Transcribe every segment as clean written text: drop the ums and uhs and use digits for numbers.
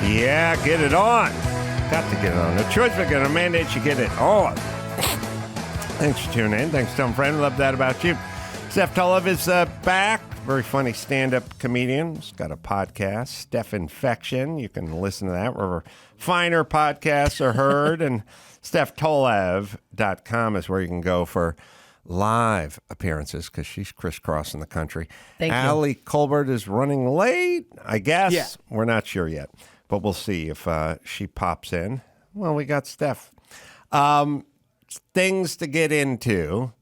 Yeah, get it on. Got to get it on. The choice we're going to mandate you get it on. Thanks for tuning in. Thanks, Tom Friend. Love that about you. Steph Tolev is back. Very funny stand-up comedian. He's got a podcast, Steph Infection. You can listen to that wherever finer podcasts are heard. And StephTolev.com is where you can go for live appearances because she's crisscrossing the country. Thank you. Ali Kolbert is running late, I guess. Yeah. We're not sure yet, but we'll see if she pops in. Well, we got Steph. Things to get into.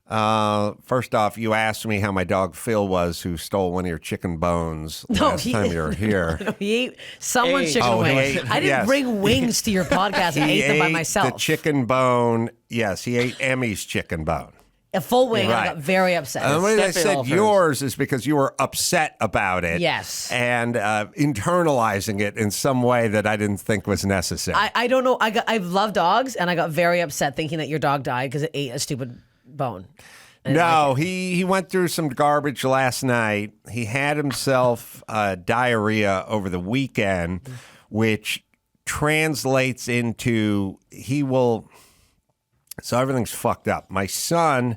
First off, you asked me how my dog Phil was, who stole one of your chicken bones last time you were here. No, he ate someone's chicken wings. I didn't bring wings to your podcast. I ate them by myself. The chicken bone. Yes, he ate Emmy's chicken bone. A full wing. Right. I got very upset. And the way I said yours is because you were upset about it. Yes. And internalizing it in some way that I didn't think was necessary. I don't know. I love dogs, and I got very upset thinking that your dog died because it ate a stupid bone. No, he went through some garbage last night. He had himself diarrhea over the weekend, which translates into so everything's fucked up. My son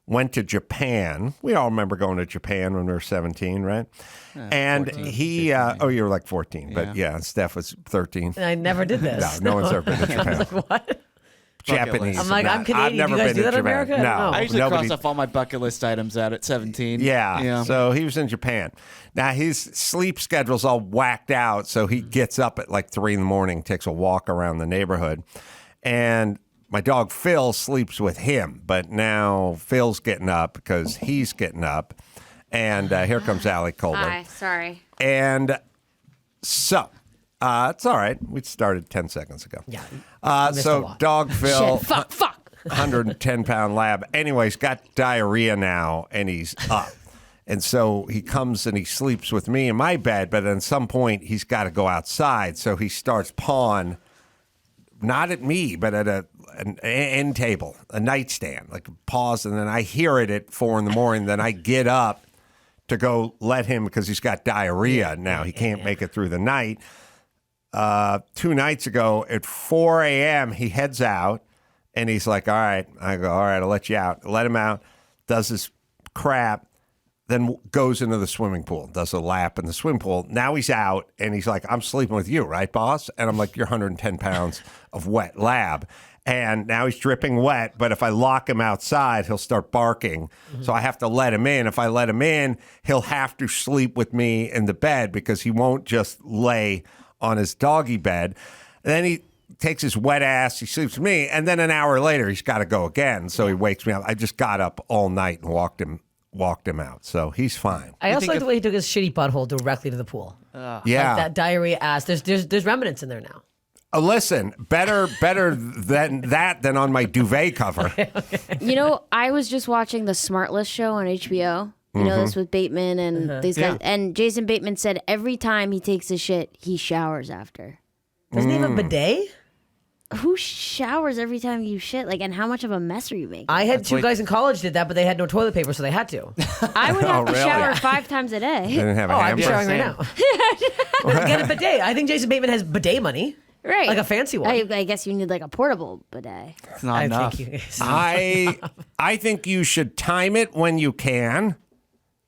went to Japan. We all remember going to Japan when we were 17, right? And 14, he, you were like 14, but yeah, Steph was 13. I never did this. No one's ever been to Japan. I was like, what? Japanese. I'm like, I'm Canadian. I've never do you guys been do that to in Japan. America? No. I usually cross off all my bucket list items out at 17. Yeah. So he was in Japan. Now his sleep schedule's all whacked out, so he gets up at like 3 a.m, takes a walk around the neighborhood, and my dog Phil sleeps with him. But now Phil's getting up because he's getting up, and here comes Ali Kolbert. Hi, sorry. And so. It's all right. We started 10 seconds ago. Yeah. So dog Phil, Shit, fuck. 110-pound lab. Anyways, got diarrhea now, and he's up. And so he comes and he sleeps with me in my bed, but at some point he's got to go outside. So he starts pawing, not at me, but at an end table, a nightstand, like paws. And then I hear it at 4 a.m. Then I get up to go let him, because he's got diarrhea now. He can't make it through the night. 2 nights ago at 4 a.m., he heads out and he's like, all right. I go, all right, I'll let you out. Let him out, does his crap, then goes into the swimming pool, does a lap in the swimming pool. Now he's out and he's like, I'm sleeping with you, right, boss? And I'm like, you're 110 pounds of wet lab. And now he's dripping wet, but if I lock him outside, he'll start barking. Mm-hmm. So I have to let him in. If I let him in, he'll have to sleep with me in the bed because he won't just lay on his doggy bed. And then he takes his wet ass, he sleeps with me, and then an hour later he's got to go again. So he wakes me up. I just got up all night and walked him out. So he's fine. I also like the way he took his shitty butthole directly to the pool. Yeah. Like that diarrhea ass. There's remnants in there now. Listen, better than that than on my duvet cover. Okay. You know, I was just watching the Smartless show on HBO. You know this with Bateman and these guys. And Jason Bateman said every time he takes a shit, he showers after. Doesn't he have a bidet? Who showers every time you shit? Like, and how much of a mess are you making? I had two guys in college did that, but they had no toilet paper, so they had to. I would have to shower 5 times a day. They didn't have a I'd be hamper. showering right now. Get a bidet. I think Jason Bateman has bidet money. Right. Like a fancy one. I guess you need like a portable bidet. It's not enough. I think you should time it when you can.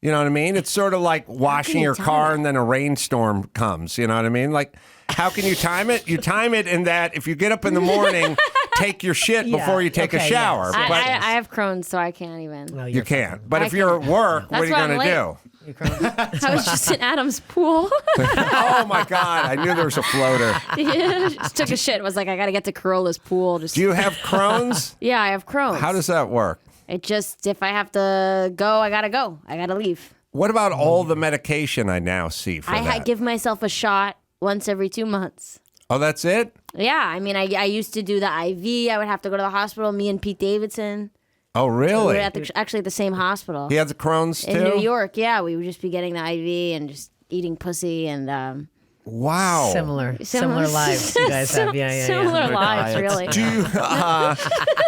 You know what I mean? It's sort of like washing your car and then a rainstorm comes. You know what I mean? Like, how can you time it? You time it in that if you get up in the morning, take your shit before you take a shower. Yes. But I have Crohn's, so I can't even. No, you can't. fine. But if you're at work, what are you going to do? I was just in Adam's pool. Oh, my God. I knew there was a floater. Yeah, just took a shit. Was like, I got to get to Carolla's pool. Do you have Crohn's? Yeah, I have Crohn's. How does that work? It just, if I have to go, I got to go. I got to leave. What about all the medication I now see for that? I give myself a shot once every 2 months. Oh, that's it? Yeah, I mean, I used to do the IV. I would have to go to the hospital. Me and Pete Davidson. Oh, really? We were actually at the same hospital. He had the Crohn's too? In New York, yeah. We would just be getting the IV and just eating pussy and... Wow. Similar lives you guys have. Yeah. Similar lives, really. Do you,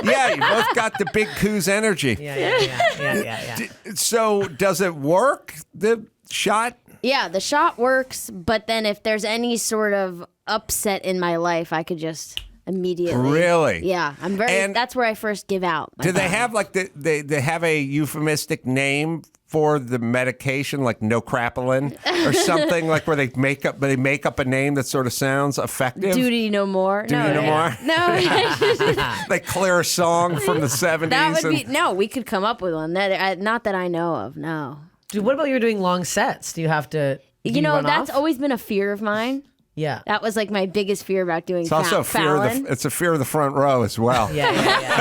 yeah, you both got the big coos energy. Yeah. So does it work, the shot? Yeah, the shot works, but then if there's any sort of upset in my life, I could just immediately. Really? Yeah, I'm very. And that's where I first give out. Do they have like they have a euphemistic name for the medication, like no crapulin or something, like where they make up a name that sort of sounds effective? Duty No More. Duty No More? No. Like clear a song from the 70s. That would be no. We could come up with one. Not that I know of. No. Dude, what about you're doing long sets? Do you have to? You know, that's always been a fear of mine. Yeah. That was like my biggest fear about doing. It's also it's a fear of the front row as well. Yeah.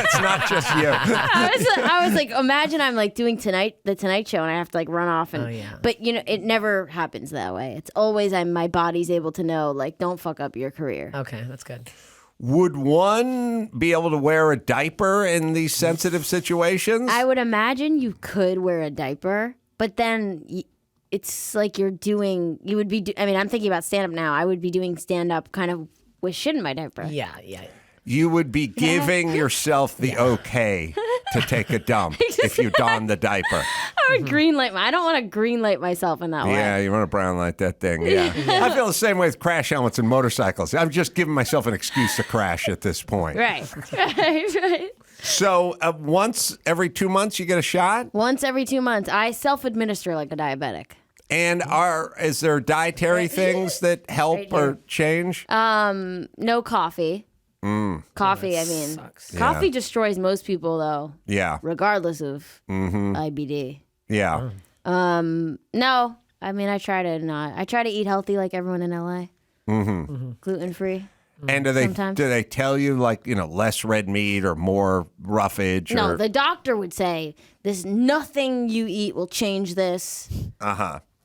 It's not just you. I was like, imagine I'm like doing the Tonight Show and I have to like run off and. But you know, it never happens that way. It's always my body's able to know like, don't fuck up your career. Okay, that's good. Would one be able to wear a diaper in these sensitive situations? I would imagine you could wear a diaper, but then. It's like you would be, I'm thinking about stand-up now. I would be doing stand-up kind of with shit in my diaper. Yeah. You would be giving yourself the okay to take a dump if you don the diaper. I would greenlight I don't want to greenlight myself in that way. Yeah, you want to brown light that thing. Yeah. I feel the same way with crash helmets and motorcycles. I'm just giving myself an excuse to crash at this point. Right. So once every 2 months you get a shot? Once every 2 months. I self-administer like a diabetic. And is there dietary things that help or change? No coffee. Coffee, sucks. Coffee destroys most people though. Yeah. Regardless of IBD. Yeah. No. I try to eat healthy like everyone in LA. Gluten free. And do they tell you like, less red meat or more roughage? No, the doctor would say, "There's nothing you eat will change this.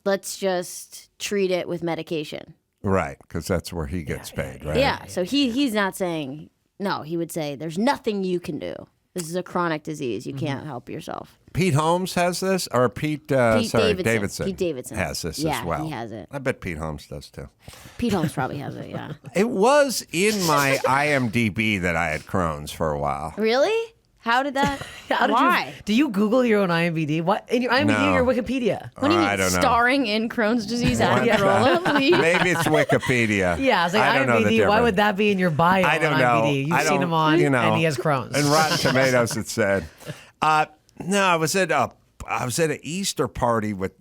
Let's just treat it with medication." Right, because that's where he gets paid, right? Yeah, so he's not saying, no, he would say, "There's nothing you can do. This is a chronic disease. You can't help yourself." Pete Holmes has this, or Pete Davidson. Pete Davidson has this yeah, as well. He has it. I bet Pete Holmes does too. Pete Holmes probably has it. Yeah. It was in my IMDb that I had Crohn's for a while. Really? How did that? Why? Do you Google your own IMDb? What in your IMDb or your Wikipedia? What do you mean? I don't know. Starring in Crohn's disease at Carolla? Maybe it's Wikipedia. Yeah, I was like, I don't know the IMDb, why difference. would that be in your bio I don't on know. IMDb? You've seen him on, and he has Crohn's. And Rotten Tomatoes, it said. No, I was at an Easter party with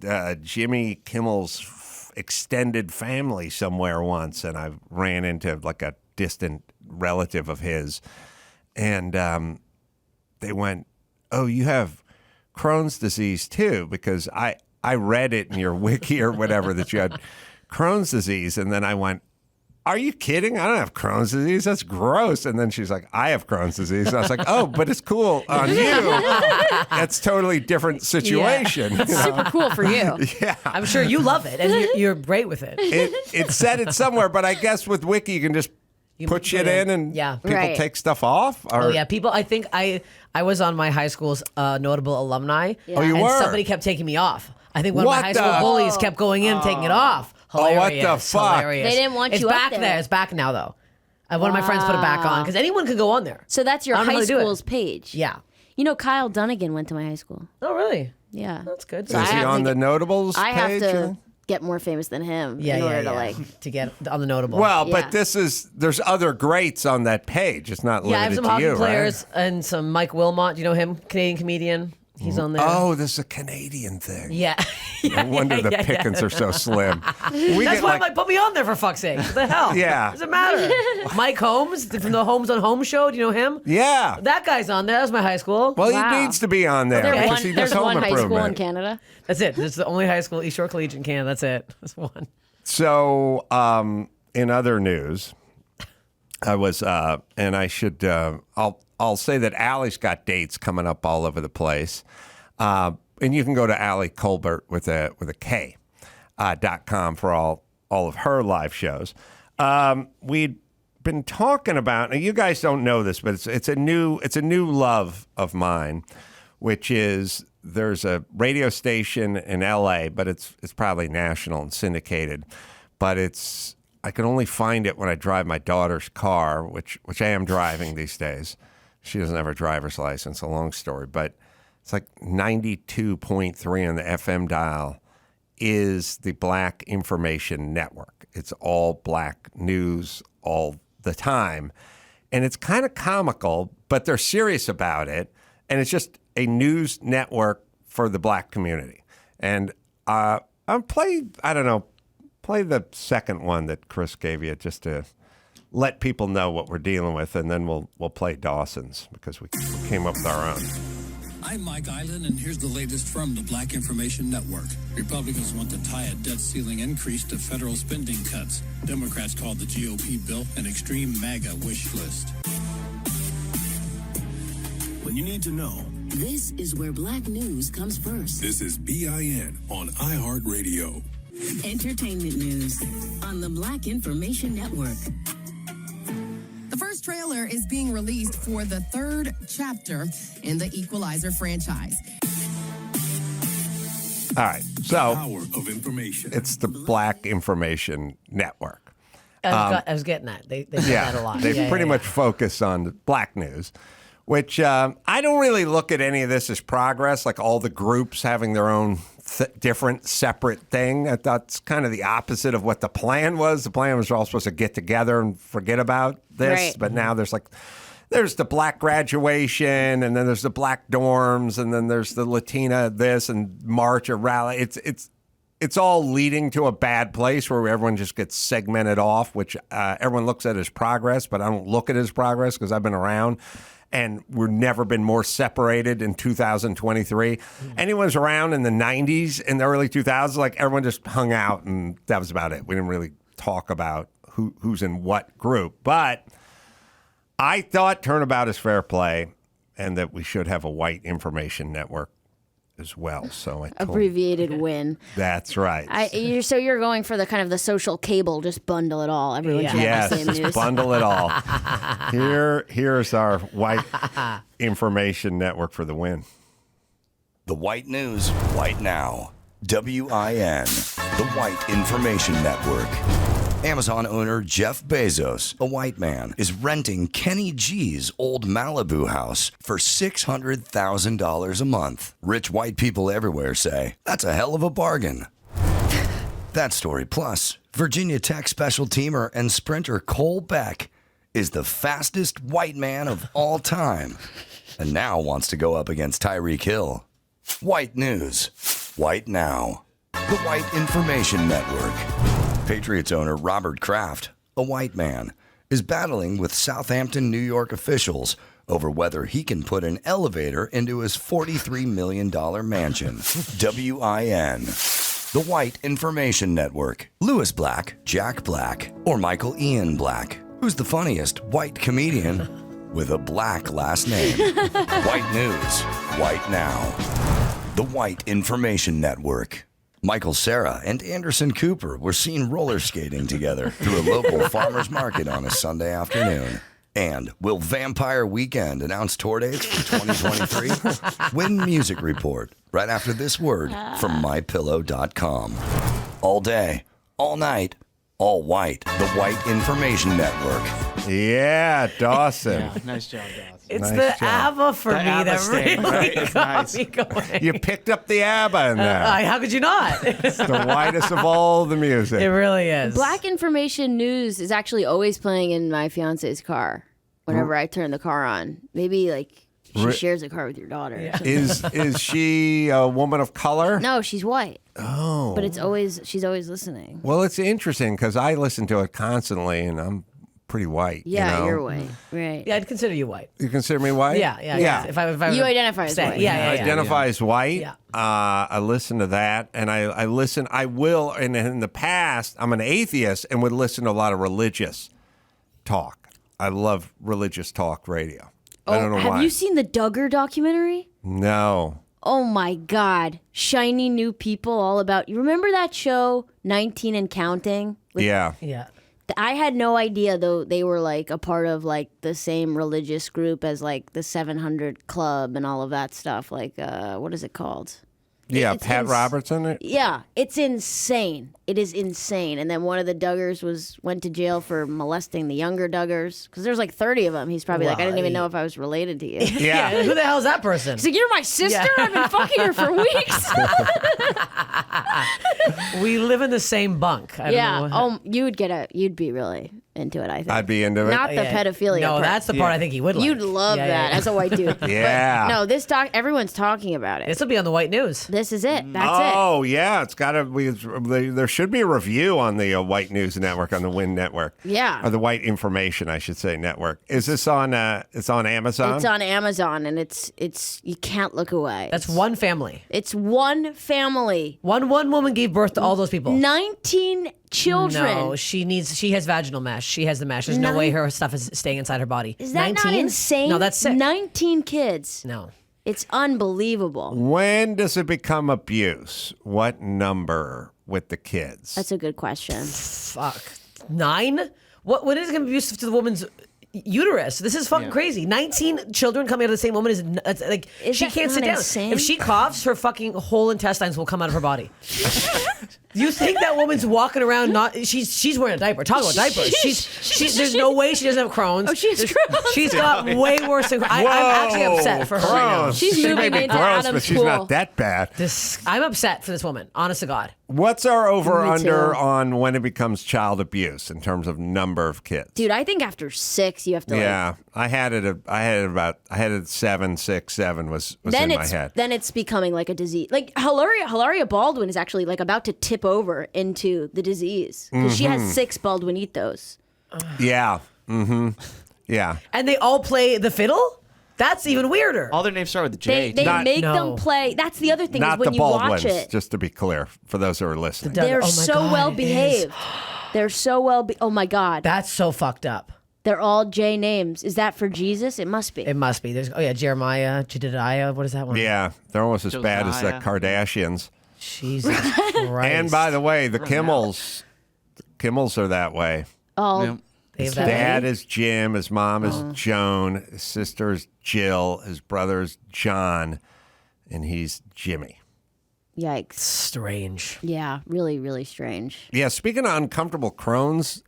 Jimmy Kimmel's extended family somewhere once, and I ran into like a distant relative of his, and they went, "Oh, you have Crohn's disease too?" Because I read it in your wiki or whatever that you had Crohn's disease, and then I went, "Are you kidding? I don't have Crohn's disease. That's gross." And then she's like, "I have Crohn's disease." And I was like, "Oh, but it's cool on you. That's totally different situation." It's super cool for you. Yeah. I'm sure you love it, and you're great with it. It said it somewhere, but I guess with Wiki, you can just put shit in and people Right. take stuff off. Or, Oh yeah, people. I think I was on my high school's notable alumni. Oh, you and were? somebody kept taking me off. I think one of What my high school the- bullies kept going in, taking it off. Hilarious. what the fuck? Hilarious. They didn't want it's you up back there. It's back now though. One of my friends put it back on because anyone could go on there. So that's your I don't know high how to do it. school's page. Yeah. You know, Kyle Dunnigan went to my high school. Oh really? Yeah. That's good. Is he on the notables I have page? to get more famous than him in order to like. to get on the notable. Well, Yeah. but there's other greats on that page. It's not yeah, I have limited some to hockey you, players right? and some Mike Wilmot. Do you know him? Canadian comedian. He's on there. Oh, this is a Canadian thing. Yeah. No wonder the pickings are so slim. We That's get why like, Mike put me on there for fuck's sake. What the hell? Yeah. Doesn't matter. Mike Holmes from the Homes on Home show. Do you know him? yeah. That guy's on there. That was my high school. Well, Wow. he needs to be on there because he does There's home one high school in improvement. Canada. That's it. It's the only high school, East Shore Collegiate in Canada. That's it. That's one. So, in other news, I was, and I should, I'll say that Ali's got dates coming up all over the place, and you can go to Ali Kolbert with a K, .com for all of her live shows. We'd been talking about, now you guys don't know this, but it's a new love of mine, which is there's a radio station in LA, but it's probably national and syndicated, but I can only find it when I drive my daughter's car, which I am driving these days. She doesn't have her driver's license, a long story, but it's like 92.3 on the FM dial is the Black Information Network. It's all black news all the time. And it's kind of comical, but they're serious about it. And it's just a news network for the black community. And I'll play the second one that Chris gave you just to let people know what we're dealing with. And then we'll play Dawson's because we came up with our own. I'm Mike Island, and here's the latest from the Black Information Network. Republicans want to tie a debt ceiling increase to federal spending cuts. Democrats called the GOP bill an extreme MAGA wish list. When you need to know. This is where black news comes first. This is BIN on iHeartRadio. Entertainment news on the Black Information Network. The first trailer is being released for the third chapter in the Equalizer franchise. All right, so Power of information. it's the Black Information Network. I was getting that. They say that a lot. They pretty much focus on the black news, which I don't really look at any of this as progress, like all the groups having their own different, separate thing. That's kind of the opposite of what the plan was. The plan was we're all supposed to get together and forget about this, Right. but now there's the black graduation, and then there's the black dorms, and then there's the Latina this and march or rally. It's all leading to a bad place where everyone just gets segmented off, which everyone looks at as progress, but I don't look at it as progress because I've been around. And we've never been more separated in 2023. Anyone who's around in the 90s, in the early 2000s, like everyone just hung out and that was about it. We didn't really talk about who's in what group. But I thought Turnabout is fair play and that we should have a White Information Network as well. So Abbreviated WIN. That's right. So you're going for the kind of the social cable, just bundle it all. Everyone should have the same Yes, news. bundle it all. Here's our White Information Network for the win. The White News, White Now. WIN, the White Information Network. Amazon owner Jeff Bezos, a white man, is renting Kenny G's old Malibu house for $600,000 a month. Rich white people everywhere say, that's a hell of a bargain. That story plus, Virginia Tech special teamer and sprinter Cole Beck is the fastest white man of all time and now wants to go up against Tyreek Hill. White News, White Now. The White Information Network. Patriots owner Robert Kraft, a white man, is battling with Southampton, New York officials over whether he can put an elevator into his $43 million mansion. WIN. The White Information Network. Lewis Black, Jack Black, or Michael Ian Black. Who's the funniest white comedian with a black last name? White News, White Now. The White Information Network. Michael Cera and Anderson Cooper were seen roller skating together through a local farmer's market on a Sunday afternoon. And will Vampire Weekend announce tour dates for 2023? Win Music Report right after this word from MyPillow.com. All day, all night, all white. The White Information Network. Yeah, Dawson. Yeah, nice job, Dawson. It's Nice the job. ABBA for The me ABBA that sting, really right? It's got nice. me going. You picked up the ABBA in there. How could you not? It's the whitest of all the music. It really is. Black Information News is actually always playing in my fiance's car whenever I turn the car on. Maybe like she shares a car with your daughter. or something. Is she a woman of color? No, she's white. Oh. But she's always listening. Well, it's interesting because I listen to it constantly and I'm pretty white. Yeah, you know? you're white. Right. Yeah, I'd consider you white. You consider me white? Yeah. If I You identify as white. Yeah. Identify as white. Yeah. I listen to that, and I listen. I will, and in the past, I'm an atheist and would listen to a lot of religious talk. I love religious talk radio. I don't know why. Have you seen the Duggar documentary? No. Oh my God. Shiny new people all about. You remember that show, 19 and Counting? Yeah. Yeah. I had no idea, though, they were like a part of like the same religious group as like the 700 Club and all of that stuff. Like, what is it called? Yeah, It's Pat Robertson. Yeah, it's insane. It is insane. And then one of the Duggars went to jail for molesting the younger Duggars because there's like 30 of them. He's probably like, I didn't even know if I was related to you. Yeah. Who the hell is that person? He's like, you're my sister? I've been fucking her for weeks. We live in the same bunk. I don't know. You'd be really into it, I think. I'd be into it. Not the pedophilia No, part. that's the part I think he would like. You'd love that as a white dude. Yeah. But no, everyone's talking about it. This will be on the White News. This is it. That's Oh, yeah. It's got to be. There should be a review on the White News Network, on the WIN Network. Yeah. Or the White Information, I should say, network. Is this on, it's on Amazon? It's on Amazon, and it's you can't look away. That's one family. It's one family. One woman gave birth to all those people. 19 children. No, she has vaginal mesh. She has the mesh. There's no way her stuff is staying inside her body. Is that 19? not insane? No, that's sick. 19 kids. No. It's unbelievable. When does it become abuse? What number with the kids? That's a good question. Fuck. 9? What is going to be abusive to the woman's uterus? This is fucking crazy. 19 children coming out of the same woman is like she that can't sit not down. insane? If she coughs, her fucking whole intestines will come out of her body. You think that woman's walking around she's wearing a diaper. Talk about diapers. She's there's no way she doesn't have Crohn's. Oh, she has Crohn's. She's got way worse than I'm actually upset for her right now. Crohn's. She's She may moving be into gross, Adam's but she's pool. not that bad. I'm upset for this woman. Honest to God. What's our over-under too. on when it becomes child abuse in terms of number of kids? Dude, I think after 6 you have to Yeah, I had it 7, 6, 7 was in my head. Then it's becoming like a disease. Like Hilaria Baldwin is actually like about to tip over into the disease because she has 6 Baldwinitos. Yeah. Mm-hmm. Yeah. And they all play the fiddle? That's even weirder. All their names start with the J. They Not- make No. them play. That's the other thing Not is when the you watch Baldwins, it, just to be clear, for those who are listening. they're Oh my so God, well it is. behaved. They're so well. Oh my God, That's so fucked up. they're all J names. Is that for Jesus? It must be. It must be. There's Jeremiah, Jedediah. What is that one? Yeah, they're almost as bad as the Josiah. Kardashians. Jesus Christ. And by the way, the Kimmels are that way. all Yeah. They His have that. dad is Jim, his mom is Joan, his sister is Jill, his brother is John, and he's Jimmy. yikes. Strange. Yeah, really, really strange. Yeah, speaking of uncomfortable Crohn's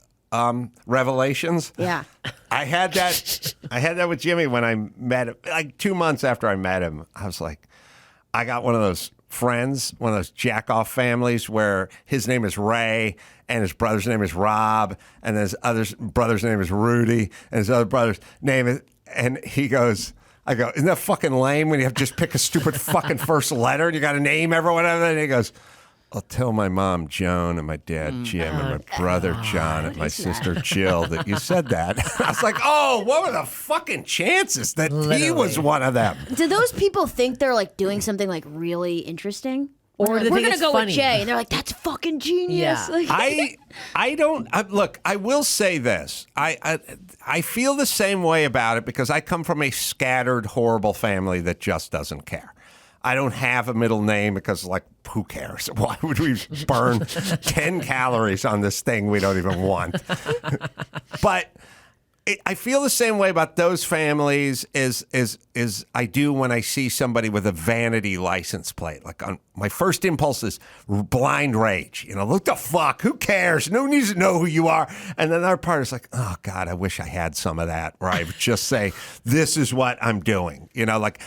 revelations, Yeah. I had that with Jimmy when I met him. Like 2 months after I met him, I was like, I got one of those friends, one of those jack-off families where his name is Ray and his brother's name is Rob and his other brother's name is Rudy and his other brother's name is, and he goes, I go, isn't that fucking lame when you have to just pick a stupid fucking first letter and you got to name everyone? And he goes, I'll tell my mom, Joan, and my dad, Jim, and my brother, John, and my sister, Jill, that you said that. I was like, oh, what were the fucking chances that he was one of them? Do those people think they're like doing something like really interesting? Or do they We're think gonna it's go funny? with Jay, and they're like, "That's fucking genius." Yeah. Like, I don't look. I will say this. I feel the same way about it because I come from a scattered, horrible family that just doesn't care. I don't have a middle name because, like, who cares? Why would we burn 10 calories on this thing we don't even want? But I feel the same way about those families as I do when I see somebody with a Vanity license plate. Like, my first impulse is blind rage. You know, look the fuck. Who cares? No one needs to know who you are. And then the other part is like, oh God, I wish I had some of that. Where I would just say, this is what I'm doing. You know, like.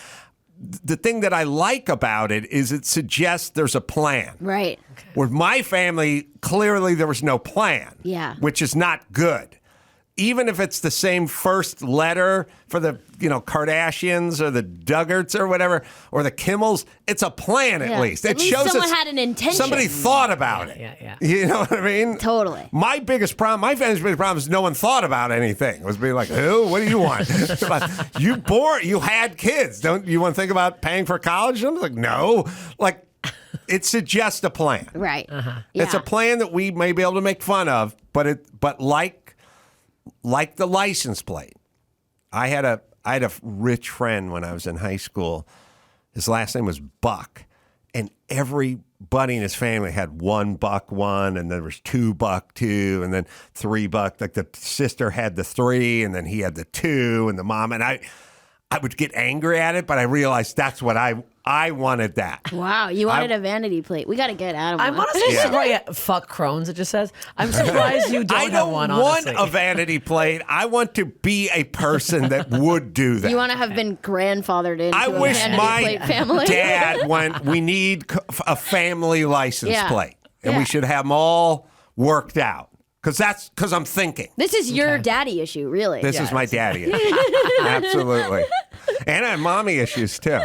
The thing that I like about it is it suggests there's a plan. right. With my family, clearly there was no plan. Yeah. Which is not good. Even if it's the same first letter for the, Kardashians or the Duggarts or whatever, or the Kimmels, it's a plan at Yeah. least. At It least shows someone us had an intention. Somebody thought about it. Yeah. You know what I mean? Totally. My family's biggest problem is no one thought about anything. It was being like, who? What do you want? You had kids. Don't you want to think about paying for college? I'm like, no. Like, it suggests a plan. Right. It's a plan that we may be able to make fun of, but like the license plate. I had a rich friend when I was in high school. His last name was Buck, and everybody in his family had $1 and there was $2 and then $3. Like the sister had the 3, and then he had the 2, and the mom and I would get angry at it, but I realized that's what I I wanted that. Wow, you wanted a vanity plate. We got to get Adam I'm one. honestly surprised. Fuck Crohn's, it just says. I'm surprised you don't I have don't one, want honestly. a vanity plate. I want to be a person that would do that. You want to have been grandfathered into I a wish vanity my plate family. dad went, we need a family license Yeah. plate. And Yeah. we should have them all worked out. Because I'm thinking. This is your daddy issue, really. This is my daddy issue. Absolutely. And I have mommy issues, too.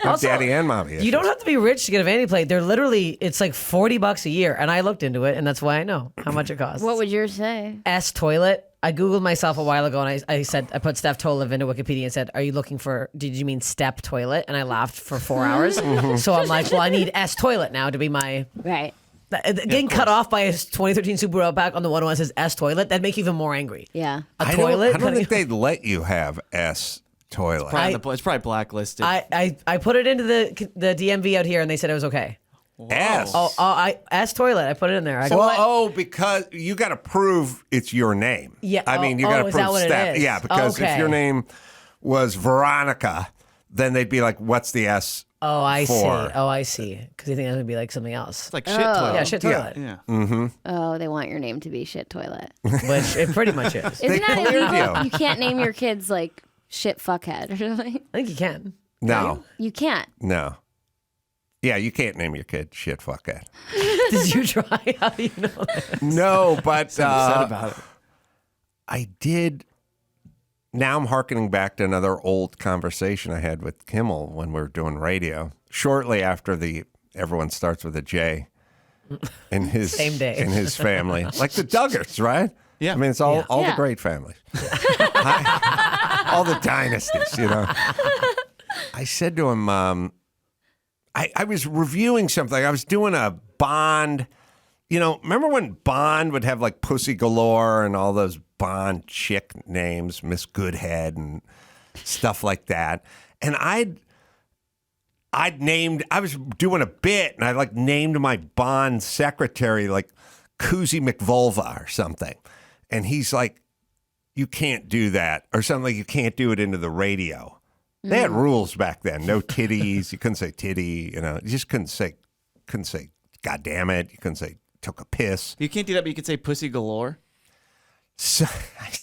I have daddy and mommy issues. You don't have to be rich to get a vanity plate. They're literally, it's like $40 a year. And I looked into it, and that's why I know how much it costs. What would yours say? S toilet. I Googled myself a while ago, and I said, I put Steph Tolev into Wikipedia and said, are you looking for, did you mean step toilet? And I laughed for 4 hours. So I'm like, well, I need S toilet now to be my... Right. Getting cut off by a 2013 Subaru Outback on the one that says S toilet, that'd make you even more angry. Yeah. A toilet? I don't think they'd let you have S toilet. It's probably blacklisted. I put it into the DMV out here, and they said it was okay. S. S toilet. I put it in there. I go, Because you got to prove it's your name. Yeah. I mean, you got to is that prove what it Steph. is? Yeah, because if Okay. your name was Veronica, then they'd be like, what's the S Oh, I see. for? Oh, I see. Because you think that's gonna be like something else. It's like shit toilet. Yeah, shit toilet. Yeah. Oh, they want your name to be shit toilet. Which it pretty much is. Isn't that cleared illegal? you. You can't name your kids like shit fuckhead or something. I think you can. No. You can't. No. Yeah, you can't name your kid shit fuckhead. Did you try? How do you know that? No, but Said about it. I did. Now I'm hearkening back to another old conversation I had with Kimmel when we were doing radio. Shortly after everyone starts with a J in his Same day. in his family, like the Duggars, right? Yeah. I mean, it's all Yeah. the great families, all the dynasties. You know, I said to him, I was reviewing something. I was doing a Bond. You know, remember when Bond would have like Pussy Galore and all those Bond chick names, Miss Goodhead and stuff like that. And I was doing a bit and I like named my Bond secretary like Koozie McVulva or something. And he's like, you can't do that. Or something like, you can't do it into the radio. They had rules back then. No titties. You couldn't say titty. You know, you just couldn't say, God damn it. You couldn't say, took a piss. You can't do that, but you can say pussy galore. So,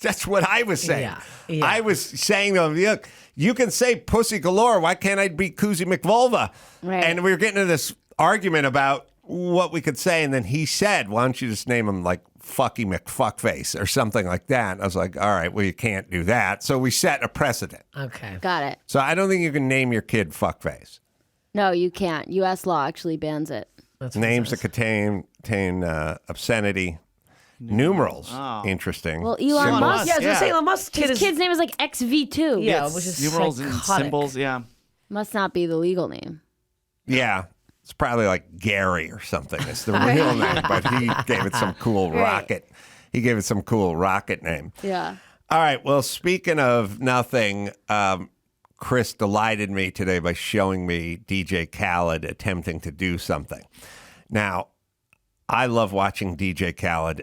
that's what I was saying. Yeah. I was saying to him, look, you can say pussy galore. Why can't I be Koozie McVulva? Right. And we were getting into this argument about what we could say. And then he said, why don't you just name him like Fucky McFuckface or something like that? And I was like, all right, well, you can't do that. So we set a precedent. Okay. Got it. So I don't think you can name your kid Fuckface. No, you can't. U.S. law actually bans it. That's what Names it that says. contain obscenity. Numerals. Interesting. Well, Elon Musk. Yeah, I was gonna say Elon Musk's kid His is kid's name is like XV2. yeah, It's which is numerals and psychotic. symbols. Yeah. Must not be the legal name. Yeah. It's probably like Gary or something. It's the real name, but he gave it some cool rocket. He gave it some cool rocket name. Yeah. All right. Well, speaking of nothing, Chris delighted me today by showing me DJ Khaled attempting to do something. Now, I love watching DJ Khaled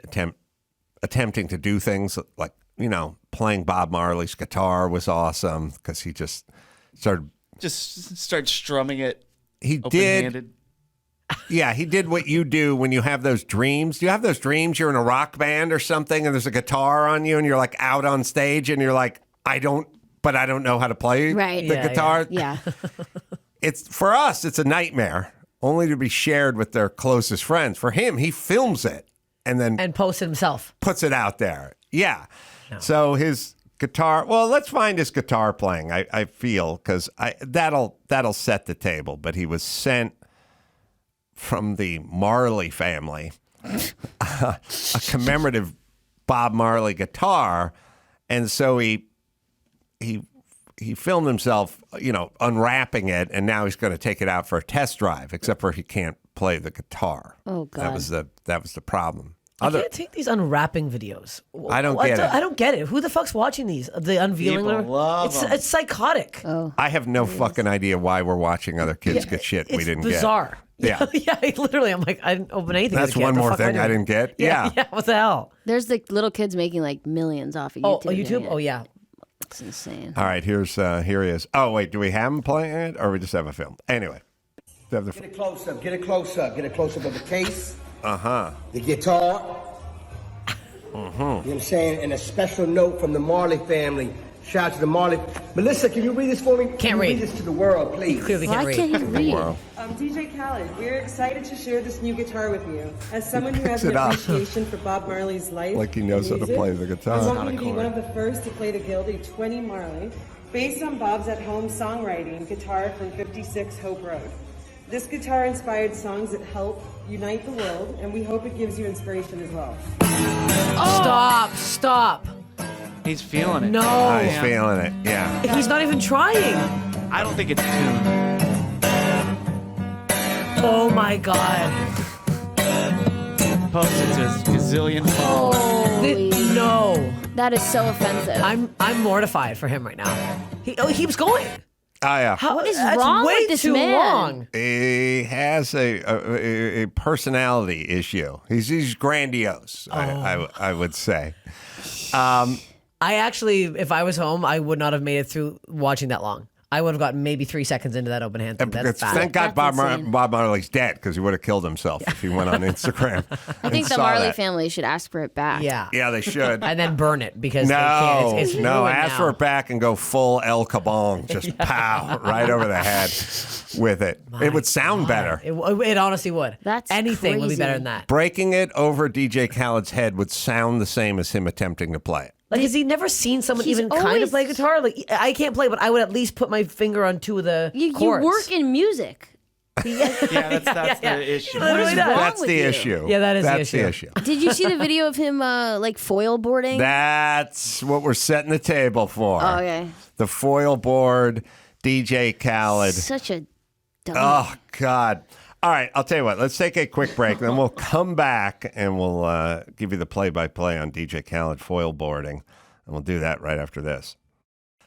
attempting to do things like, you know, playing Bob Marley's guitar was awesome because he just started. Just start strumming it. He did. Open-handed. Yeah, he did what you do when you have those dreams. Do you have those dreams you're in a rock band or something and there's a guitar on you and you're like out on stage and you're like, I don't know how to play Right. the Yeah, guitar. Yeah. It's for us, it's a nightmare only to be shared with their closest friends. For him, he films it and then and posted himself. puts it out there. Yeah. So his guitar, well, let's find his guitar playing, I feel, because that'll set the table. But he was sent from the Marley family a commemorative Bob Marley guitar. And so he filmed himself, you know, unwrapping it, and now he's going to take it out for a test drive, except for he can't play the guitar. Oh, God. That was the problem. I can't take these unwrapping videos. I don't get it. I don't get it. Who the fuck's watching these? The unveiling. People love them. It's psychotic. I have no fucking idea why we're watching other kids get shit we It's didn't bizarre. get. Yeah. Yeah. Literally, I'm like, I didn't open anything. That's as a kid. one The more fuck thing I do? didn't get. Yeah. What the hell? There's like little kids making like millions off of Oh, YouTube. YouTube? doing it. Oh, yeah. It's insane. All right, here he is. Oh, wait, do we have him playing it, or we just have a film? Anyway. Get a close-up. Get a close-up. Get a close-up of the case. Uh-huh. The guitar. You know what I'm saying? And a special note from the Marley family. Shout out to the Marley. Melissa, can you read this for me? Can't read. Read this to the world, please. Clearly Why can't can't read. you read? DJ Khaled, we're excited to share this new guitar with you. As someone who has Picks an it up. appreciation for Bob Marley's life, Like he knows how and to music, play the guitar. I It's want not you a to be chord. one of the first to play the Gildee 20 Marley, based on Bob's at-home songwriting guitar from 56 Hope Road. This guitar-inspired songs that help unite the world, and we hope it gives you inspiration as well. Stop. He's feeling it. No. He's feeling it, yeah. He's not even trying. I don't think it's tuned. Oh my God. Post it to his gazillion followers. Holy. No. That is so offensive. I'm mortified for him right now. He keeps going. Oh, yeah. What is That's wrong way with this too man? long. He has a personality issue. He's grandiose, I would say. I actually, if I was home, I would not have made it through watching that long. I would have gotten maybe 3 seconds into that open hand thing. That's bad. Thank God That's insane. Bob Marley's dead, because he would have killed himself if he went on Instagram. I think the Marley family should ask for it back. Yeah. Yeah, they should. And then burn it because they can't. It's No, ruined ask now. for it back and go full El Kabong. Just pow, right over the head with it. It would sound better. It honestly would. That's Anything would be crazy. better than that. Breaking it over DJ Khaled's head would sound the same as him attempting to play it. Like, has he never seen someone He's even kind of always- play guitar? Like, I can't play, but I would at least put my finger on two of the You chords. work in music. Yeah, that's the issue. What is that? That's with the you? issue. Yeah, that is the That's issue. Did you see the video of him like foil boarding? That's what we're setting the table for. Oh, okay. The foil board, DJ Khaled. Such a dumb. Oh, God. All right, I'll tell you what. Let's take a quick break, then we'll come back and we'll give you the play-by-play on DJ Khaled foil boarding, and we'll do that right after this.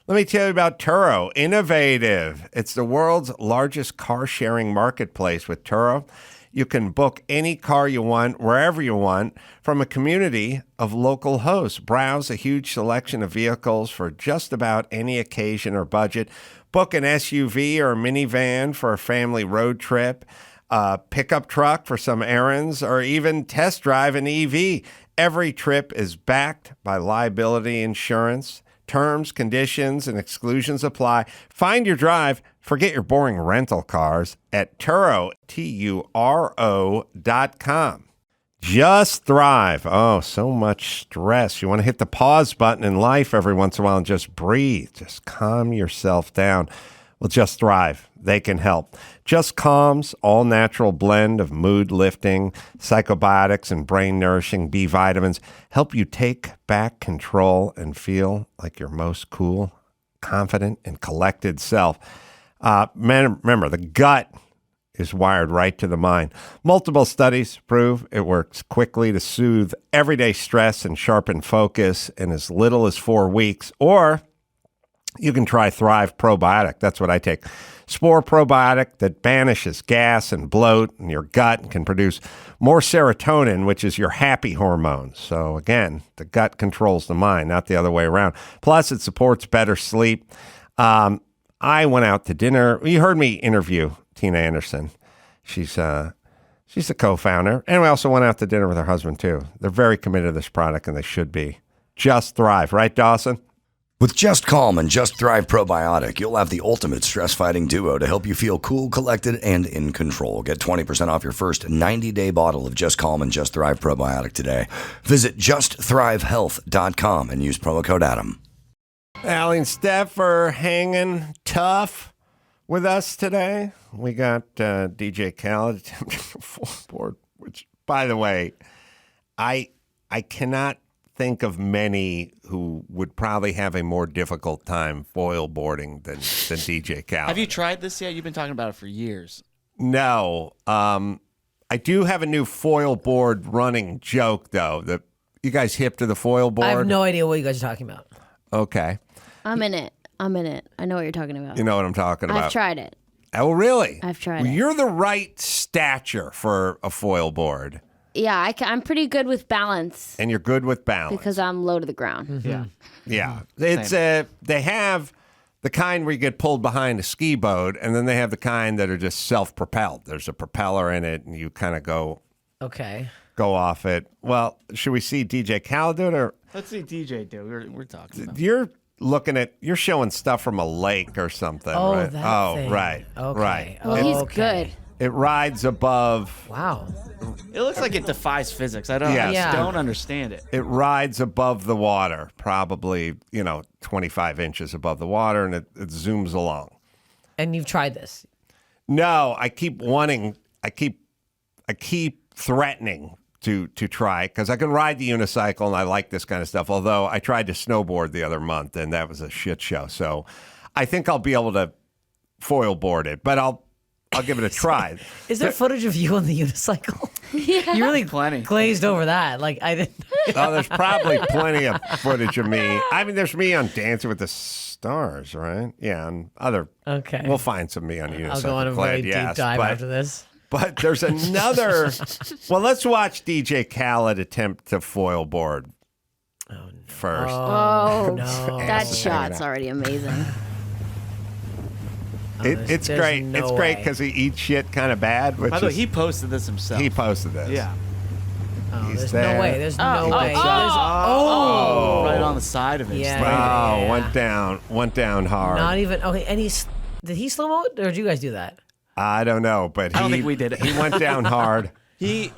Let me tell you about Turo, innovative. It's the world's largest car-sharing marketplace. With Turo, you can book any car you want, wherever you want, from a community of local hosts. Browse a huge selection of vehicles for just about any occasion or budget. Book an SUV or a minivan for a family road trip, a pickup truck for some errands, or even test drive an EV. Every trip is backed by liability insurance. Terms, conditions, and exclusions apply. Find your drive. Forget your boring rental cars at Turo, Turo.com. Just thrive. Oh, so much stress. You want to hit the pause button in life every once in a while and just breathe. Just calm yourself down. Well, Just Thrive. They can help. Just Calm's all-natural blend of mood-lifting, psychobiotics, and brain-nourishing B vitamins help you take back control and feel like your most cool, confident, and collected self. Remember, the gut is wired right to the mind. Multiple studies prove it works quickly to soothe everyday stress and sharpen focus in as little as 4 weeks. Or you can try Thrive Probiotic. That's what I take. Spore probiotic that banishes gas and bloat in your gut and can produce more serotonin, which is your happy hormone. So again, the gut controls the mind, not the other way around. Plus, it supports better sleep. I went out to dinner. You heard me interview Tina Anderson. She's the co-founder. And we also went out to dinner with her husband, too. They're very committed to this product, and they should be. Just Thrive. Right, Dawson? With Just Calm and Just Thrive Probiotic, you'll have the ultimate stress-fighting duo to help you feel cool, collected, and in control. Get 20% off your first 90-day bottle of Just Calm and Just Thrive Probiotic today. Visit JustThriveHealth.com and use promo code Adam. Allie and Steph are hanging tough with us today. We got DJ Khaled attempting a full board, which, by the way, I cannot think of many who would probably have a more difficult time foil boarding than DJ Khaled. Have you tried this yet? You've been talking about it for years. No. I do have a new foil board running joke, though. You guys hip to the foil board? I have no idea what you guys are talking about. Okay. I'm in it. I know what you're talking about. You know what I'm talking about. I've tried it. Oh, really? I've tried Well, it. You're the right stature for a foil board. Yeah, I'm pretty good with balance. And you're good with balance. Because I'm low to the ground. Mm-hmm. Yeah. Yeah. It's they have the kind where you get pulled behind a ski boat, and then they have the kind that are just self-propelled. There's a propeller in it, and you kind of go off it. Well, should we see DJ Khaled do it, or Let's see DJ do. We're talking about. you're showing stuff from a lake or something, Oh, right? that thing. Right. Okay. Right. Well, he's good. It rides above. Wow. It looks like it defies physics. I don't. Yes. I Yeah. just don't understand it. It rides above the water, probably 25 inches above the water, and it zooms along. And you've tried this? No, I keep threatening to try because I can ride the unicycle and I like this kind of stuff. Although I tried to snowboard the other month and that was a shit show. So I think I'll be able to foil board it, but I'll give it a try. Is there footage of you on the unicycle? Yeah. You really Plenty. glazed over that. Like I didn't. Oh, there's probably plenty of footage of me. I mean, there's me on Dancing with the Stars, right? Yeah, and other. Okay. We'll find some me on unicycle. I'll go on a very deep dive after this. But there's another. Well, let's watch DJ Khaled attempt to foil board first. Oh, no. That shot's already amazing. It's there's great. no It's great way. because he eats shit kind of bad. Which By the way, is- he posted this himself. he posted this. Yeah. Oh, He's there's there. no way. There's no way. Oh, right on the side of it. Yeah. Oh, Yeah. went down hard. Not even. Okay. And did he slow mo it or did you guys do that? I don't know, but I don't think we did it. He went down hard. He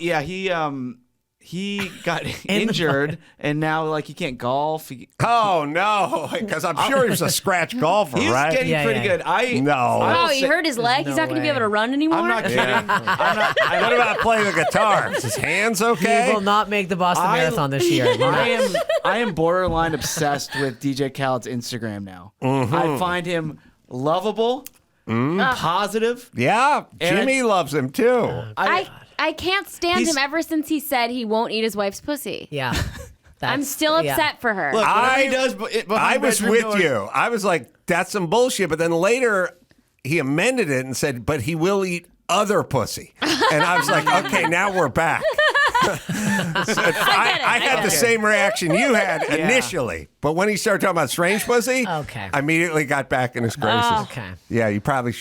got injured and now he can't golf. Oh no, because I'm sure he was a scratch golfer, He was right? getting pretty good. Oh, he hurt his leg. He's not going to be able to run anymore. I'm not kidding. What about playing the guitar? Is his hands okay? He will not make the Boston Marathon this year. I am borderline obsessed with DJ Khaled's Instagram now. I find him lovable, positive. Yeah, And Jimmy loves him too. I can't stand him ever since he said he won't eat his wife's pussy. Yeah. I'm still upset for her. Look, whatever he does I was bedroom with doors- you. I was like, that's some bullshit. But then later, he amended it and said, but he will eat other pussy. And I was like, okay, now we're back. I had the same reaction you had initially. But when he started talking about strange pussy, I immediately got back in his graces. Okay. Yeah, you probably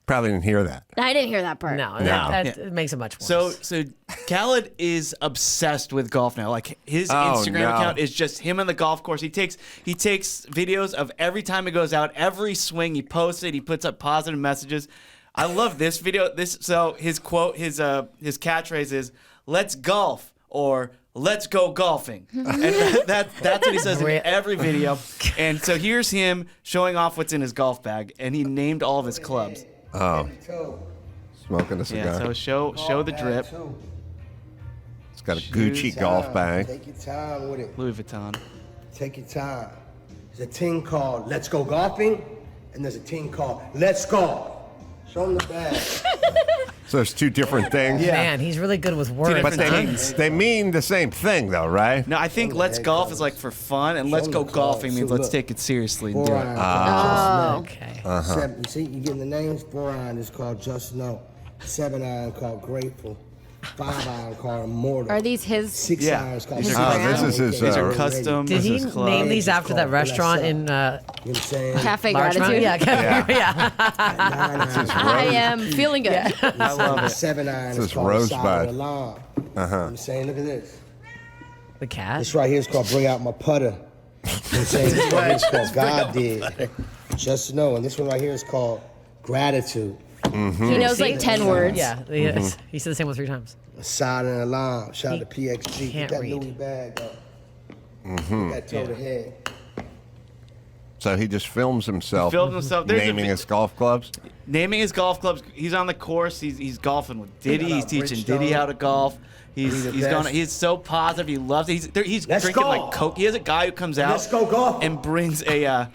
didn't hear that. I didn't hear that part. No. That makes it much worse. So Khaled is obsessed with golf now. Like his Instagram account is just him on the golf course. He takes videos of every time he goes out, every swing. He posts it. He puts up positive messages. I love this video. So his quote, his catchphrase is "Let's golf" or "Let's go golfing," and that's what he says in every video. And so here's him showing off what's in his golf bag, and he named all of his clubs. Oh, smoking a cigar. Yeah, so show the drip. It's got a Gucci golf bag. Take your time with it. Louis Vuitton. Take your time. There's a team called Let's Go Golfing, and there's a team called Let's Golf. Show them the bag. So there's two different things. Man, he's really good with words. But they mean the same thing, though, right? No, I think "Let's Golf" is like for fun, and "Let's go golfing" means let's take it seriously and do it. Okay. You see, you getting the names? 4-iron is called Just Know. 7-iron called Grateful. 5-iron called Immortal. Are these his? 6-iron is called. These this is his. These are custom. Did he name these after that restaurant in You know what I'm saying? Cafe Larchmont? Gratitude? Yeah, Cafe. Yeah. 9-iron. I am feeling good. I love it. 7-iron This is is called Rosebud. Solid Alarm. I'm saying, look at this. The cat. This right here is called Bring Out My Putter. I'm saying this right here is called God Did. Just Know. And this one right here is called Gratitude. He knows like 10 words. Yeah. He said the same one 3 times. A silent alarm. Shout out to PXG. can't Get that read. Louis bag up. Put that toe to head. So he just films himself, Films himself. There's a naming vi- his golf clubs. Naming his golf clubs. He's on the course. He's golfing with Diddy. He's teaching Diddy how to golf. He's going. He's so positive. He loves it. He's Let's drinking go. like Coke. He has a guy who comes out Let's go golf. and brings a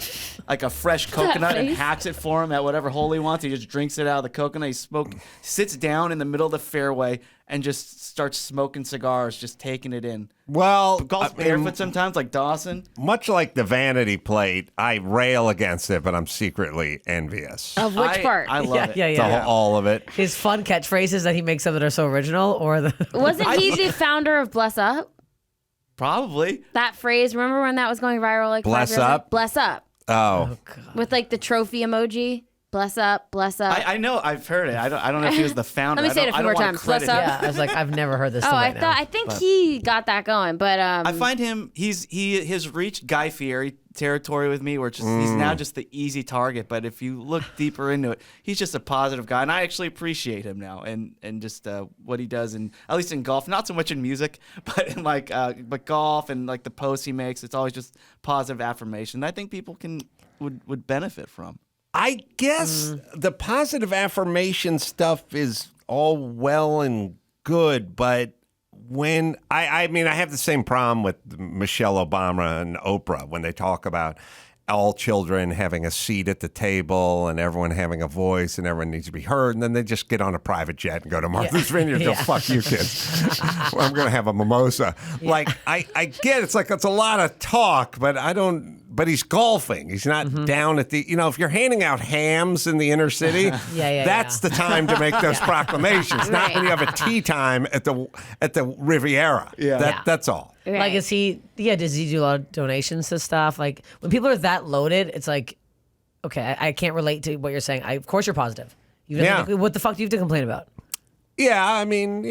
like a fresh coconut and face? hacks it for him at whatever hole he wants. He just drinks it out of the coconut. Sits down in the middle of the fairway and just starts smoking cigars, just taking it in. Well, Golf barefoot sometimes, like Dawson. much like the Vanity plate, I rail against it, but I'm secretly envious. Of which I- part? part. I love it. Yeah. All of it. His fun catchphrases that he makes up that are so original, or the Wasn't he the founder of Bless Up? Probably. That phrase, remember when that was going viral? Like Bless 5 years ago? Up? Bless Up. Oh. With like the trophy emoji. Bless up, bless up. I know. I've heard it. I don't know if he was the founder. Let me say it a few more times. Bless up. Yeah, I was like, I've never heard this. I think he got that going, but I find him. He has reached Guy Fieri territory with me, where he's now just the easy target. But if you look deeper into it, he's just a positive guy, and I actually appreciate him now, and just what he does, and at least in golf, not so much in music, but in but golf and like the posts he makes. It's always just positive affirmation that I think people would benefit from. I guess the positive affirmation stuff is all well and good, but when I mean, I have the same problem with Michelle Obama and Oprah when they talk about all children having a seat at the table and everyone having a voice and everyone needs to be heard. And then they just get on a private jet and go to Martha's Vineyard and go, fuck you kids. I'm going to have a mimosa. Yeah. Like, I get it's like, it's a lot of talk, but but he's golfing. He's not down at the, if you're handing out hams in the inner city, that's the time to make those proclamations, not when you have a tea time at the Riviera. That's all. Right. Like, does he do a lot of donations to stuff? Like, when people are that loaded, it's like, okay, I can't relate to what you're saying. Of course you're positive. What the fuck do you have to complain about? Yeah, I mean,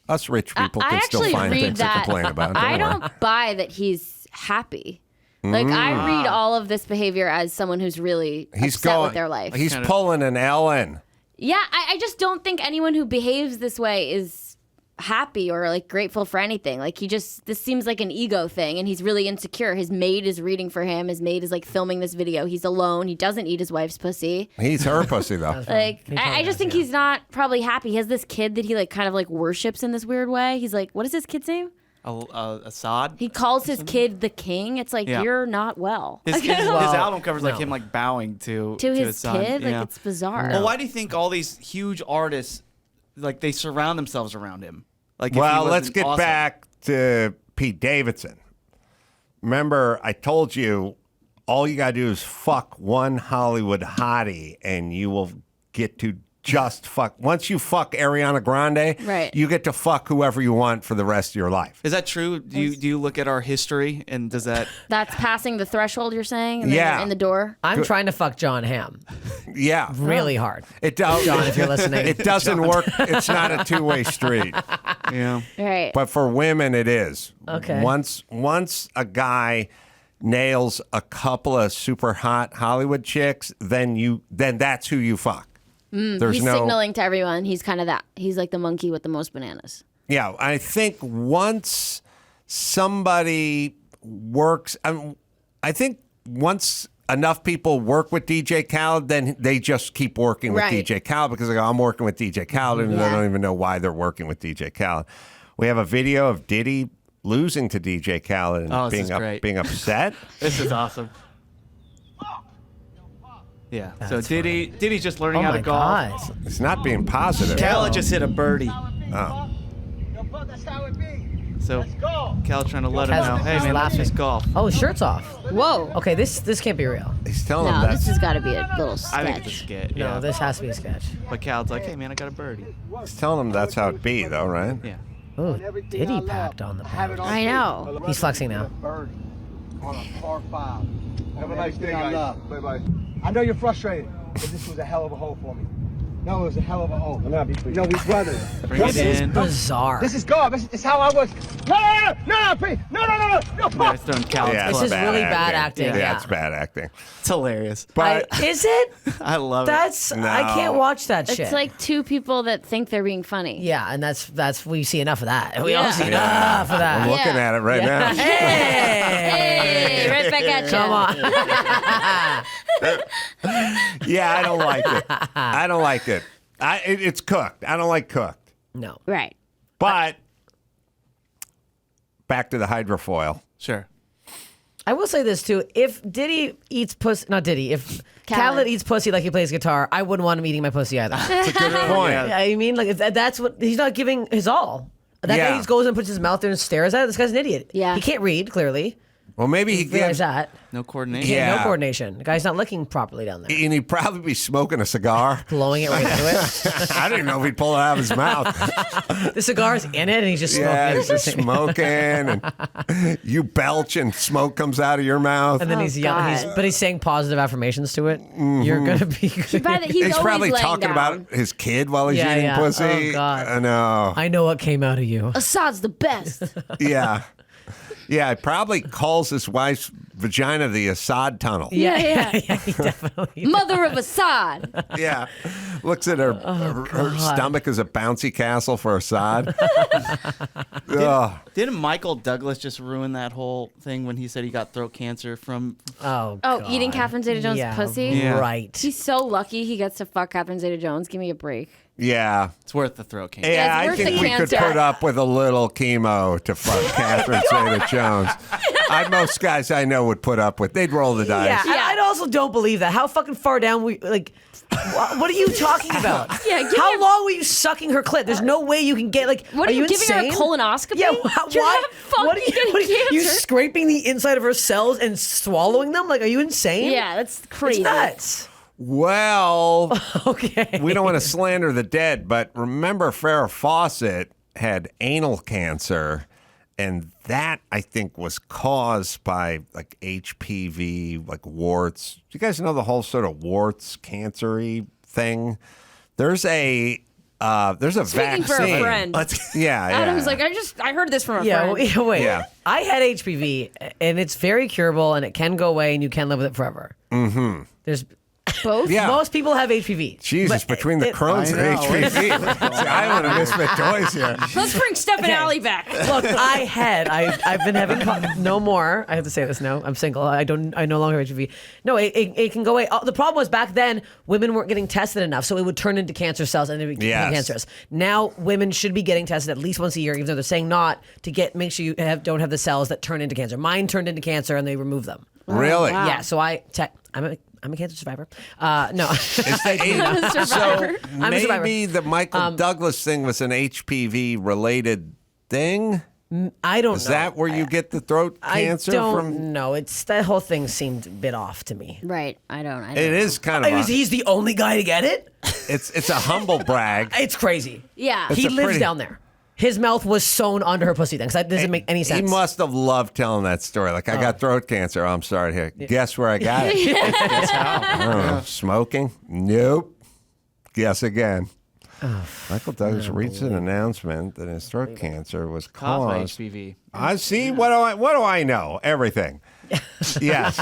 us rich people can still find things to complain about. I don't buy that he's happy. Like, I read all of this behavior as someone who's really upset with their life. He's pulling an Ellen. Yeah, I just don't think anyone who behaves this way is happy or like grateful for anything. Like, this seems like an ego thing, and he's really insecure. His maid is reading for him. His maid is like filming this video. He's alone. He doesn't eat his wife's pussy. He's her pussy though. Like, I just think he's not probably happy. He has this kid that he like kind of like worships in this weird way. He's like, what is his kid's name? Assad. He calls his kid the king. It's like, you're not well. His album covers like him like bowing to his son. kid. Like, it's bizarre. Well, why do you think all these huge artists like they surround themselves around him? Like, well, let's get back to Pete Davidson. Remember, I told you all you gotta do is fuck one Hollywood hottie, and you will get to just fuck. Once you fuck Ariana Grande, right, you get to fuck whoever you want for the rest of your life. Is that true? Do you look at our history and does that? That's passing the threshold, you're saying? And then in the door? I'm trying to fuck John Hamm. Yeah. Really hard. It does. John, if you're listening. It doesn't work. It's not a two-way street. Yeah. Right. But for women, it is. Okay. Once a guy nails a couple of super hot Hollywood chicks, then that's who you fuck. He's signaling to everyone. He's kind of that. He's like the monkey with the most bananas. Yeah, I think once somebody works, I think once enough people work with DJ Khaled, then they just keep working with DJ Khaled because they go, I'm working with DJ Khaled, and they don't even know why they're working with DJ Khaled. We have a video of Diddy losing to DJ Khaled and being upset. This is awesome. Yeah. So Diddy's just learning how to golf. God. It's not being positive. Khaled just hit a birdie. Oh. So Khaled trying to let him know, hey man, let's just golf. Oh, his shirt's off. Whoa. Okay, this can't be real. He's telling him No, that. this has got to be a little sketch. I think it's a skit. Yeah. No, this has to be a sketch. But Khaled's like, hey man, I got a birdie. He's telling him that's how it be, though, right? Yeah. Oh, Diddy packed on the pad. I know. He's flexing now. On a par 5. Have a nice day, guys. Bye-bye. I know you're frustrated, but this was a hell of a hole for me. No, it was a hell of a hole. No, we brothers. Bring it in. Bizarre. This is golf. This is how I was. No, Pete. No. Guys throwing Khaled's This is really bad acting. Yeah, it's bad acting. It's hilarious. But is it? I love it. No. I can't watch that shit. It's like two people that think they're being funny. Yeah, and that's we see enough of that. We all see enough of that. I'm looking at it right now. Hey, right back at you. Come on. Yeah, I don't like it. I don't like it. It's cooked. I don't like cooked. No. Right. But back to the hydrofoil. Sure. I will say this too. If Diddy eats pussy, not Diddy, if Khaled eats pussy like he plays guitar, I wouldn't want him eating my pussy either. That's a good point. Yeah, I mean, like that's what he's not giving his all. That guy just goes and puts his mouth there and stares at it. This guy's an idiot. Yeah. He can't read, clearly. Well, maybe he Realize gives. that. No coordination. Yeah. No coordination. The guy's not licking properly down there. And he'd probably be smoking a cigar. Blowing it right into it. I didn't know if he'd pull it out of his mouth. The cigar's in it, and he's just smoking. Yeah, it. he's just smoking, and you belch, and smoke comes out of your mouth. And then he's yelling, but he's saying positive affirmations to it. You're gonna be good. He's probably always talking laying down. about his kid while he's eating pussy. Oh, God. I know. I know what came out of you. Assad's the best. Yeah. Yeah, he probably calls his wife's vagina the Assad tunnel. Yeah. He definitely. Mother of Assad. Yeah. Looks at her, her stomach as a bouncy castle for Assad. Didn't Michael Douglas just ruin that whole thing when he said he got throat cancer from? Oh, eating Catherine Zeta-Jones' pussy? Yeah. Right. He's so lucky he gets to fuck Catherine Zeta-Jones. Give me a break. Yeah. It's worth the throat cancer. Yeah, it's I worth think the we could cancer. put up with a little chemo to fuck Catherine Zeta-Jones. Most guys I know would put up with. They'd roll the dice. Yeah, I also don't believe that. How fucking far down we like? What are you talking about? How long were you sucking her clit? There's no way you can get like. What are you giving insane? her a colonoscopy? Yeah, You're why? not fucking What are getting you cancer. scraping the inside of her cells and swallowing them? Like, are you insane? Yeah, that's crazy. It's nuts. Well, Okay. we don't want to slander the dead, but remember Farrah Fawcett had anal cancer, and that, I think, was caused by, like, HPV, like warts. Do you guys know the whole sort of warts, cancer-y thing? There's a Speaking vaccine. for a friend. Yeah. Adam's like, I heard this from a Yeah, friend. wait. Yeah. I had HPV, and it's very curable, and it can go away, and you can live with it forever. Mm-hmm. There's both. Yeah. Most people have HPV. Jesus, but between the Crohn's and HPV. See, I want to misfit toys here. Let's bring Steph and Ali back. Look, I've been having no more. I have to say this now. I'm single. I no longer have HPV. No, it can go away. The problem was back then women weren't getting tested enough, so it would turn into cancer cells and it would become cancerous. Now women should be getting tested at least once a year, even though they're saying not, to make sure you don't have the cells that turn into cancer. Mine turned into cancer and they removed them. Really? Wow. Yeah. So I'm a cancer survivor. No. It's the I'm a survivor. I'm a survivor. Maybe the Michael Douglas thing was an HPV related thing. I don't know. Is that where you get the throat cancer I don't from? know. That whole thing seemed a bit off to me. Right. I don't It is kind of. He's the only guy to get it? It's a humble brag. It's crazy. Yeah. It's He a lives pretty- down there. His mouth was sewn onto her pussy then, because that doesn't make any sense. He must have loved telling that story. Like, I got throat cancer. Oh, I'm sorry to hear. Guess where I got it? Guess how? I don't know. Smoking? Nope. Guess again. Michael Douglas reached an announcement that his throat cancer was Caused by caused. HPV. I see. What do I know? Everything. Yes.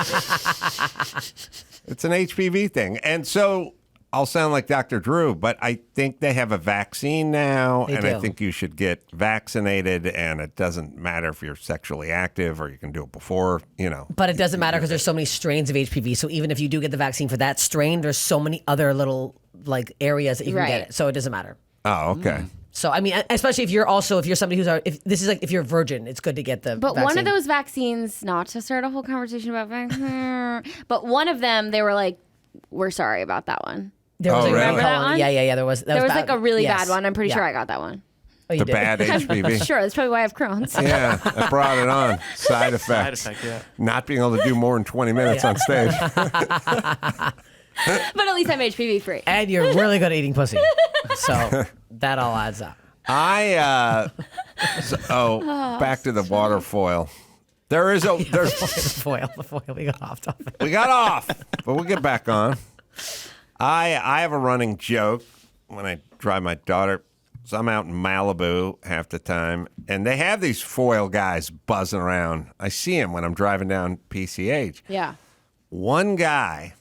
It's an HPV thing. And so I'll sound like Dr. Drew, but I think they have a vaccine now, They and I do. think you should get vaccinated, and it doesn't matter if you're sexually active or you can do it before, But it doesn't matter because there's so many strains of HPV. So even if you do get the vaccine for that strain, there's so many other little areas that you can get it. So it doesn't matter. Oh, okay. So I mean, especially if you're somebody if you're a virgin, it's good to get the. But vaccine. one of those vaccines, not to start a whole conversation about vaccines, but one of them, they were like, "We're sorry about that one." There was really? Remember that one? Yeah. There was There was bad. like a really Yes. bad one. I'm pretty Yeah. sure I got that one. Oh, you The did. bad HPV. Sure, that's probably why I have Crohn's. Yeah, I brought it on. Side effects. Side effect, yeah. Not being able to do more than 20 minutes on stage. But at least I'm HPV free. And you're really good at eating pussy, so that all adds up. Back to the water foil. There's The foil. We got off topic. we got off, but we'll get back on. I have a running joke when I drive my daughter. So I'm out in Malibu half the time, and they have these foil guys buzzing around. I see them when I'm driving down PCH. Yeah. One guy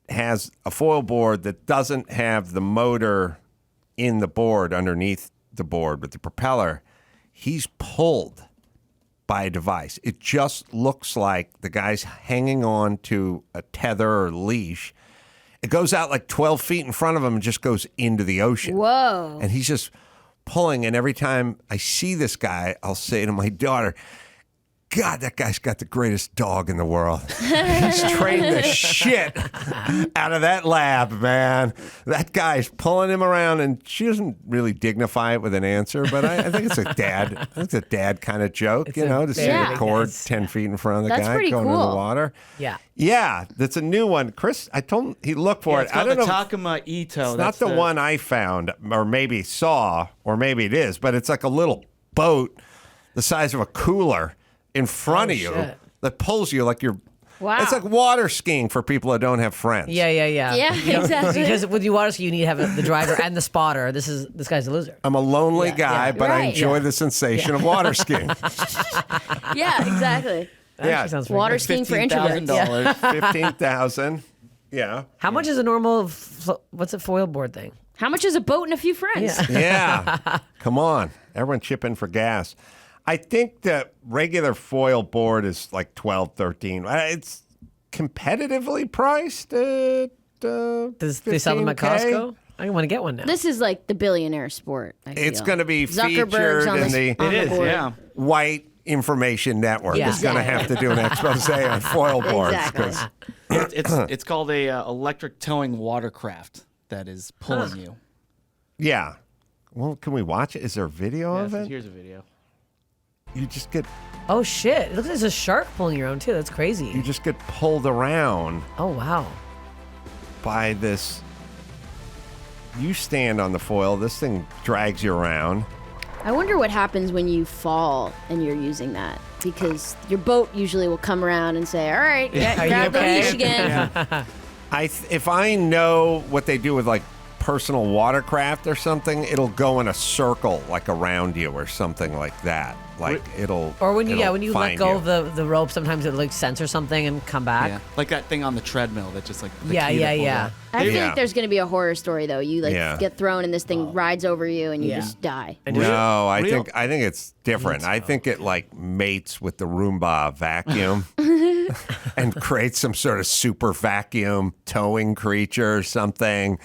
has a foil board that doesn't have the motor in the board underneath the board with the propeller. He's pulled by a device. It just looks like the guy's hanging on to a tether or leash. It goes out like 12 feet in front of him and just goes into the ocean. Whoa. And he's just pulling. And every time I see this guy, I'll say to my daughter, God, that guy's got the greatest dog in the world. He's trained the shit out of that lab, man. That guy's pulling him around, and she doesn't really dignify it with an answer, but I think it's a dad. I think it's a dad kind of joke, to see the cord 10 feet in front of the guy going in the water. Yeah. Yeah, that's a new one. Chris, I told him he looked for it. It's called the Takuma Ito. It's not the one I found, or maybe saw, or maybe it is, but it's like a little boat the size of a cooler in front of you that pulls you like you're. Wow. It's like water skiing for people that don't have friends. Yeah. Yeah, exactly. Because with you water ski, you need to have the driver and the spotter. This guy's a loser. I'm a lonely guy, but I enjoy the sensation of water skiing. Yeah, exactly. Sounds water skiing for introverts. $15,000. Yeah. How much is a normal what's a foil board thing? How much is a boat and a few friends? Yeah. Come on, everyone chip in for gas. I think the regular foil board is like $12, $13. It's competitively priced at they sell them at Costco? I want to get one now. This is like the billionaire sport. It's going to be Zuckerberg's featured in the White Information Network. Yeah. It's going to have to do an expose on foil boards. Exactly. It's called a electric towing watercraft that is pulling you. Yeah. Well, can we watch it? Is there a video of it? Here's a video. You just get. Oh shit! It looks like there's a shark pulling your own too. That's crazy. You just get pulled around. Oh wow. By this. You stand on the foil. This thing drags you around. I wonder what happens when you fall and you're using that, because your boat usually will come around and say, "All right, grab the leash again." Yeah. If I know what they do with like personal watercraft or something, it'll go in a circle like around you or something like that. Like it'll. Or when you let go you. of the rope, sometimes it'll like censor something and come back. Yeah, like that thing on the treadmill that just like. I feel like there's going to be a horror story though. You get thrown and this thing rides over you and you just die. No, I think it's different. I think it like mates with the Roomba vacuum and creates some sort of super vacuum towing creature or something.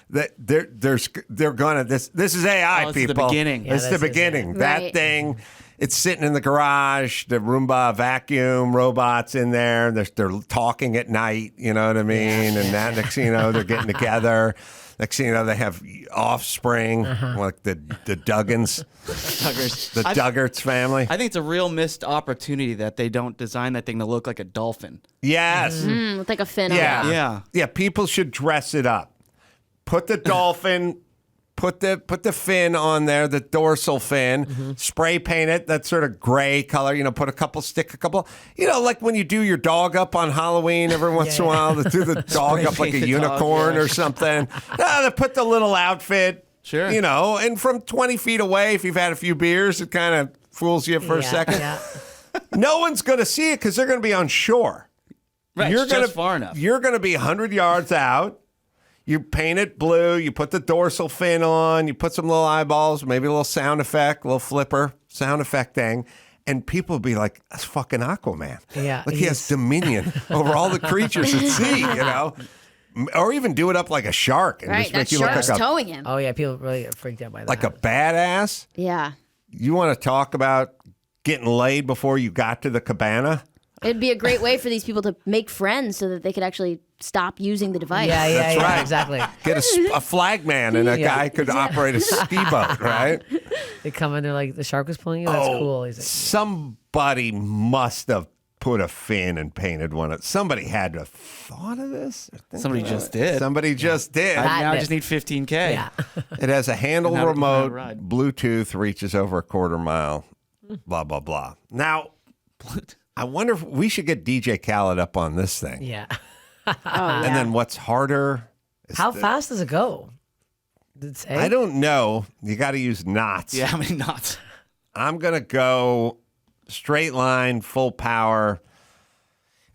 That they're gonna this is AI, people. This is the beginning. This is the beginning. That Right. thing. It's sitting in the garage, the Roomba vacuum robots in there. They're talking at night, you know what I mean? And that next thing you know, they're getting together. Next thing you know, they have offspring, like the Duggins, the Duggarts family. I think it's a real missed opportunity that they don't design that thing to look like a dolphin. Yes. With like a fin on it. Yeah, people should dress it up. Put the dolphin... Put the fin on there, the dorsal fin, spray paint it, that sort of gray color, put a couple, like when you do your dog up on Halloween every once in a while, to do the dog up like a unicorn or something. They put the little outfit, sure, and from 20 feet away, if you've had a few beers, it kind of fools you for a second. Yeah. No one's going to see it because they're going to be on shore. Right, you're just far enough. You're going to be 100 yards out. You paint it blue, you put the dorsal fin on, you put some little eyeballs, maybe a little sound effect, a little flipper sound effect thing, and people will be like, that's fucking Aquaman. Yeah. Like he has dominion over all the creatures at sea, Or even do it up like a shark. And Right, just that make you look shark's like towing him. Oh yeah, people really get freaked out by that. like a badass. Yeah. You want to talk about getting laid before you got to the cabana? It'd be a great way for these people to make friends so that they could actually stop using the device. Yeah, right. exactly. Get a flag man and a guy could operate a ski boat, right? They come in, they're like, the shark was pulling you? That's cool. He's like, somebody must have put a fin and painted one. Somebody had to have thought of this. Somebody just did. Somebody just did. Now I just need 15K. yeah. It has a handle How to remote, ride. Bluetooth, reaches over a quarter mile, blah, blah, blah. Now, I wonder if we should get DJ Khaled up on this thing. Yeah. And then what's harder? How fast does it go? Did it say? I don't know. You got to use knots. Yeah, how many knots? I'm going to go straight line, full power.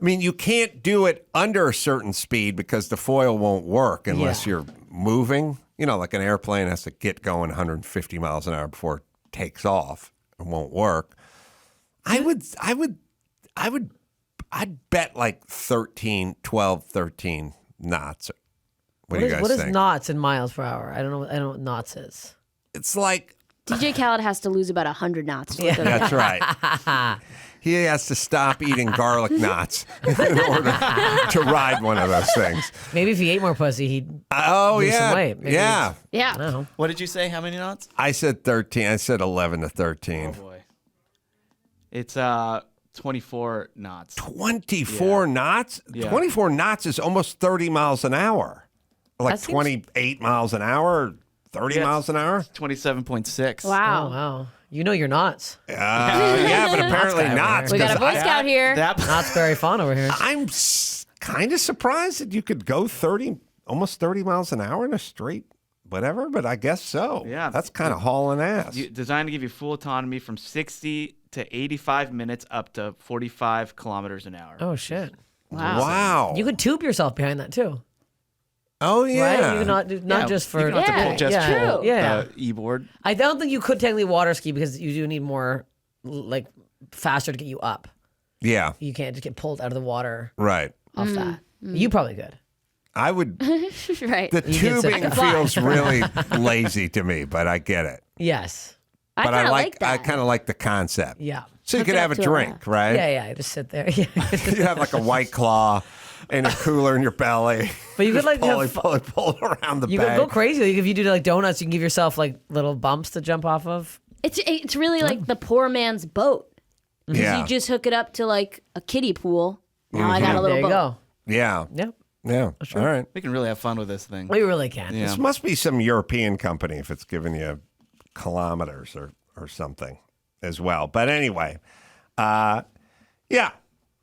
I mean, you can't do it under a certain speed because the foil won't work unless you're moving. Like an airplane has to get going 150 miles an hour before it takes off. It won't work. I'd bet like 12, 13 knots. What do you guys What think? is knots in miles per hour? I don't know what knots is. It's like... DJ Khaled has to lose about 100 knots. To look at That's right. He has to stop eating garlic knots in order to ride one of those things. Maybe if he ate more pussy, he'd lose some weight. Maybe Yeah. I don't know. What did you say? How many knots? I said 13. I said 11 to 13. Oh boy. It's 24 knots. 24 knots? Yeah. 24 knots is almost 30 miles an hour. Like That seems- 28 miles an hour, 30 miles an hour? 27.6. Wow. Oh, wow. You know you're knots. Yeah, but apparently knots. We got a 'cause Boy Scout here. Knots very fun over here. I'm kind of surprised that you could go almost 30 miles an hour in a straight whatever, but I guess so. Yeah. That's kind of hauling ass. Designed to give you full autonomy from 60 to 85 minutes up to 45 kilometers an hour. Oh, shit. Wow. You could tube yourself behind that, too. Oh, yeah. Right? You could not just for... You don't have to pull just pull yeah. e-board. I don't think you could technically water ski because you do need more, like, faster to get you up. Yeah. You can't just get pulled out of the water Right. off that. You probably could. I would. Right. The tubing feels really lazy to me, but I get it. Yes. I But kinda like I that. kind of like the concept. Yeah. So you Hook could it have a up to a drink, right? Yeah, just sit there. Yeah. You have like a White Claw and a cooler in your belly. But you could like pull have it around the you bag. could go crazy. Like, if you do like donuts, you can give yourself like little bumps to jump off of. It's really like the poor man's boat. Because Yeah. you just hook it up to like a kiddie pool. Now I got a little There you boat. go. Yeah. Yep. Yeah. All right. We can really have fun with this thing. We really can. Yeah. This must be some European company if it's giving you kilometers or something as well. But anyway, yeah,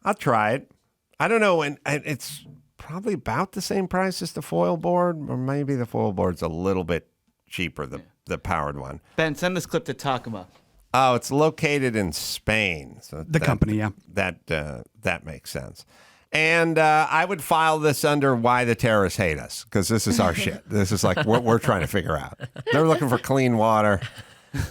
I'll try it. I don't know. And it's probably about the same price as the foil board, or maybe the foil board's a little bit cheaper, the powered one. Ben, send this clip to Takuma. Oh, it's located in Spain. So The company, yeah. That makes sense. And I would file this under why the terrorists hate us, because this is our shit. This is like what we're trying to figure out. They're looking for clean water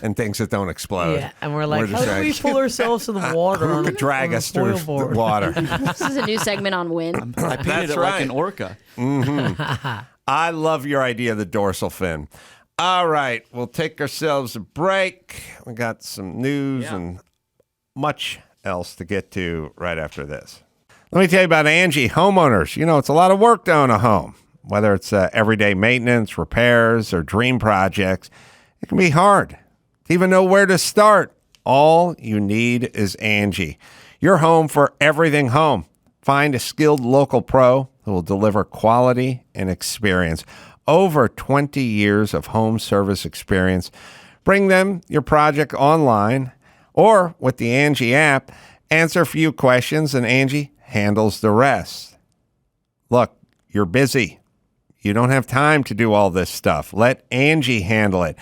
and things that don't explode. Yeah, and we're like, just how do we pull ourselves in the water? Who on- could drag on a us through foil board? the water? This is a new segment on wind. I painted That's it like an orca. I love your idea of the dorsal fin. All right, we'll take ourselves a break. We got some news and much else to get to right after this. Let me tell you about Angie Homeowners. You know, it's a lot of work to own a home. Whether it's everyday maintenance, repairs, or dream projects, it can be hard to even know where to start. All you need is Angie, your home for everything home. Find a skilled local pro who will deliver quality and experience. Over 20 years of home service experience. Bring them your project online or with the Angie app. Answer a few questions and Angie handles the rest. Look, you're busy. You don't have time to do all this stuff. Let Angie handle it.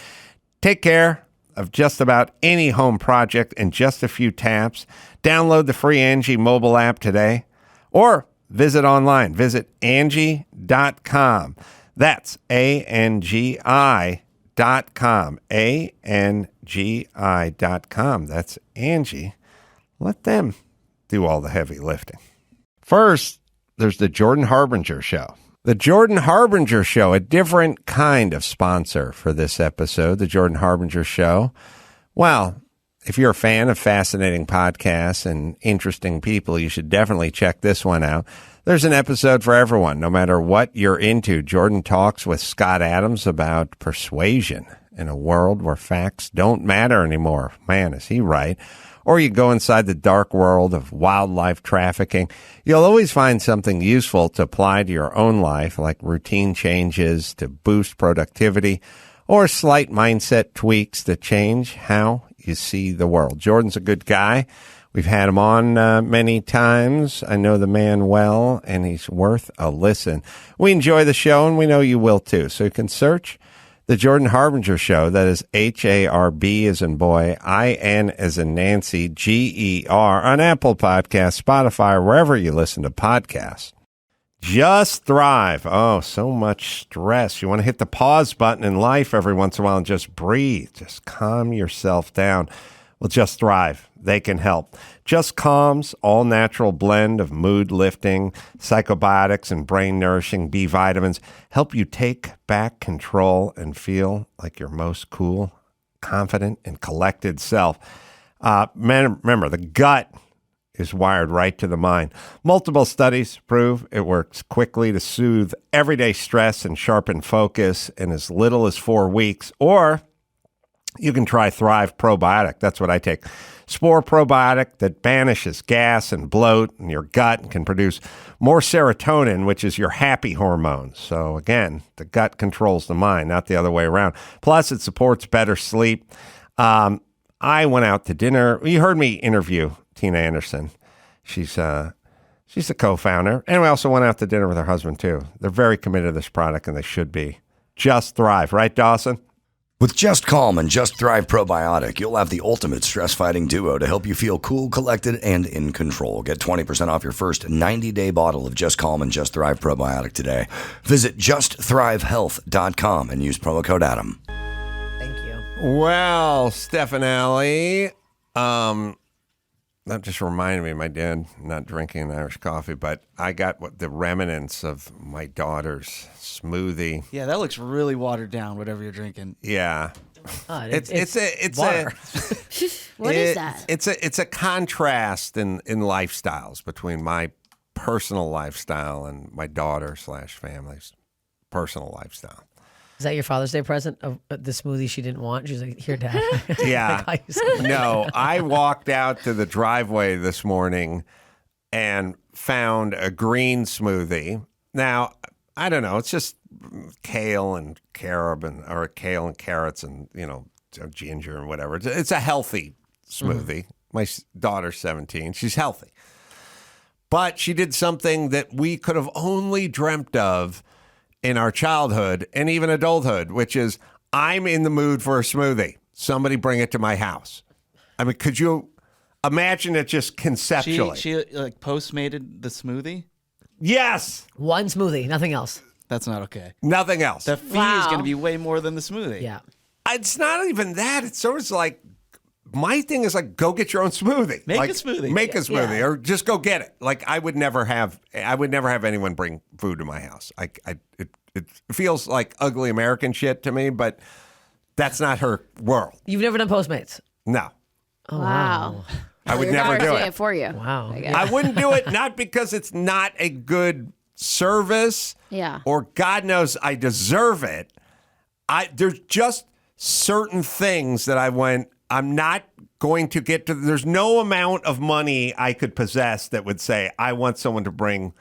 Take care of just about any home project in just a few taps. Download the free Angie mobile app today or visit online. Visit Angie.com. That's ANGI.com. ANGI.com. That's Angie. Let them do all the heavy lifting. First, there's the Jordan Harbinger Show. The Jordan Harbinger Show, a different kind of sponsor for this episode, the Jordan Harbinger Show. Well, if you're a fan of fascinating podcasts and interesting people, you should definitely check this one out. There's an episode for everyone, no matter what you're into. Jordan talks with Scott Adams about persuasion in a world where facts don't matter anymore. Man, is he right. Or you go inside the dark world of wildlife trafficking. You'll always find something useful to apply to your own life, like routine changes to boost productivity or slight mindset tweaks to change how you see the world. Jordan's a good guy. We've had him on many times. I know the man well, and he's worth a listen. We enjoy the show, and we know you will too. So you can search The Jordan Harbinger Show. That is HARB as in boy, IN as in Nancy, GER on Apple Podcasts, Spotify, or wherever you listen to podcasts. Just Thrive. Oh, so much stress. You want to hit the pause button in life every once in a while and just breathe. Just calm yourself down. Well, Just Thrive. They can help. Just Calm's all-natural blend of mood-lifting, psychobiotics, and brain-nourishing B vitamins help you take back control and feel like your most cool, confident, and collected self. Remember, the gut is wired right to the mind. Multiple studies prove it works quickly to soothe everyday stress and sharpen focus in as little as 4 weeks. Or you can try Thrive Probiotic. That's what I take. Spore probiotic that banishes gas and bloat in your gut and can produce more serotonin, which is your happy hormone. So again, the gut controls the mind, not the other way around. Plus, it supports better sleep. I went out to dinner. You heard me interview Tina Anderson. She's the co-founder. And we also went out to dinner with her husband, too. They're very committed to this product, and they should be. Just Thrive. Right, Dawson? With Just Calm and Just Thrive Probiotic, you'll have the ultimate stress-fighting duo to help you feel cool, collected, and in control. Get 20% off your first 90-day bottle of Just Calm and Just Thrive Probiotic today. Visit JustThriveHealth.com and use promo code Adam. Thank you. Well, Steph and Ali, that just reminded me of my dad not drinking an Irish coffee, but I got the remnants of my daughter's smoothie. Yeah, that looks really watered down, whatever you're drinking. Yeah. It's What is that? It's a contrast in lifestyles between my personal lifestyle and my daughter/family's personal lifestyle. Is that your Father's Day present of the smoothie she didn't want? She's like, here, Dad. Yeah. No, I walked out to the driveway this morning and found a green smoothie. Now, I don't know. It's just kale and carob or kale and carrots and, ginger and whatever. It's a healthy smoothie. My daughter's 17. She's healthy. But she did something that we could have only dreamt of in our childhood and even adulthood, which is I'm in the mood for a smoothie. Somebody bring it to my house. I mean, could you imagine it just conceptually? She like Postmated the smoothie? Yes. One smoothie, nothing else. That's not okay. Nothing else. The fee is going to be way more than the smoothie. Yeah. It's not even that. It's sort of like, my thing is like, go get your own smoothie. Make a smoothie. Make a smoothie, or just go get it. Like I would never have anyone bring food to my house. It feels like ugly American shit to me, but that's not her world. You've never done Postmates? No. Oh, Wow. I would Your never daughter's do doing it. for you. Wow. I wouldn't do it, not because it's not a good service. Yeah. Or God knows I deserve it. There's just certain things that I'm not going to get to. There's no amount of money I could possess that would say, I want someone to bring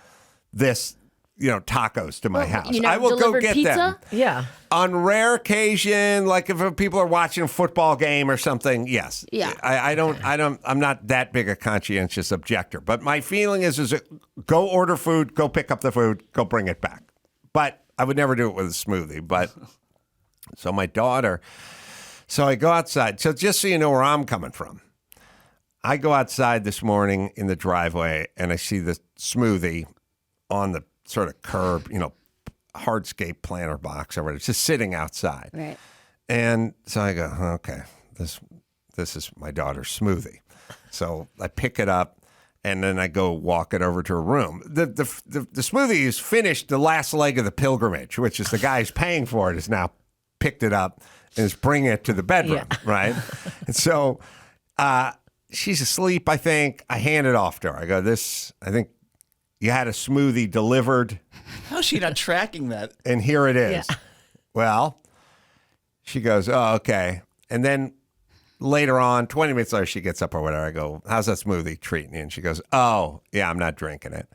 this, tacos to my house. I will go get pizza? them. Yeah. On rare occasion, like if people are watching a football game or something, yes. Yeah. I'm not that big a conscientious objector. But my feeling is go order food, go pick up the food, go bring it back. But I would never do it with a smoothie. But so my daughter, so I go outside. So just so you know where I'm coming from, I go outside this morning in the driveway and I see the smoothie on the sort of curb, hardscape planter box or whatever. It's just sitting outside. Right. And so I go, okay, this is my daughter's smoothie. So I pick it up and then I go walk it over to her room. The smoothie is finished. The last leg of the pilgrimage, which is the guy who's paying for it, has now picked it up and is bringing it to the bedroom, right? And so she's asleep, I think. I hand it off to her. I go, I think you had a smoothie delivered. How's she not tracking that? And here it is. Yeah. Well, she goes, oh, okay. And then later on, 20 minutes later, she gets up or whatever. I go, how's that smoothie treating you? And she goes, oh, yeah, I'm not drinking it.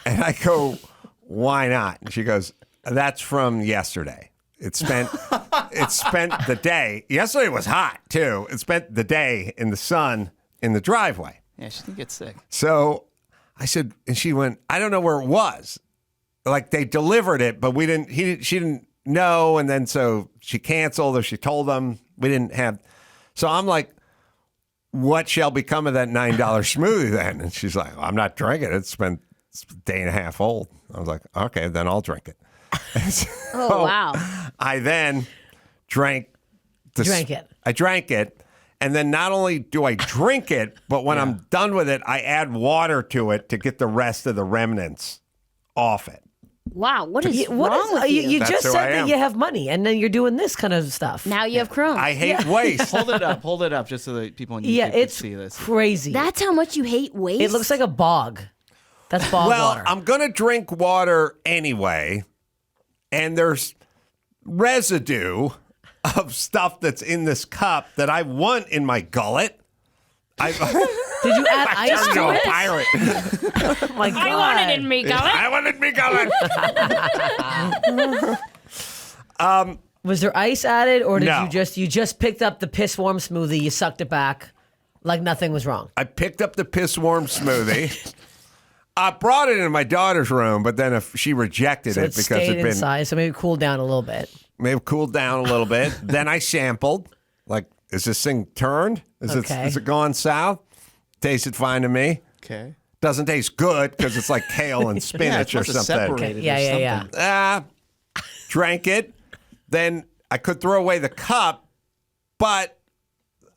And I go, why not? And she goes, that's from yesterday. It spent the day. Yesterday was hot, too. It spent the day in the sun in the driveway. Yeah, she didn't get sick. So I said, and she went, I don't know where it was. Like they delivered it, but she didn't know. And then so she canceled or she told them we didn't have. So I'm like, what shall become of that $9 smoothie then? And she's like, I'm not drinking it. It's a day and a half old. I was like, okay, then I'll drink it. Oh, wow. I then drank it. I drank it. And then not only do I drink it, but when I'm done with it, I add water to it to get the rest of the remnants off it. Wow, what is wrong with you? You That's just who said I that am. you have money, and then you're doing this kind of stuff. Now you have Crohn. I hate waste. Hold it up, just so that people on YouTube Yeah, can it's see this. crazy. That's how much you hate waste? It looks like a bog. That's bog Well, water. I'm going to drink water anyway, and there's residue of stuff that's in this cup that I want in my gullet. Did you add ice turned to into a it? pirate. Oh my God. I want it in me, gullet. I wanted me gullet. Was there ice added, or did No. you just picked up the piss warm smoothie, you sucked it back like nothing was wrong? I picked up the piss warm smoothie. I brought it in my daughter's room, but then if she rejected So it it because stayed it'd been inside, so maybe cool down a little bit. may have cooled down a little bit. Then I sampled. Like, is this thing turned? Is Okay. it going south? Tasted fine to me. Okay. Doesn't taste good because it's like kale and spinach or something. Okay, yeah. Drank it. Then I could throw away the cup, but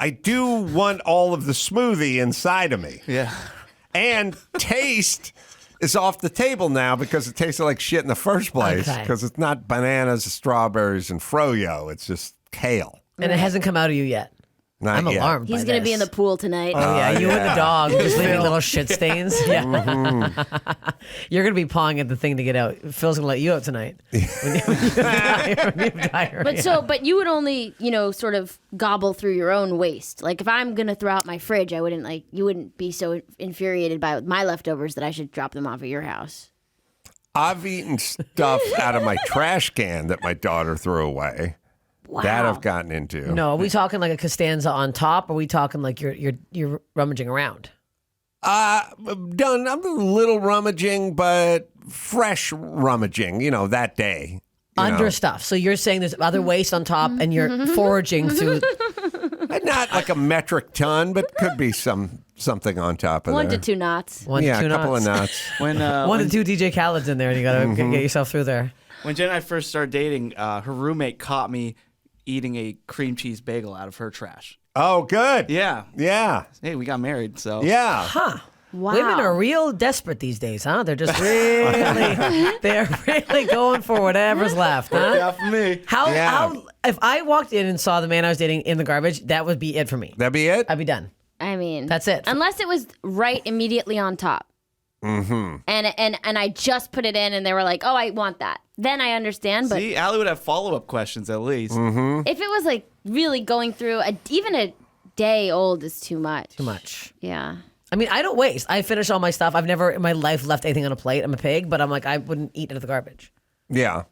I do want all of the smoothie inside of me. Yeah. And taste is off the table now because it tasted like shit in the first place. Okay. Because it's not bananas, strawberries, and froyo. It's just kale. And it hasn't come out of you yet. Not I'm yet. alarmed. He's by going to be in this. the pool tonight. Oh, yeah, you and the dog just leaving little shit stains. Yeah. Mm-hmm. You're going to be pawing at the thing to get out. Phil's going to let you out tonight. when you have diarrhea. But you would only, sort of gobble through your own waste. Like if I'm going to throw out my fridge, you wouldn't be so infuriated by my leftovers that I should drop them off at your house. I've eaten stuff out of my trash can that my daughter threw away. Wow. That I've gotten into. No, are we talking like a Costanza on top, or are we talking like you're rummaging around? I'm a little rummaging, but fresh rummaging, that day. Under stuff. So you're saying there's other waste on top, and you're foraging through. Not like a metric ton, but could be something on top of 1 there. to 2 knots. One to two a couple knots. of knots. When One to two DJ Khaled's in there, and you got to get yourself through there. When Jen and I first started dating, her roommate caught me eating a cream cheese bagel out of her trash. Oh, good. Yeah. Yeah. Hey, we got married, so. Yeah. Huh. Wow. Women are real desperate these days, huh? They're just they're really going for whatever's left, huh? Yeah, for me. How if I walked in and saw the man I was dating in the garbage, that would be it for me. That'd be it? I'd be done. I mean, That's it. Unless it was right immediately on top. Mm-hmm. And I just put it in, and they were like, "Oh, I want that." Then I understand. But See, Allie would have follow-up questions at least. if it was like really going through even a day old is too much. Too much. Yeah. I mean, I don't waste. I finish all my stuff. I've never in my life left anything on a plate. I'm a pig, but I'm like, I wouldn't eat it at the garbage. Yeah.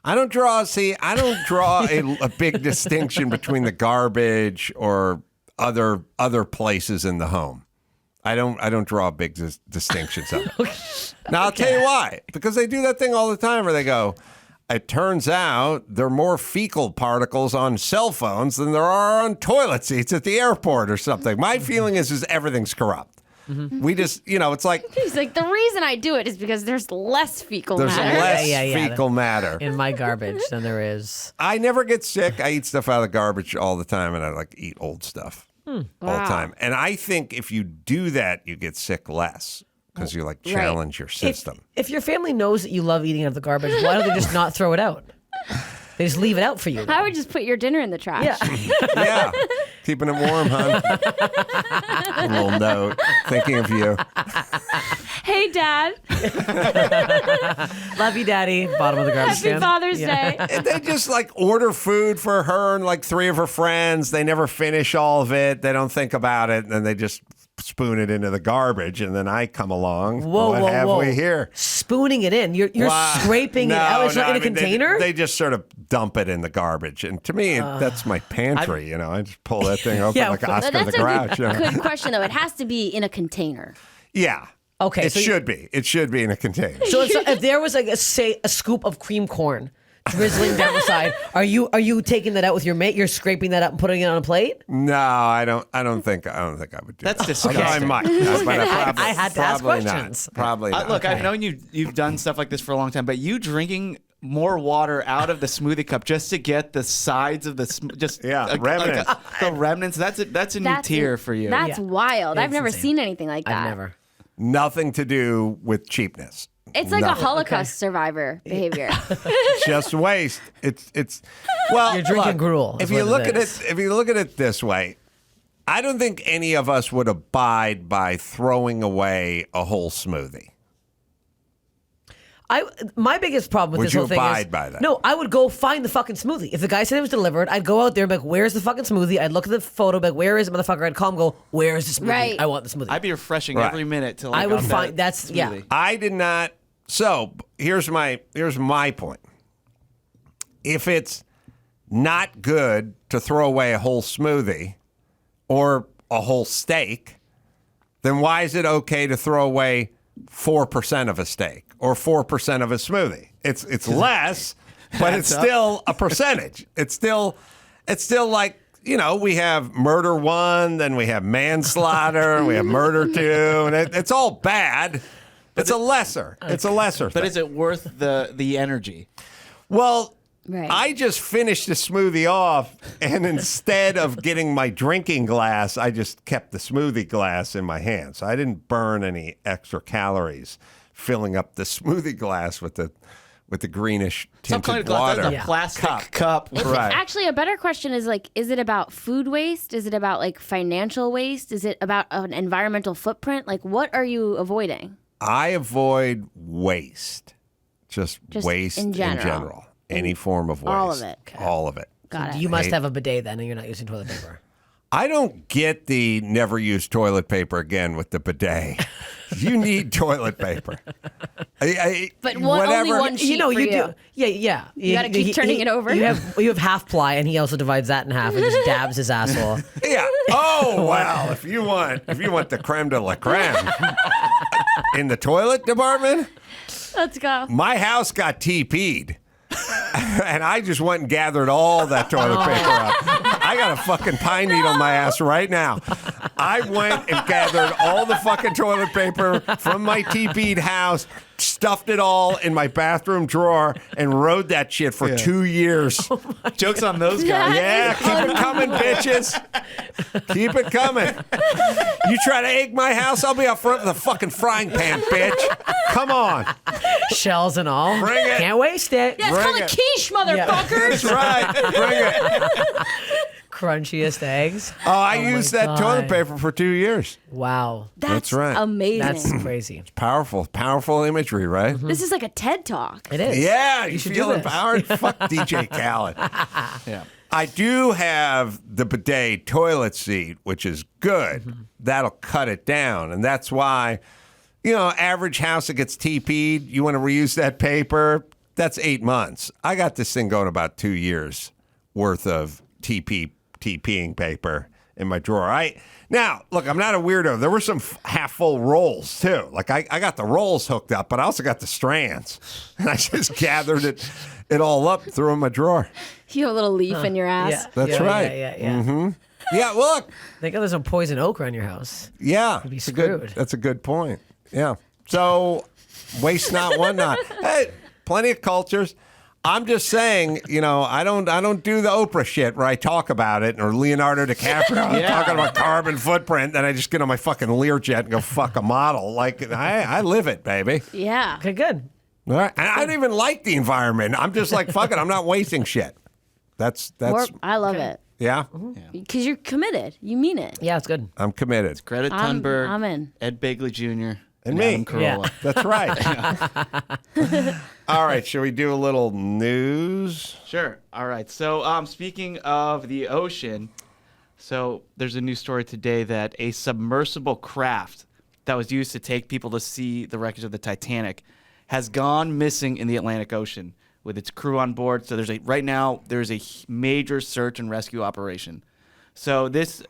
I don't draw a big distinction between the garbage or other places in the home. I don't draw big distinctions of it. Now, I'll tell you why. Because they do that thing all the time where they go, it turns out there are more fecal particles on cell phones than there are on toilet seats at the airport or something. My feeling is everything's corrupt. We just, it's like He's like, the reason I do it is because there's less fecal there's matter. less Yeah. fecal matter. In my garbage than there is. I never get sick. I eat stuff out of the garbage all the time, and I eat old stuff all the time. And I think if you do that, you get sick less because you challenge your system. If your family knows that you love eating out of the garbage, why don't they just not throw it out? They just leave it out for you. I would just put your dinner in the trash. Yeah. Yeah, keeping it warm, hon. A little note, thinking of you. Hey, Dad. Love you, Daddy. Bottom of the garbage Happy can. Father's Day. And they just order food for her and 3 of her friends. They never finish all of it. They don't think about it, and then they just spoon it into the garbage. And then I come along. What have we here? Spooning it in. You're scraping it out. It's not in a container? They just sort of dump it in the garbage. And to me, that's my pantry. I just pull that thing open like But Oscar that's the Grouch. a good question, though. It has to be in a container. Yeah. Okay. It should be. It should be in a container. So if there was a scoop of cream corn drizzling down the side, are you taking that out with your mate? You're scraping that up and putting it on a plate? No, I don't think I would do That's that. disgusting. I might. But I had to ask probably questions. Not. Probably not. Look, I've known you've done stuff like this for a long time, but you drinking more water out of the smoothie cup just to get the sides of the remnants. The remnants. That's a new tier for you. That's wild. I've never insane. seen anything like that. I've never. Nothing to do with cheapness. It's like Nothing. a Holocaust survivor behavior. Just waste. It's well, You're drinking look, gruel, If is you what look it at is. it, if you look at it this way, I don't think any of us would abide by throwing away a whole smoothie. My biggest problem with Would this you whole thing abide is by that? no, I would go find the fucking smoothie. If the guy said it was delivered, I'd go out there and be like, "Where's the fucking smoothie?" I'd look at the photo, be like, "Where is it, motherfucker?" I'd call him, go, "Where is the smoothie? Right. I want the smoothie." I'd be refreshing Right. every minute till I I would got find that that's yeah. smoothie. I did not. So here's my point. If it's not good to throw away a whole smoothie or a whole steak, then why is it okay to throw away 4% of a steak or 4% of a smoothie? It's less, but it's still a percentage. It's still like, you know, we have murder 1, then we have manslaughter, we have murder 2, and it's all bad. It's a lesser. It's a lesser thing. But is it worth the energy? Well, Right. I just finished the smoothie off, and instead of getting my drinking glass, I just kept the smoothie glass in my hand. So I didn't burn any extra calories filling up the smoothie glass with the greenish Some kind tinted of glass, water. that's a plastic cup. Right. Actually, a better question is like, is it about food waste? Is it about like financial waste? Is it about an environmental footprint? Like, what are you avoiding? I avoid waste. Just waste in general. Any form of waste. All of it. Okay. All of it. Got it. You must have a bidet then, and you're not using toilet paper. I don't get the never use toilet paper again with the bidet. You need toilet paper. But only one sheet for you. do. Yeah. You gotta keep turning it over. You have half ply, and he also divides that in half and just dabs his asshole. Yeah. Oh well, if you want the creme de la creme in the toilet department, Let's go. my house got TP'd. And I just went and gathered all that toilet paper up. I got a fucking pine needle in my ass right now. I went and gathered all the fucking toilet paper from my TP'd house, stuffed it all in my bathroom drawer, and rode that shit for 2 years. Joke's on those guys. Yeah, keep it coming, bitches. Keep it coming. You try to egg my house, I'll be out front with a fucking frying pan, bitch. Come on. Shells and all. Bring it. Can't waste it. Yeah, it's called a quiche, motherfuckers. That's right. Bring it. Crunchiest eggs. Oh, I my used that God. toilet paper for 2 years. Wow. That's right. Amazing. That's crazy. Powerful imagery, right? This is like a TED Talk. It is. Yeah, you should feel do this. empowered? Fuck DJ Khaled. Yeah. I do have the bidet toilet seat, which is good. That'll cut it down. And that's why, you know, average house that gets TP'd, you want to reuse that paper, that's 8 months. I got this thing going about 2 years worth of TPing paper in my drawer. Now, look, I'm not a weirdo. There were some half full rolls too. Like I got the rolls hooked up, but I also got the strands, and I just gathered it all up, threw in my drawer. You have a little leaf in your ass. Yeah. That's right. Yeah. Yeah, well, look, Think of there's some poison oak around your house. yeah, be it's a good- screwed. that's a good point. Yeah. So, waste not, want not. Hey, plenty of cultures. I'm just saying, you know, I don't do the Oprah shit where I talk about it, or Leonardo DiCaprio talking about carbon footprint, then I just get on my fucking Learjet and go fuck a model. Like I live it, baby. Yeah. Okay, good. All right. And I don't even like the environment. I'm just like, fuck it. I'm not wasting shit. That's I love it. yeah. Because you're committed. You mean it. Yeah, it's good. I'm committed. Greta I'm Thunberg, in. Ed Begley Jr., And me. Adam Carolla. That's right. All right. Shall we do a little news? Sure. All right. So, speaking of the ocean, so there's a news story today that a submersible craft that was used to take people to see the wreckage of the Titanic has gone missing in the Atlantic Ocean with its crew on board. So right now there's a major search and rescue operation. So this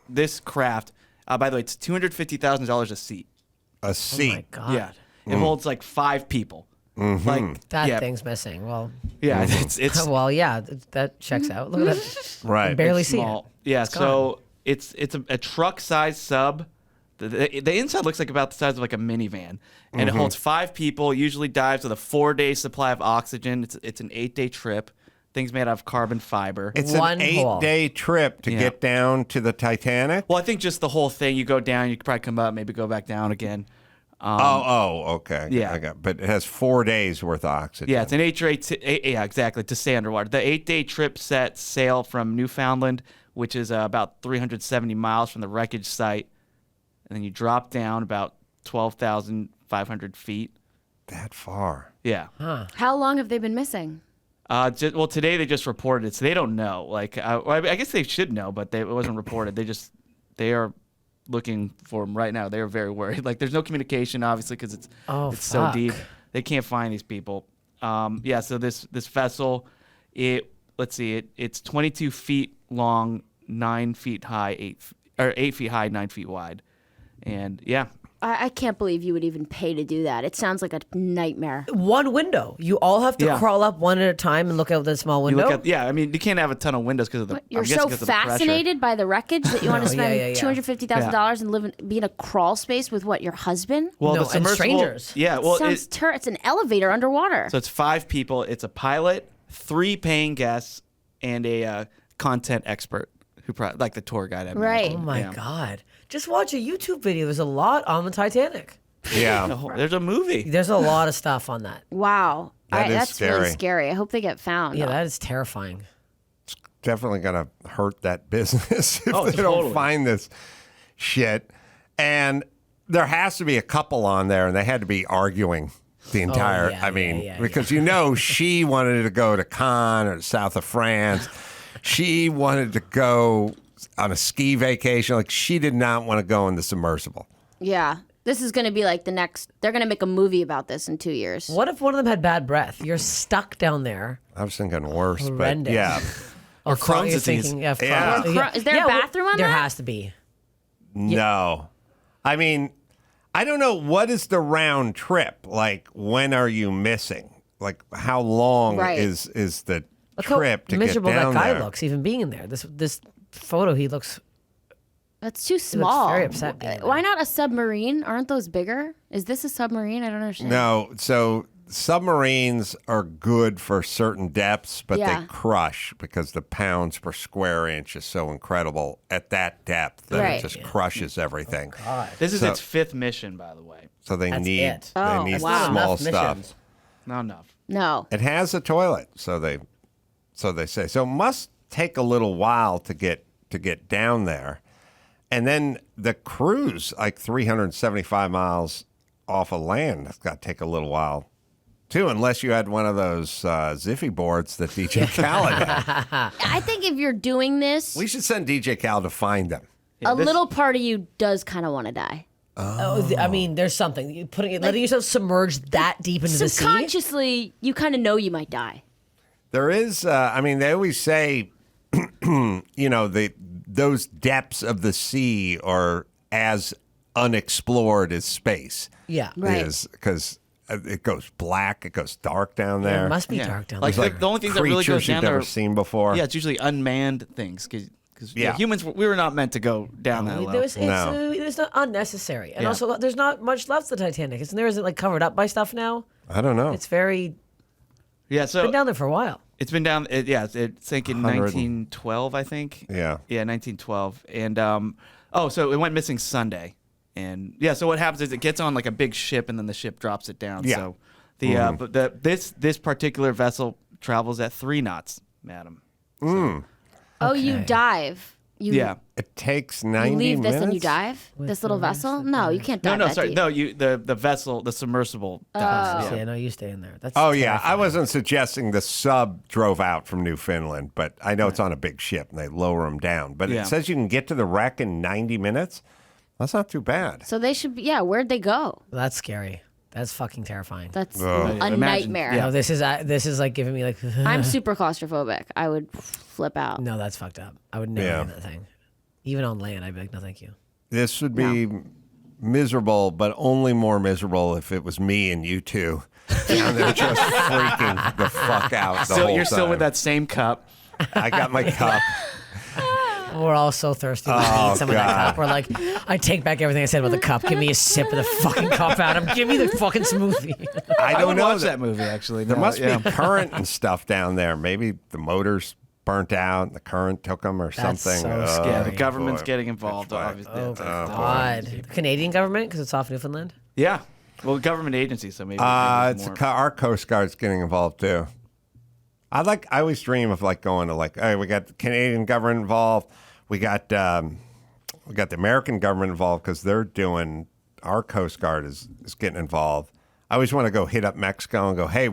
craft, by the way, it's $250,000 a seat. A seat. Oh my God. Yeah. It holds like 5 people. Like That yeah, thing's missing. Well, Yeah, it's well, yeah, that checks out. Look at that. Right. I barely see it. small. Yeah, so it's a truck-sized sub. The inside looks like about the size of like a minivan, and it holds 5 people. Usually dives with a 4-day supply of oxygen. It's an 8-day trip. Things made out of carbon fiber. It's One an hole. 8-day trip to get down to the Titanic. Well, I think just the whole thing. You go down, you could probably come up, maybe go back down again. Okay. Yeah. But it has 4 days worth of oxygen. Yeah, it's an 8 to stay underwater. The 8-day trip set sail from Newfoundland, which is about 370 miles from the wreckage site, and then you drop down about 12,500 feet. That far. Yeah. How long have they been missing? Well, today they just reported it, so they don't know. Like, I guess they should know, but it wasn't reported. They are looking for them right now. They are very worried. Like, there's no communication, obviously, because it's so deep. They can't find these people. So this vessel, it's 22 feet long, 9 feet high, 8 feet high, 9 feet wide, and yeah. I can't believe you would even pay to do that. It sounds like a nightmare. One window. You all have to crawl up one at a time and look out the small window. I mean, you can't have a ton of windows because of the. You're so fascinated by the wreckage that you want to spend $250,000 and be in a crawl space with your husband? Well, the and strangers. Yeah, well, it's an elevator underwater. So it's 5 people. It's a pilot, 3 paying guests, and a content expert who like the tour guide. Right. Oh my God. Just watch a YouTube video. There's a lot on the Titanic. Yeah. There's a movie. There's a lot of stuff on that. Wow. That's scary. really scary. I hope they get found. Yeah, that is terrifying. It's definitely going to hurt that business if they don't find this shit. And there has to be a couple on there, and they had to be arguing the entire, because she wanted to go to Cannes or south of France. She wanted to go on a ski vacation. Like, she did not want to go in the submersible. Yeah. This is going to be like the next. They're going to make a movie about this in 2 years. What if one of them had bad breath? You're stuck down there. I was thinking worse, Horrendous. but yeah. Or Crohn's disease. Is there a bathroom on there? that? There has to be. No. I mean, I don't know. What is the round trip? Like, when are you missing? Like, how long is the trip to get down there? Miserable that guy looks, even being in there. This photo, he looks. That's too small. Very upset. Why not a submarine? Aren't those bigger? Is this a submarine? I don't understand. No. So submarines are good for certain depths, but they crush because the pounds per square inch is so incredible at that depth that it just crushes everything. Oh, God. This is its 5th mission, by the way. So they need wow. small stuff. Missions. Not enough. No. It has a toilet, so they say. So it must take a little while to get down there. And then the cruise, like 375 miles off of land, that's got to take a little while, too, unless you had one of those Ziffy boards that DJ Khaled had. I think if you're doing this, We should send DJ Khaled to find them. a little part of you does kind of want to die. I mean, there's something. You letting yourself submerge that deep into the sea? Subconsciously, you kind of know you might die. There is, they always say, those depths of the sea are as unexplored as space. Yeah. Right. Because it goes black, it goes dark down there. It must be dark down there. Like the only thing that really goes down you've there never seen before. Yeah, it's usually unmanned things because humans, we were not meant to go down that low. It's not unnecessary. And also, there's not much left of the Titanic. Isn't there? Is it like covered up by stuff now? I don't know. It's very... Yeah, so... It's been down there for a while. It's been down... It sank in 1912, I think. Yeah. Yeah, 1912. And, so it went missing Sunday. And, so what happens is it gets on like a big ship and then the ship drops it down. Yeah. So this particular vessel travels at 3 knots, madam. So, you dive. It takes 90 minutes. You leave this and you dive? This little vessel? No, you can't dive that deep. No, the vessel, the submersible dives. Yeah, no, you stay in there. That's terrifying. I wasn't suggesting the sub drove out from Newfoundland, but I know it's on a big ship and they lower them down. But it says you can get to the wreck in 90 minutes. That's not too bad. So they should be, where'd they go? That's scary. That's fucking terrifying. That's a nightmare. No, this is like giving me like... I'm super claustrophobic. I would flip out. No, that's fucked up. I would never do that thing. Even on land, I'd be like, no, thank you. This would be miserable, but only more miserable if it was me and you two down there just freaking the fuck out the whole time. You're still with that same cup. I got my cup. We're all so thirsty. We need some of that cup. We're like, I take back everything I said about the cup. Give me a sip of the fucking cup, Adam. Give me the fucking smoothie. I would watch that movie, actually. There must be current and stuff down there. Maybe the motors burnt out and the current took them or something. So scary. The government's getting involved, obviously. Oh, God. The Canadian government, because it's off Newfoundland? Yeah. Well, government agency, so maybe. Our Coast Guard's getting involved too. I always dream of going to hey, we got the Canadian government involved. We got the American government involved because they're doing. Our Coast Guard is getting involved. I always want to go hit up Mexico and go, hey,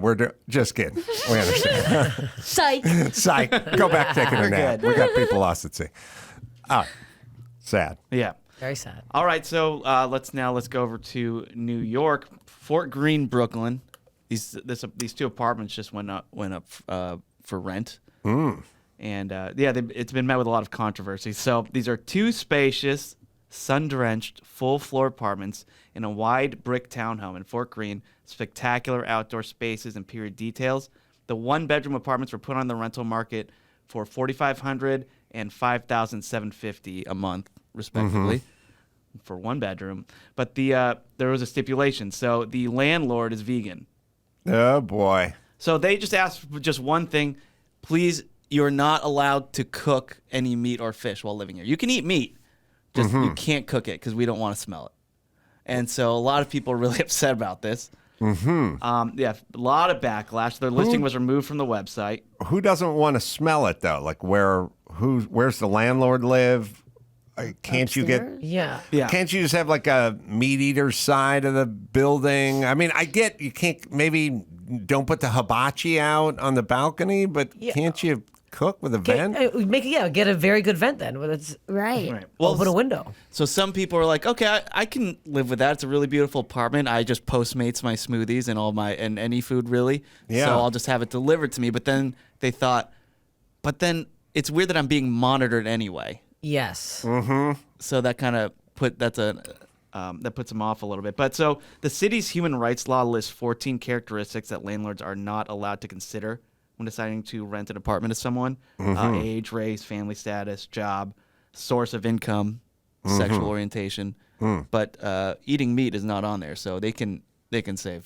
just kidding. We understand. Psych. Psych. Go back taking a nap. We got people lost at sea. Oh, sad. Yeah. Very sad. All right, so let's go over to New York, Fort Greene, Brooklyn. These two apartments just went up for rent. And it's been met with a lot of controversy. So these are two spacious, sun-drenched, full-floor apartments in a wide brick townhome in Fort Greene, spectacular outdoor spaces and period details. The one-bedroom apartments were put on the rental market for $4,500 and $5,750 a month, respectively, for one bedroom. But there was a stipulation. So the landlord is vegan. Oh, boy. So they just asked for just one thing. Please, you're not allowed to cook any meat or fish while living here. You can eat meat. Just you can't cook it because we don't want to smell it. And so a lot of people are really upset about this. A lot of backlash. Their listing was removed from the website. Who doesn't want to smell it though? Where's the landlord live? Can't you get? Yeah. Can't you just have a meat eater side of the building? I mean, I get you can't. Maybe don't put the hibachi out on the balcony, but can't you cook with a vent? Get a very good vent then. It's right. Well, open a window. So some people are like, okay, I can live with that. It's a really beautiful apartment. I just Postmates my smoothies and any food really. Yeah. So I'll just have it delivered to me. But then they thought, it's weird that I'm being monitored anyway. Yes. So that kind of puts them off a little bit. But so the city's human rights law lists 14 characteristics that landlords are not allowed to consider when deciding to rent an apartment to someone: age, race, family status, job, source of income, sexual orientation. But eating meat is not on there, so they can say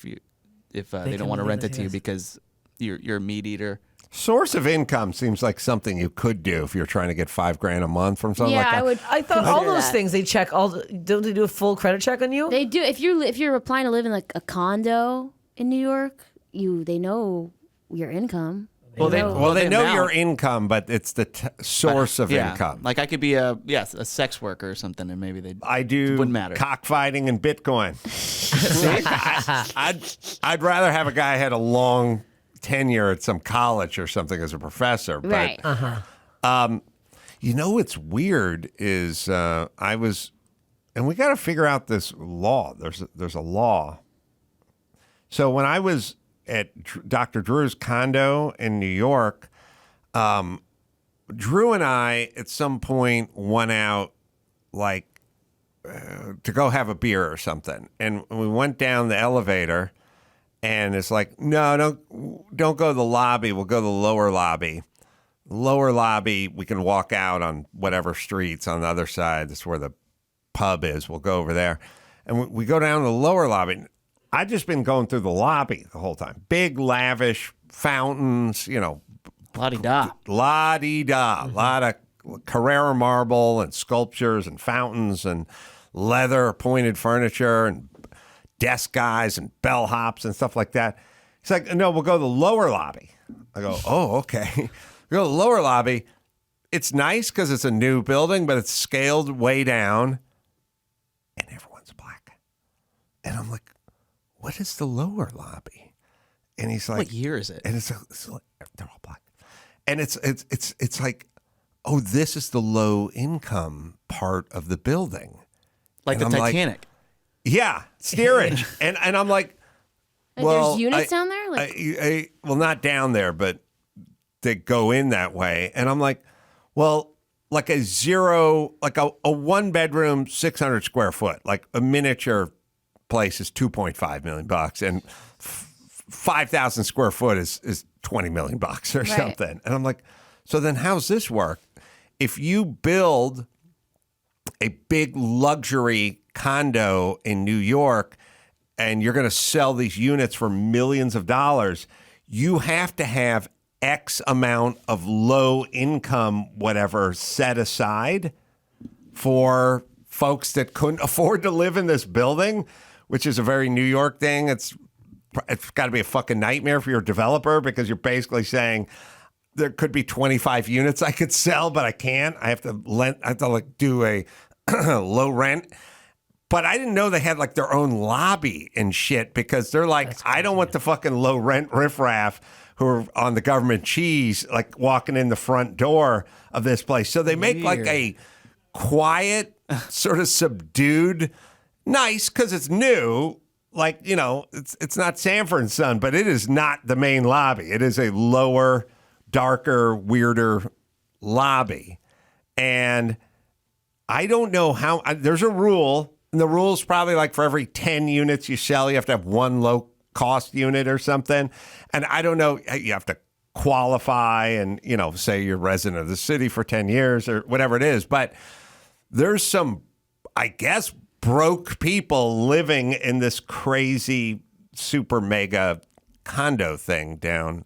if they don't want to rent it to you because you're a meat eater. Source of income seems like something you could do if you're trying to get $5,000 a month from something like that. I thought all those things they check. Don't they do a full credit check on you? They do. If you're applying to live in a condo in New York, they know your income. They know your income, but it's the source of income. Like I could be a sex worker or something, and maybe it wouldn't matter. Cockfighting and Bitcoin. I'd rather have a guy who had a long tenure at some college or something as a professor. But, right. You know what's weird is and we got to figure out this law. There's a law. So when I was at Dr. Drew's condo in New York, Drew and I at some point went out to go have a beer or something. And we went down the elevator and it's like, no, don't go to the lobby. We'll go to the lower lobby. Lower lobby, we can walk out on whatever streets on the other side. That's where the pub is. We'll go over there. And we go down to the lower lobby. I've just been going through the lobby the whole time. Big, lavish fountains, La-di-da. La-di-da. A lot of Carrara marble and sculptures and fountains and leather pointed furniture and desk guys and bellhops and stuff like that. He's like, no, we'll go to the lower lobby. I go, oh, okay. We go to the lower lobby. It's nice because it's a new building, but it's scaled way down. And everyone's black. And I'm like, what is the lower lobby? And he's like, what year is it? And it's they're all black. And it's like, oh, this is the low income part of the building. Like and the I'm Titanic. Like, yeah, steerage. and I'm like, well, there's units down there? Well, not down there, but they go in that way. And I'm like, well, like a one bedroom, 600 square foot, like a miniature place is $2.5 million, and 5,000 square foot is $20 million or something. And I'm like, so then how's this work? If you build a big luxury condo in New York and you're going to sell these units for millions of dollars, you have to have X amount of low income, whatever, set aside for folks that couldn't afford to live in this building, which is a very New York thing. It's got to be a fucking nightmare for your developer because you're basically saying there could be 25 units I could sell, but I can't. I have to like do a low rent. But I didn't know they had like their own lobby and shit because they're like, I don't want the fucking low rent riffraff who are on the government cheese like walking in the front door of this place. So they make like a quiet, sort of subdued, nice because it's new. Like, you know, it's not Sanford and Son, but it is not the main lobby. It is a lower, darker, weirder lobby. And I don't know how, there's a rule. And the rule's probably like for every 10 units you sell, you have to have one low cost unit or something. And I don't know, you have to qualify and, you know, say you're a resident of the city for 10 years or whatever it is. But there's some, I guess, broke people living in this crazy super mega condo thing down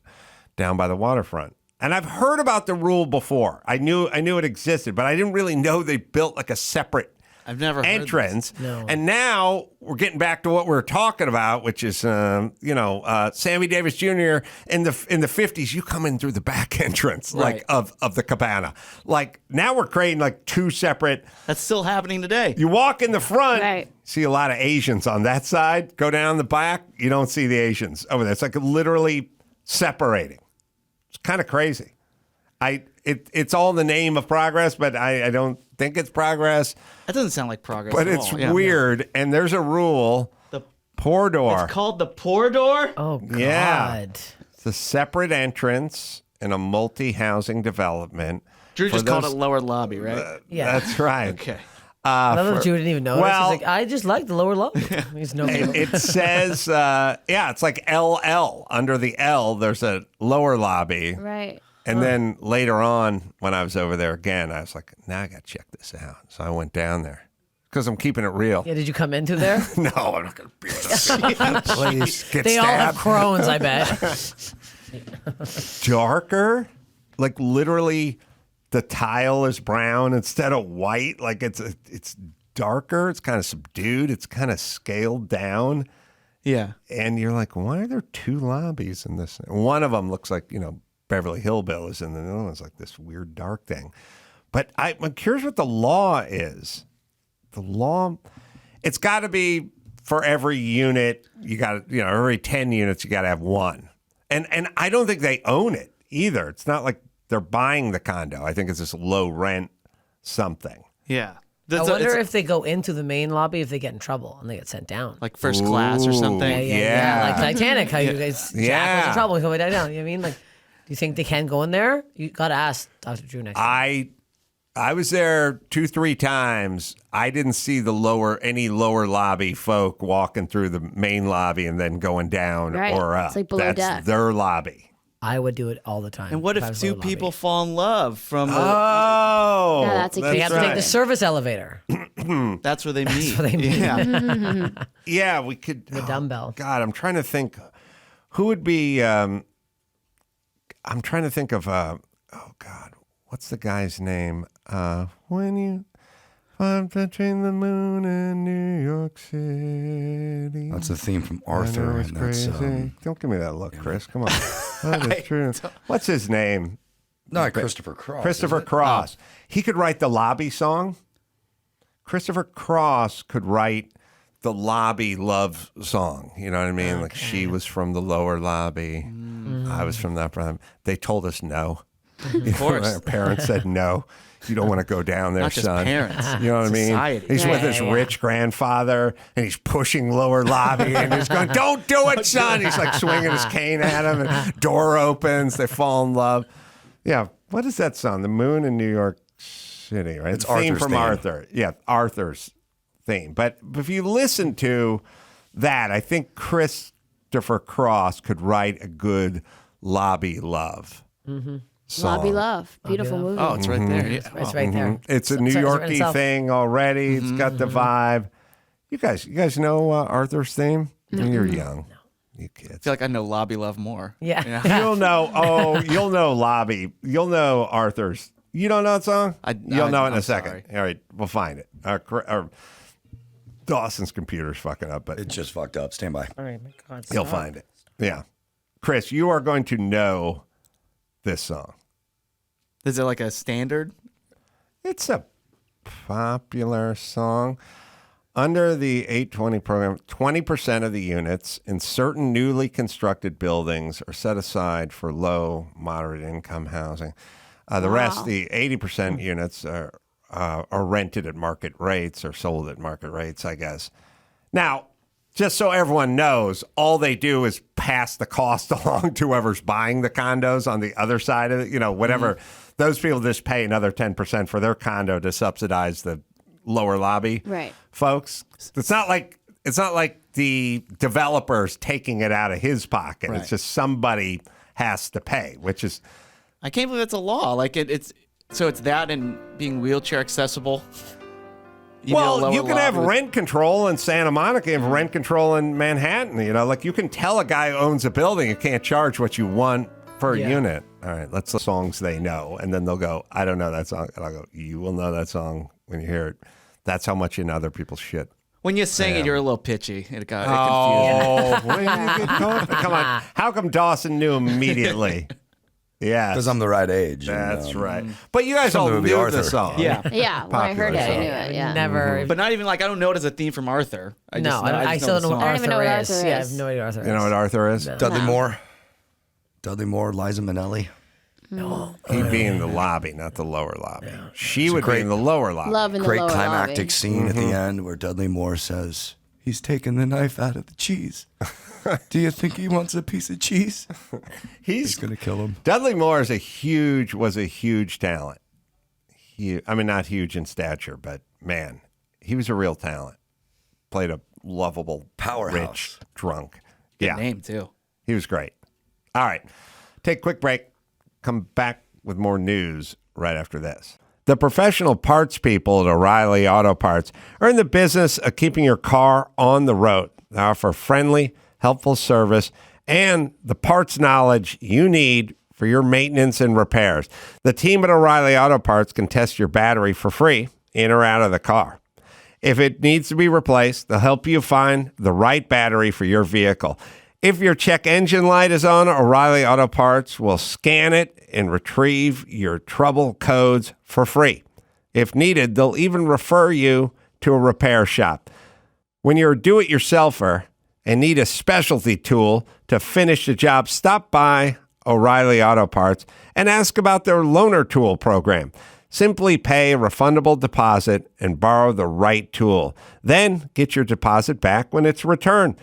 by the waterfront. And I've heard about the rule before. I knew it existed, but I didn't really know they built like a separate I've never heard entrance. No. And now we're getting back to what we were talking about, which is, Sammy Davis Jr. in the 50s, you come in through the back entrance, like of the cabana. Like now we're creating like two separate. That's still happening today. You walk in the front, Right. see a lot of Asians on that side. Go down the back, you don't see the Asians over there. It's like literally separating. It's kind of crazy. It's all in the name of progress, but I don't think it's progress. That doesn't sound like progress But at it's all. Yeah. weird, and there's a rule. The Pour door. It's called the pour door? Oh, God. Yeah. It's a separate entrance in a multi-housing development. Drew just called it lower lobby, right? Yeah. That's right. Okay. I love that Drew didn't even notice. well- He's like, I just like the lower lobby. He's no. It says, it's like LL. Under the L, there's a lower lobby. Right. And then later on, when I was over there again, I was like, now I got to check this out. So I went down there because I'm keeping it real. Yeah, did you come into there? No, I'm not going to be able to please get They all have stabbed. Crohn's, I bet. Darker, like literally the tile is brown instead of white. Like it's darker. It's kind of subdued. It's kind of scaled down. Yeah. And you're like, why are there two lobbies in this? One of them looks like, Beverly Hillbillies, and the other one's like this weird dark thing. But I'm curious what the law is. The law, it's got to be for every unit, you got to, every 10 units, you got to have one. And I don't think they own it either. It's not like they're buying the condo. I think it's this low rent something. Yeah. I wonder if they go into the main lobby if they get in trouble and they get sent down. Like first class or something. Yeah. Like Titanic, how you guys Jack was in trouble and go down. You know what I mean? Like, do you think they can go in there? You got to ask Dr. Drew next time. I was there 2-3 times. I didn't see any lower lobby folk walking through the main lobby and then going down or up. It's like below That's deck. their lobby. I would do it all the time. And what I if was two low lobby. people fall in love from Oh, Yeah, that's a They have to take the service elevator. that's where they meet. That's what they mean. Yeah. Yeah, we could. The dumbbell. God, I'm trying to think who would be. I'm trying to think of. Oh God, what's the guy's name? When you find between the moon and New York City. That's the theme from I know Arthur. it's And that's, crazy. Don't give me that look, Chris. Come on. That is true. What's his name? not Christopher Cross. Christopher is it? Cross. He could write the lobby song. Christopher Cross could write the lobby love song. You know what I mean? Okay. Like she was from the lower lobby. I was from the upper lobby. They told us no. Of course. Our parents said no. You don't want to go down there, Not just son. parents. You know what I mean? Society. He's with his rich grandfather, and he's pushing lower lobby, and he's going, "Don't do it, son!" He's like swinging his cane at him, and door opens. They fall in love. Yeah, what is that song? The Moon in New York City, right? It's theme Arthur's from theme. Arthur. Yeah, Arthur's theme. But if you listen to that, I think Christopher Cross could write a good lobby love. Song. Lobby Love. Beautiful movie. Oh, it's right there. Yeah. It's right there. It's a New Sorry, Yorky itself. thing already. It's got the vibe. You guys know Arthur's theme? You're young. You I kids. feel like I know Lobby Love more. Yeah. You'll know. You'll know Lobby. You'll know Arthur's. You don't know that song? You'll know it in a I'm second. sorry. All right, we'll find it. Dawson's computer's fucking up, but It just fucked up. Stand by. All right, my God. he'll stop. find it. Yeah. Chris, you are going to know this song. Is it like a standard? It's a popular song. Under the 820 program, 20% of the units in certain newly constructed buildings are set aside for low, moderate income housing. The rest, the 80% units, are rented at market rates or sold at market rates, I guess. Now, just so everyone knows, all they do is pass the cost along to whoever's buying the condos on the other side of it. You know, whatever. Those people just pay another 10% for their condo to subsidize the lower lobby folks. It's not like the developer's taking it out of his pocket. Right. It's just somebody has to pay, which is I can't believe it's a law. Like it's that and being wheelchair accessible. You can have rent control in Santa Monica, you have rent control in Manhattan. You know, like you can tell a guy who owns a building you can't charge what you want per unit. All right, let's the songs they know, and then they'll go, I don't know that song, and I'll go, you will know that song when you hear it. That's how much you know other people's shit. When you sing it, you're a little pitchy. It got confused. When you get caught? Come on, how come Dawson knew immediately? Yeah, Because I'm the right age. That's right. But you guys all knew the song. Yeah. Yeah, when I heard it, I knew it. Yeah. Never. But not even like I don't know it as a theme from Arthur. I still don't know what I don't even know Arthur what is. Arthur Yeah, I is. have no idea what Arthur is. You know what Arthur is? Dudley Moore, Liza Minnelli. No. He'd be in the lobby, not the lower lobby. Yeah. She would be in the lower lobby. Love in the Great lower climactic lobby. scene at the end where Dudley Moore says, he's taking the knife out of the cheese. Do you think he wants a piece of cheese? He's going to kill him. Dudley Moore was a huge talent. Not huge in stature, but man, he was a real talent. Played a lovable, powerhouse, rich drunk. Good name, too. He was great. All right. Take a quick break. Come back with more news right after this. The professional parts people at O'Reilly Auto Parts are in the business of keeping your car on the road. They offer friendly, helpful service and the parts knowledge you need for your maintenance and repairs. The team at O'Reilly Auto Parts can test your battery for free in or out of the car. If it needs to be replaced, they'll help you find the right battery for your vehicle. If your check engine light is on, O'Reilly Auto Parts will scan it and retrieve your trouble codes for free. If needed, they'll even refer you to a repair shop. When you're a do-it-yourselfer and need a specialty tool to finish the job, stop by O'Reilly Auto Parts and ask about their loaner tool program. Simply pay a refundable deposit and borrow the right tool. Then get your deposit back when it's returned.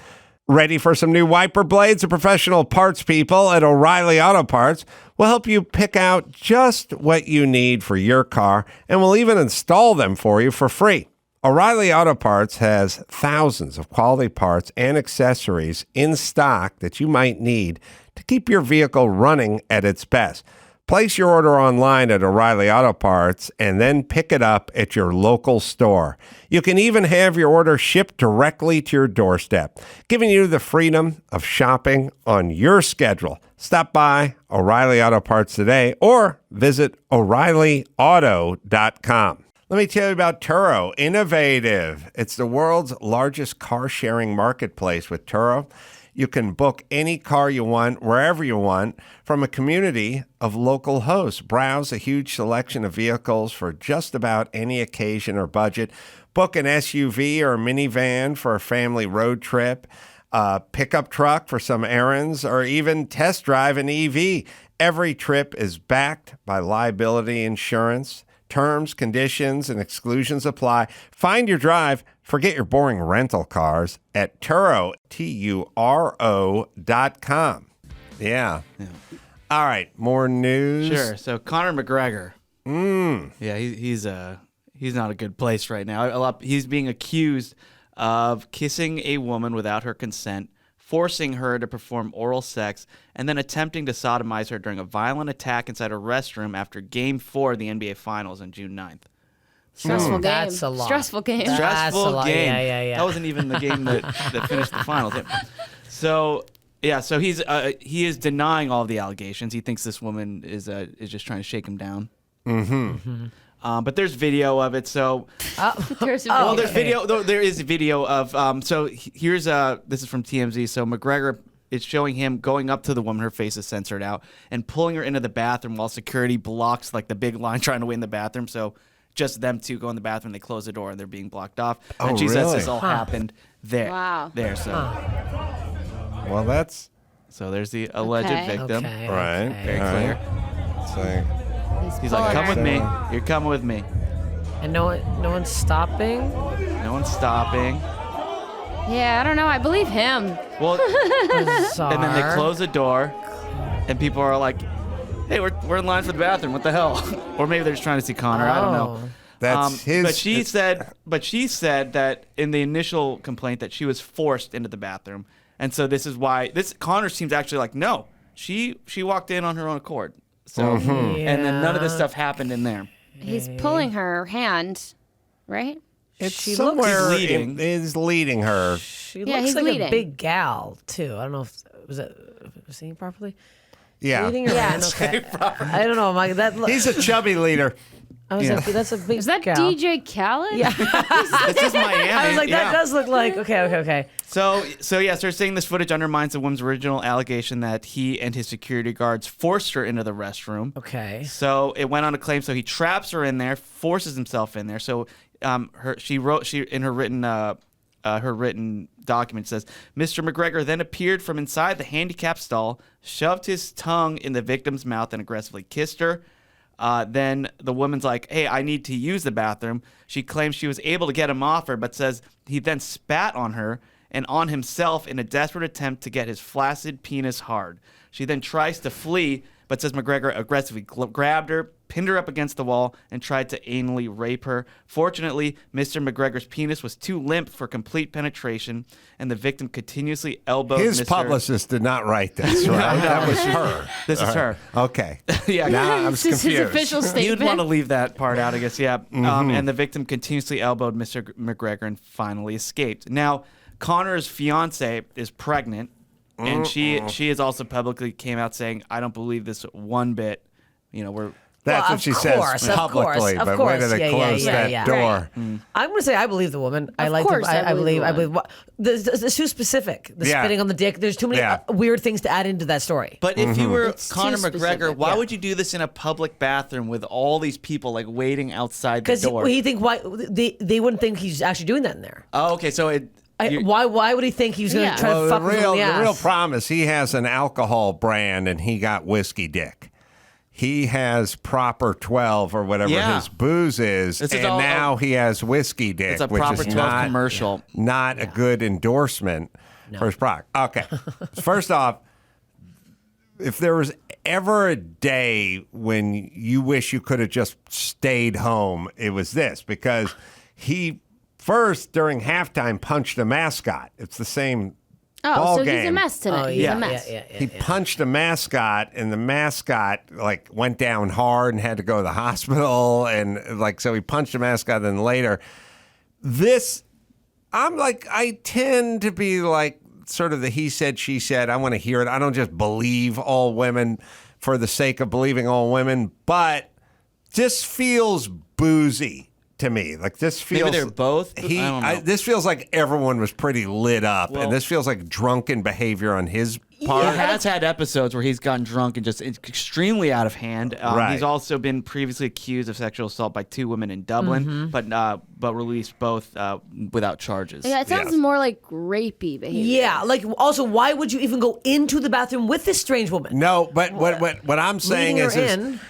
Ready for some new wiper blades? The professional parts people at O'Reilly Auto Parts will help you pick out just what you need for your car and will even install them for you for free. O'Reilly Auto Parts has thousands of quality parts and accessories in stock that you might need to keep your vehicle running at its best. Place your order online at O'Reilly Auto Parts and then pick it up at your local store. You can even have your order shipped directly to your doorstep, giving you the freedom of shopping on your schedule. Stop by O'Reilly Auto Parts today or visit O'ReillyAuto.com. Let me tell you about Turo Innovative. It's the world's largest car-sharing marketplace. With Turo, you can book any car you want, wherever you want, from a community of local hosts. Browse a huge selection of vehicles for just about any occasion or budget. Book an SUV or a minivan for a family road trip, a pickup truck for some errands, or even test drive an EV. Every trip is backed by liability insurance. Terms, conditions, and exclusions apply. Find your drive. Forget your boring rental cars at Turo, Turo.com. Yeah. All right, more news. Sure. So Conor McGregor. Yeah, he's not a good place right now. He's being accused of kissing a woman without her consent, forcing her to perform oral sex, and then attempting to sodomize her during a violent attack inside a restroom after Game 4 of the NBA Finals on June 9th. Stressful game. That's a lot. Stressful game. Stressful game. Yeah. That wasn't even the game that finished the finals. So he is denying all of the allegations. He thinks this woman is just trying to shake him down. But there's video of it. So There's a well, video. there's video. Though there is a video of. So here's this is from TMZ. So McGregor is showing him going up to the woman. Her face is censored out and pulling her into the bathroom while security blocks like the big line trying to wait in the bathroom. So just them two go in the bathroom. They close the door and they're being blocked off. Oh, and she says really? this all happened there. Wow. There. So Well, that's so there's the alleged Okay. victim. Okay. right. Very All clear. right. So, He's like, come with me. You're coming with me. And no one's stopping. No one's stopping. Yeah, I don't know. I believe him. Well, Bizarre. and then they close the door, and people are like, "Hey, we're in line for the bathroom. What the hell?" Or maybe they're just trying to see Connor. I don't know. that's his. But she said that in the initial complaint that she was forced into the bathroom, and so this is why Connor seems actually like no, she walked in on her own accord. So and then none of this stuff happened in there. He's pulling her hand, right? It's she somewhere looks- He's leading. is leading her. She Yeah, looks he's like leading. a big gal too. I don't know if was he seeing Yeah. leading or Yeah. okay. I don't know, Mike. He's a chubby leader. I was like, that's a big Is that gal. DJ Khaled? Yeah. This is Miami. I was like, that yeah. does look like okay. So yeah, so they're saying this footage undermines the woman's original allegation that he and his security guards forced her into the restroom. Okay. So it went on to claim. So he traps her in there, forces himself in there. So she wrote in her written document says Mr. McGregor then appeared from inside the handicap stall, shoved his tongue in the victim's mouth, and aggressively kissed her. Then the woman's like, "Hey, I need to use the bathroom." She claims she was able to get him off her, but says he then spat on her and on himself in a desperate attempt to get his flaccid penis hard. She then tries to flee, but says McGregor aggressively grabbed her, pinned her up against the wall, and tried to anally rape her. Fortunately, Mr. McGregor's penis was too limp for complete penetration, and the victim continuously elbowed His Mr. publicist did not write this, right? That was her. This is her. Okay. Yeah. Now I'm This is confused. his official You'd statement. want to leave that part out, I guess. Yeah. And the victim continuously elbowed Mr. McGregor and finally escaped. Now, Connor's fiance is pregnant, and she is also publicly came out saying, "I don't believe this one bit." You know, we're That's Well, what she of says course, of publicly, course, of but where do course. they Yeah, close yeah, that yeah. door? I'm gonna say I believe the woman. I Of like. course, I I believe believe. the woman. It's too specific. The Yeah. spitting on the dick. There's too many Yeah. weird things to add into that story. But if you were It's too Conor McGregor, specific, why yeah. would you do this in a public bathroom with all these people like waiting outside the Because door? he think why they wouldn't think he's actually doing that in there. Oh, okay. So Why would he think he's going to Yeah. try to Well, fuck with him in the the real ass? problem is he has an alcohol brand and he got whiskey dick. He has proper 12 or whatever Yeah. his booze is, This is and all- now he has whiskey dick, It's a which proper is 12 not, commercial. not a good endorsement for his product. Okay, first off, if there was ever a day when you wish you could have just stayed home, it was this, because he first during halftime punched a mascot. It's the same ball so game. he's a mess tonight. Oh, He's yeah, a mess. He punched a mascot, and the mascot like went down hard and had to go to the hospital, and like so he punched a mascot. Then later, I tend to be like sort of the he said she said. I want to hear it. I don't just believe all women for the sake of believing all women, but this feels boozy to me. Like this feels Maybe they're both. I don't know. This feels like everyone was pretty lit up, Well- and this feels like drunken behavior on his part. He has had episodes where he's gotten drunk and just extremely out of hand. Right. He's also been previously accused of sexual assault by 2 women in Dublin, but released both without charges. Yeah, it sounds Yes. more like rapey behavior. Yeah, like also, why would you even go into the bathroom with this strange woman? No, but what I'm saying Leading her is in.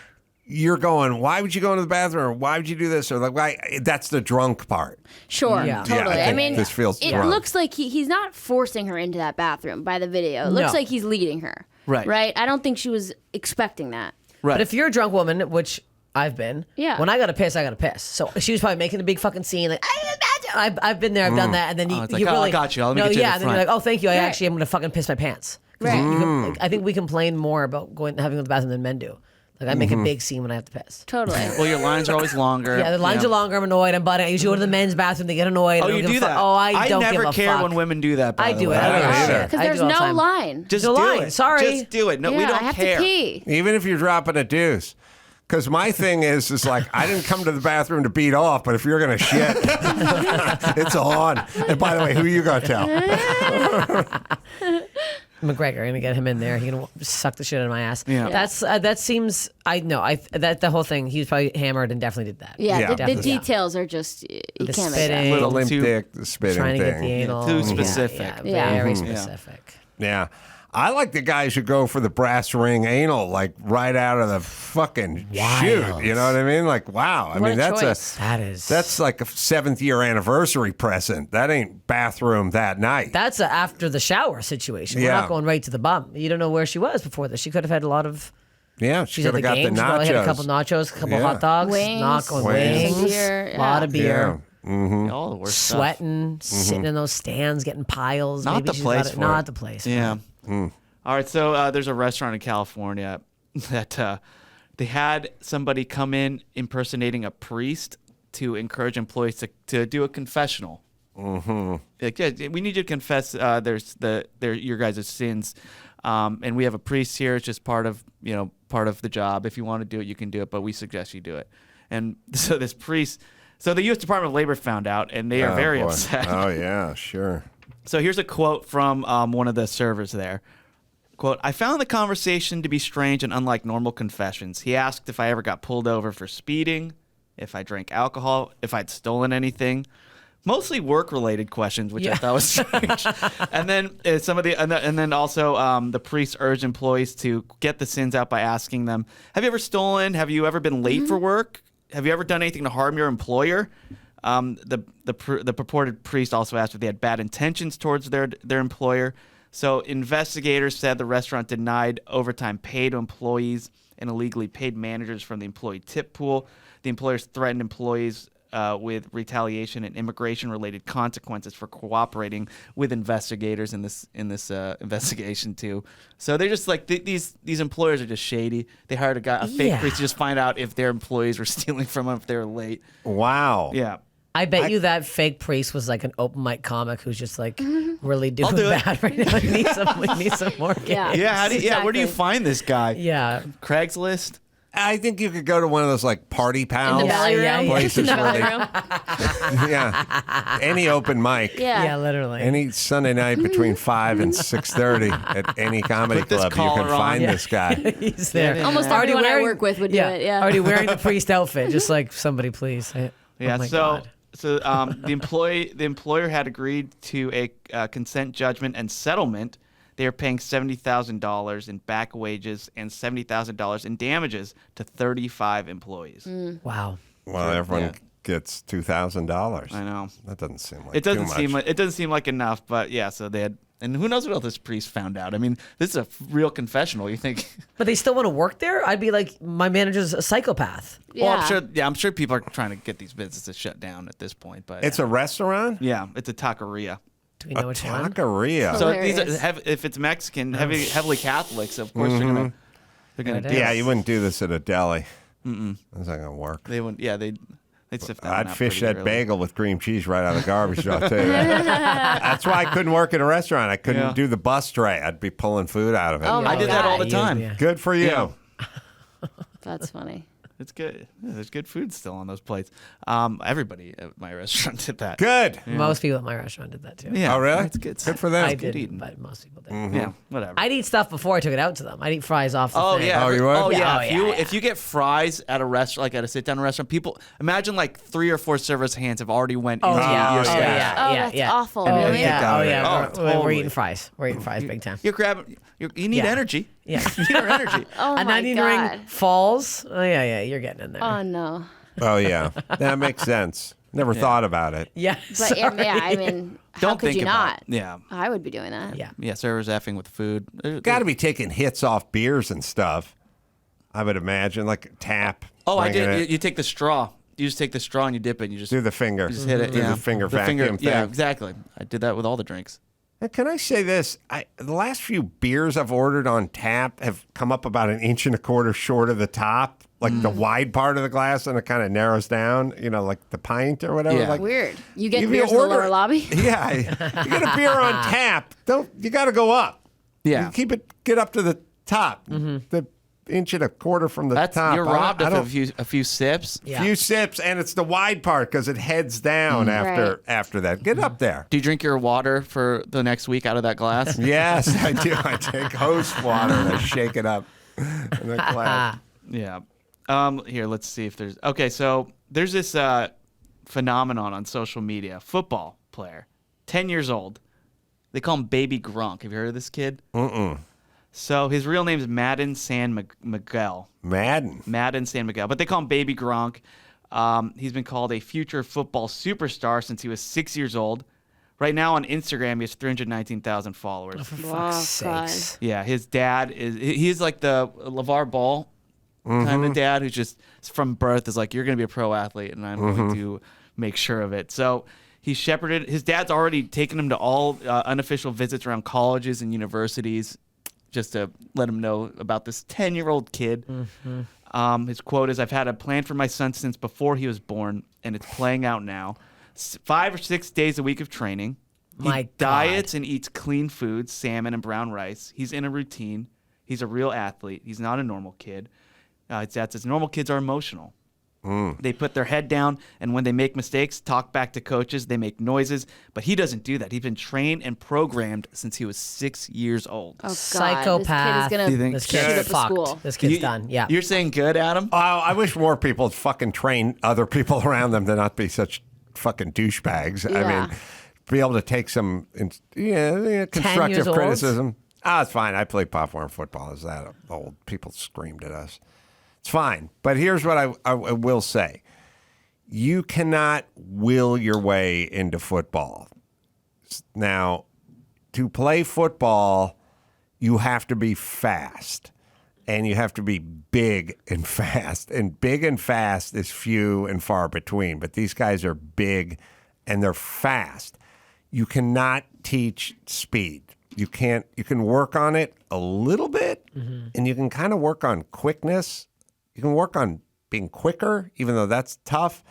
you're going, why would you go into the bathroom, or why would you do this, or like why? That's the drunk part. Sure, Yeah. totally. Yeah, I I think mean, this feels it drunk. looks like he's not forcing her into that bathroom by the video. It looks No. like he's leading her. Right. Right? I don't think she was expecting that. Right. But if you're a drunk woman, which I've been, Yeah. when I gotta piss, I gotta piss. So she was probably making a big fucking scene, like I've been there, I've done that, and then it's like, oh, I got you. Let me get you in the and then you're front. like, oh, thank you. I Right. actually am gonna fucking piss my pants. 'Cause Right. I think we complain more about having to the bathroom than men do. Like I make a big scene when I have to piss. Totally. Well, your lines are always longer. Yeah, the lines are longer. I'm annoyed. I'm butting. I usually go to the men's bathroom. They get annoyed. Oh, I don't you give a do fuck. that? Oh, I don't never give a care fuck. when women do that. By I the do way. it. I don't give a either. shit. Because I there's do it all the no time. line. Just No do line. it. Sorry. Just do it. No, yeah, we don't I have care. to pee. Even if you're dropping a deuce, Because my thing is like, I didn't come to the bathroom to beat off, but if you're going to shit, it's on. And by the way, who are you going to tell? McGregor, gonna get him in there. He gonna suck the shit out of my ass. Yeah. That seems. I know. That the whole thing. He was probably hammered and definitely did that. Yeah, Yeah. the details are just you The can't spitting. make Little that. limp Too- dick, the spitting Trying to get the thing. anal. Too specific. Yeah, Yeah. very Mm-hmm. specific. Yeah. I like the guys who go for the brass ring anal, like right out of the fucking chute. You know what I mean? Like, wow. I What mean, a that's choice. that's like a 7th year anniversary present. That ain't bathroom that night. That's a after the shower situation. We're Yeah. not going right to the bum. You don't know where she was before this. She could have had a lot of. Yeah, she She's could at have the got game. the She probably had a couple nachos. nachos, a couple Yeah. hot dogs, Wings. knock on Wings. wings, Beer, a lot of beer. Yeah. All the worst stuff. Sweating, sitting in those stands, getting piles. Not Maybe the she's place got it- for Not it. the place. Yeah. All right. So there's a restaurant in California that they had somebody come in impersonating a priest to encourage employees to do a confessional. Mm-hmm. Like, yeah, we need you to confess. Your guys' sins, and we have a priest here. It's just part of the job. If you want to do it, you can do it, but we suggest you do it. And so this priest. So the U.S. Department of Labor found out, and they are very boy. upset. Oh, yeah, sure. So here's a quote from one of the servers there. Quote, I found the conversation to be strange and unlike normal confessions. He asked if I ever got pulled over for speeding, if I drank alcohol, if I'd stolen anything. Mostly work-related questions, which I thought was strange. And then the priest urged employees to get the sins out by asking them, have you ever stolen? Have you ever been late for work? Have you ever done anything to harm your employer? The purported priest also asked if they had bad intentions towards their employer. So investigators said the restaurant denied overtime pay to employees and illegally paid managers from the employee tip pool. The employers threatened employees with retaliation and immigration-related consequences for cooperating with investigators in this investigation too. So they're just like these employers are just shady. They hired a fake priest to just find out if their employees were stealing from them if they were late. Wow. Yeah. I bet you that fake priest was like an open mic comic who's just like really doing do it. bad right now. We need some more gigs. Yeah. Yeah. Where do you Exactly. find this guy? Yeah. Craigslist. I think you could go to one of those like party pals. In the belly room? yeah. Places In the where belly they- room? Yeah. Any open mic. Yeah. Yeah, literally. Any Sunday night between 5 and 6:30 at any comedy Put this club, you can collar on. find Yeah. this guy. He's there. Almost Already everyone I wearing- work with would do it. Yeah. Already wearing the priest outfit, just like somebody please. Yeah. Oh my so God. the employer had agreed to a consent judgment and settlement. They are paying $70,000 in back wages and $70,000 in damages to 35 employees. Wow. Well, everyone gets $2,000. I know. That doesn't seem like It doesn't too much. seem like enough, but yeah. So they had, and who knows what else this priest found out? I mean, this is a real confessional. You think? But they still want to work there? I'd be like, my manager's a psychopath. Well, I'm sure people are trying to get these businesses shut down at this point. But It's a restaurant? yeah, it's a taqueria. Do we know A which one? taqueria. So these Hilarious. if it's Mexican, heavily Catholics, of course they're gonna There it do is. Yeah, it. you wouldn't do this at a deli. That's not going to work. They wouldn't. Yeah, they'd sift that one I'd out fish pretty that early. bagel with cream cheese right out of the garbage, I'll tell you that. That's why I couldn't work at a restaurant. I couldn't Yeah. do the bus tray. I'd be pulling food out of it. Oh my I did that all the God. time. Yeah. Good for you. Yeah. That's funny. It's good. Yeah, there's good food still on those plates. Everybody at my restaurant did that. Good. Most people at my restaurant did that too. Yeah. Oh, really? It's good. Good for them. I good didn't, eating. but most people did. Yeah, whatever. I'd eat stuff before I took it out to them. I'd eat fries off the Oh thing. yeah. Oh, you would? Oh yeah. Yeah. If you get fries at a restaurant, like at a sit-down restaurant, people imagine like 3 or 4 servers' hands have already went Oh, into yeah. your Oh, stash. yeah. Oh, yeah, that's yeah. awful. Oh, Really? yeah. Oh, Oh, yeah. We're totally. eating fries. We're eating fries big time. You're grabbing. You need Yeah. energy. Yeah. You need your energy. Oh A my 90 God. ring falls. Oh, yeah. You're getting in there. Oh no. Oh, yeah. That makes sense. Never thought about it. yeah. But yeah, I mean, how Don't could think you about not? it. Yeah. I would be doing that. Yeah. Yeah. Servers effing with food. Got to be taking hits off beers and stuff. I would imagine, like tap. Oh, I bringing did. it. You take the straw. You just take the straw and you dip it. And you just Do the finger. just hit it. Do Yeah. the finger vacuum thing. Yeah, exactly. I did that with all the drinks. And can I say this? The last few beers I've ordered on tap have come up about 1.25 inches short of the top, like the wide part of the glass, and it kind of narrows down, like the pint or whatever. Yeah. Like, Weird. You get if beers in the lower order- lobby? Yeah, you get a beer on tap. You got to go up. Yeah. You get up to the top. The inch and a quarter from the That's top. you're robbed of a few sips. Yeah. Few sips, and it's the wide part because it heads down after that. Get up there. Do you drink your water for the next week out of that glass? Yes, I do. I take hose water and I shake it up in the glass. Yeah. Here, let's see if there's. Okay, so there's this phenomenon on social media. Football player, 10 years old. They call him Baby Gronk. Have you heard of this kid? Mm-mm. So his real name is Madden San Miguel. Madden San Miguel. But they call him Baby Gronk. He's been called a future football superstar since he was 6 years old. Right now on Instagram, he has 319,000 followers. Oh, for fuck's sakes. Yeah, his dad he's like the LeVar Ball kind of dad who's just from birth is like, you're going to be a pro athlete, and I'm going to make sure of it. So he shepherded. His dad's already taken him to all unofficial visits around colleges and universities just to let him know about this 10-year-old kid. His quote is, "I've had a plan for my son since before he was born, and it's playing out now. 5 or 6 days a week of training. He diets and eats clean foods, salmon and brown rice. He's in a routine. He's a real athlete. He's not a normal kid." His dad says, normal kids are emotional. They put their head down, and when they make mistakes, talk back to coaches. They make noises, but he doesn't do that. He's been trained and programmed since he was 6 years old. Oh, God. Psychopath. This kid is going to fucked. This kid's done. Yeah. You're saying good, Adam? Oh, I wish more people fucking train other people around them to not be such fucking douchebags. Yeah. I mean, be able to take some constructive criticism. It's fine. I played popcorn football. Is that old? People screamed at us. It's fine. But here's what I will say. You cannot will your way into football. Now, to play football, you have to be fast. And you have to be big and fast. And big and fast is few and far between. But these guys are big and they're fast. You cannot teach speed. You can work on it a little bit, and you can kind of work on quickness. You can work on being quicker, even though that's tough,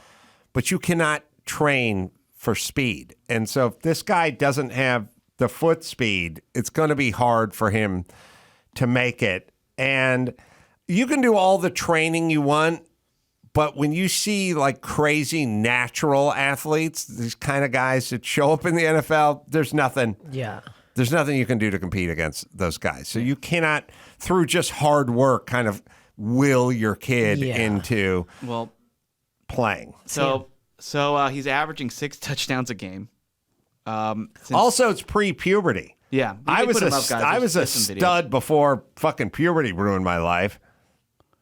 but you cannot train for speed. And so if this guy doesn't have the foot speed, it's going to be hard for him to make it. And you can do all the training you want, but when you see like crazy natural athletes, these kind of guys that show up in the NFL, there's nothing. Yeah. There's nothing you can do to compete against those guys. So you cannot, through just hard work, kind of will your kid into playing. So he's averaging 6 touchdowns a game. Also, it's pre-puberty. Yeah. I was a stud before fucking puberty ruined my life.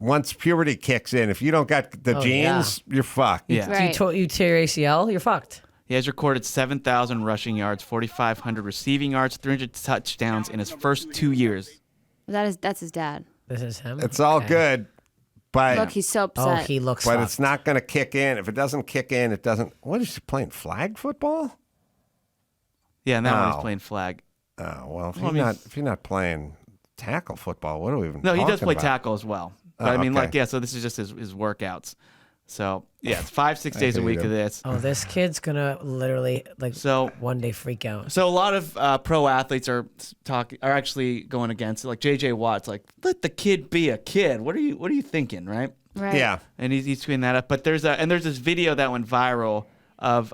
Once puberty kicks in, if you don't got the genes, you're fucked. Yeah. Right. You tear your ACL, you're fucked. He has recorded 7,000 rushing yards, 4,500 receiving yards, 300 touchdowns in his first 2 years. That's his dad. This is him. It's all good, but look, he's so upset. Oh, he looks. But fucked. it's not going to kick in. If it doesn't kick in, it doesn't. What is he playing? Flag football? Yeah, and that one he's playing flag. Oh well, if you're not playing tackle football, what are we even? No, he does play about? tackle as well. But I mean, so this is just his workouts. So yeah, it's 5-6 days a week of this. Oh, this kid's gonna literally one day freak out. So a lot of pro athletes are actually going against it. Like JJ Watt's like, let the kid be a kid. What are you thinking, right? Right. Yeah. And he's tweeting that up. But there's this video that went viral of